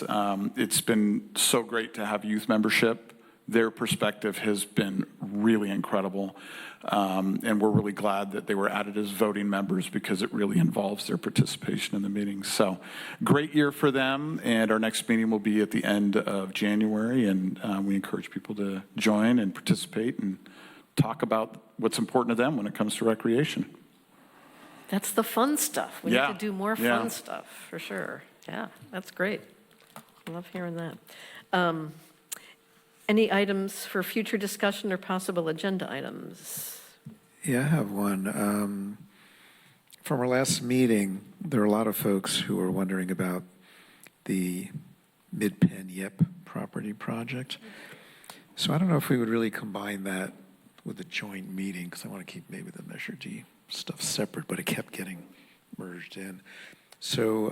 it's been so great to have youth membership their perspective has been really incredible. And we're really glad that they were added as voting members because it really involves their participation in the meetings. So great year for them, and our next meeting will be at the end of January, and we encourage people to join and participate and talk about what's important to them when it comes to recreation. That's the fun stuff. We Yeah. need to do more Yeah. fun stuff, for sure. Yeah, that's great. I love hearing that. Any items for future discussion or possible agenda items? Yeah, I have one. From our last meeting, there are a lot of folks who are wondering about the Mid-Penn Yep property project. So I don't know if we would really combine that with a joint meeting, because I want to keep maybe the Measure D stuff separate, but it kept getting merged in. So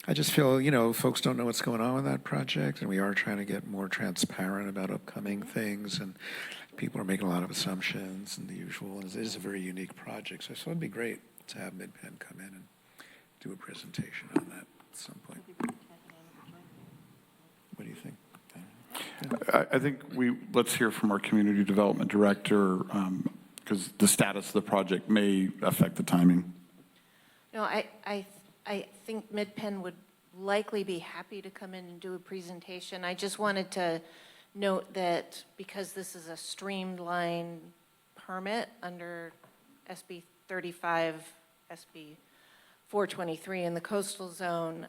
I just feel, folks don't know what's going on with that project, and we are trying to get more transparent about upcoming things, and people are making a lot of assumptions and the usual. And it is a very unique project, so it'd be great to have Mid-Penn come in and do a presentation on that at some point. What do you think? I think let's hear from our community development director, because the status of the project may affect the timing. No, I think Mid-Penn would likely be happy to come in and do a presentation. I just wanted to note that because this is a streamlined permit under SB 35, SB 423 in the coastal zone,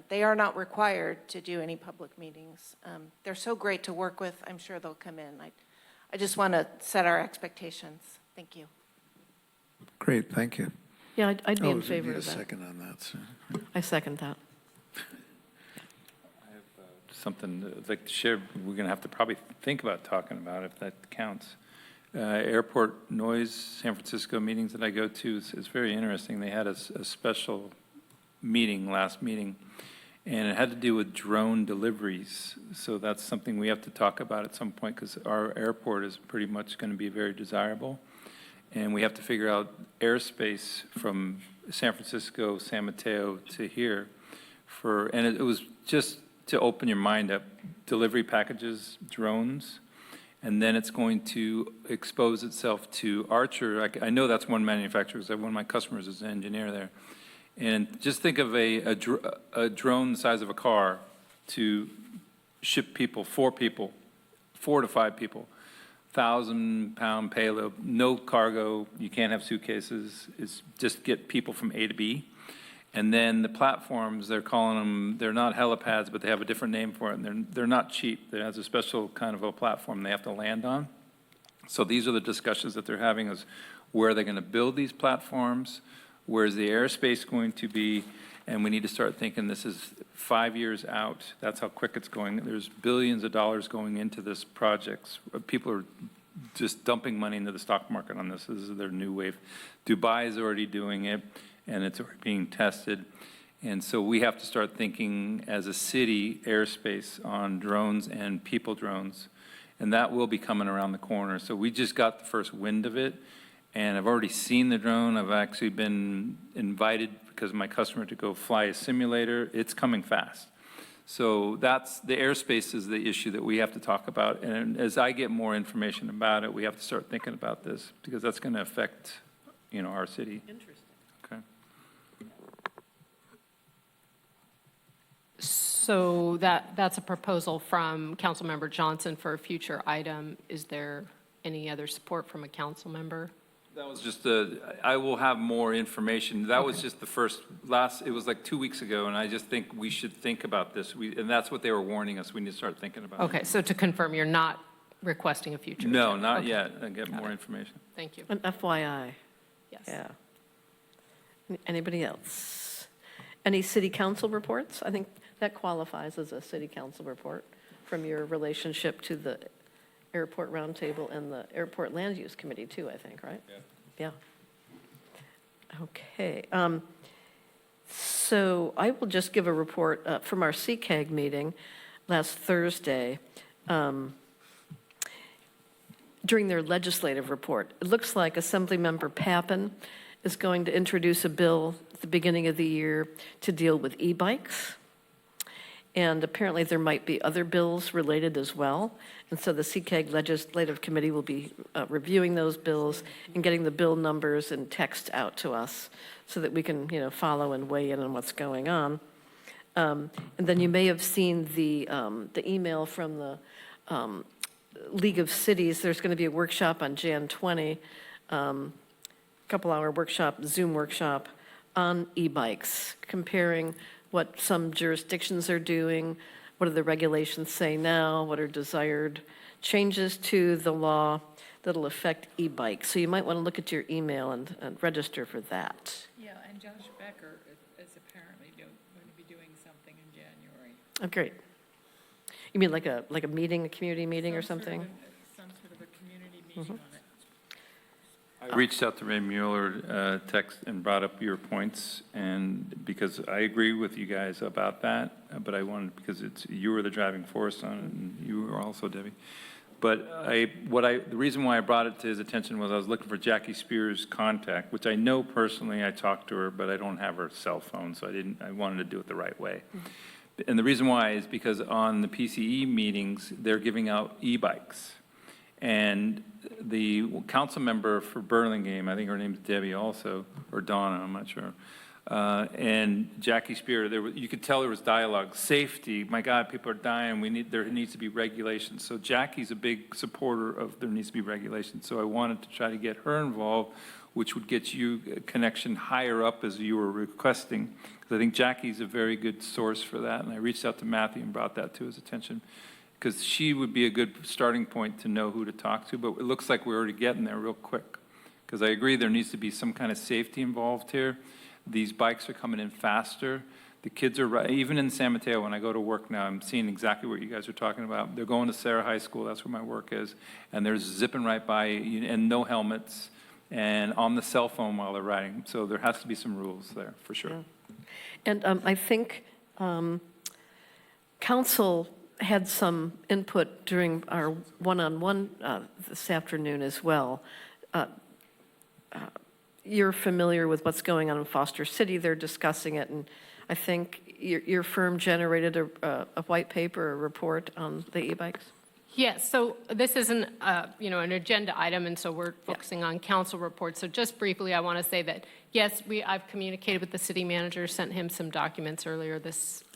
they are not required to do any public meetings. They're so great to work with. I'm sure they'll come in. I just want to set our expectations. Thank you. Great, thank you. Yeah, I'd be in you favor need of a that. second on that. So. I second that. Something I'd like to share, we're going to have to probably think about talking about if that counts. Airport noise, San Francisco meetings that I go to is very interesting. They had a special last meeting, and it had to do with drone deliveries. So that's something we have to talk about at some point, because our airport is pretty much going to be very desirable. And we have to figure out airspace from San Francisco, San Mateo to here. And it was just to open your mind up, delivery packages, drones, and then it's going to expose itself to Archer. I know that's one manufacturer, because one of my customers is an engineer there. And just think of a drone the size of a car to ship people, 4 to 5 people, 1,000-pound payload, no cargo, you can't have suitcases, it's just get people from A to B. And then the platforms, they're calling them, they're not helipads, but they have a different name for it, and they're not cheap. It has a special kind of a platform they have to land on. So these are the discussions that they're having, is where are they going to build these platforms, where's the airspace going to be, and we need to start thinking this is 5 years out. That's how quick it's going. There's billions of dollars going into this project. People are just dumping money into the stock market on this. This is their new wave. Dubai is already doing it, and it's already being tested. And so we have to start thinking as a city airspace on drones and people drones. And that will be coming around the corner. So we just got the first wind of it. And I've already seen the drone. I've actually been invited because of my customer to go fly a simulator. It's coming fast. So that's the airspace is the issue that we have to talk about. And as I get more information about it, we have to start thinking about this, because that's going to affect, our city. Interesting. Okay. So that's a proposal from Councilmember Johnson for a future item. Is there any other support from a council member? That was just I will have more information. That was just the it was like 2 weeks ago, and I just think we should think about this. And that's what they were warning us. We need to start thinking about it. Okay, so to confirm, you're not requesting a future No, agenda? not Okay. yet. I'll get more information. Thank you. An FYI. Yes. Yeah. Anybody else? Any city council reports? I think that qualifies as a city council report from your relationship to the Airport Roundtable and the Airport Land Use Committee too, I think, right? Yeah. Okay. So I will just give a report from our CCAG meeting last Thursday. During their legislative report, it looks like Assemblymember Pappen is going to introduce a bill at the beginning of the year to deal with e-bikes. And apparently there might be other bills related as well. And so the CCAG Legislative Committee will be reviewing those bills and getting the bill numbers and text out to us so that we can, follow and weigh in on what's going on. And then you may have seen the email from the League of Cities. There's going to be a workshop on Jan 20, couple-hour workshop, Zoom workshop on e-bikes, comparing what some jurisdictions are doing, what do the regulations say now, what are desired changes to the law that'll affect e-bikes. So you might want to look at your email and register for that. Yeah, and Josh Becker is apparently going to be doing something in January. Oh, great. You mean like a meeting, a community meeting or something? Some sort of a community meeting on it. I reached out to Ray Mueller, text, and brought up your points, and because I agree with you guys about that, but I wanted, because you were the driving force on it, and you were also, Debbie. But the reason why I brought it to his attention was I was looking for Jackie Spears' contact, which I know personally. I talked to her, but I don't have her cell phone, so I wanted to do it the right way. And the reason why is because on the PCE meetings, they're giving out e-bikes. And the council member for Burlingame, I think her name's Debbie also, or Donna, I'm not sure, and Jackie Spear, you could tell there was dialogue. Safety, my God, people are dying, there needs to be regulations. So Jackie's a big supporter of there needs to be regulations. So I wanted to try to get her involved, which would get you a connection higher up as you were requesting. Because I think Jackie's a very good source for that. And I reached out to Matthew and brought that to his attention, because she would be a good starting point to know who to talk to. But it looks like we're already getting there real quick, because I agree there needs to be some kind of safety involved here. These bikes are coming in faster. The kids are, even in San Mateo, when I go to work now, I'm seeing exactly what you guys are talking about. They're going to Sarah High School, that's where my work is, and they're zipping right by, and no helmets, and on the cell phone while they're riding. So there has to be some rules there, for sure. Yeah. And I think council had some input during our one-on-one this afternoon as well. You're familiar with what's going on in Foster City. They're discussing it, and I think your firm generated a white paper, a report on the e-bikes. Yes, so this isn't, an agenda item, and so we're focusing on council reports. So just briefly, I want to say that, yes, I've communicated with the city manager, sent him some documents earlier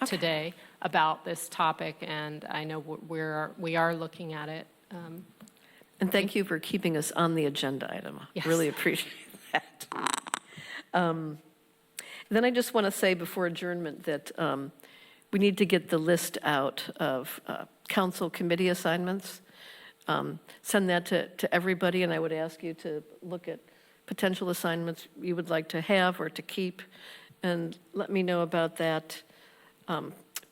today about this topic, and I know we are looking at it. And thank you for keeping us on the agenda item. Yes. Really appreciate that. Then I just want to say before adjournment that we need to get the list out of council committee assignments. Send that to everybody, and I would ask you to look at potential assignments you would like to have or to keep, and let me know about that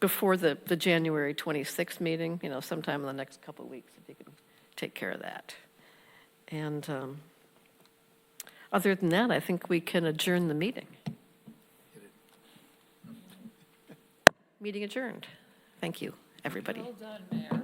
before the January 26th meeting, sometime in the next couple of weeks, if you can take care of that. And other than that, I think we can adjourn the meeting. Meeting adjourned. Thank you, everybody. Well done, Mayor.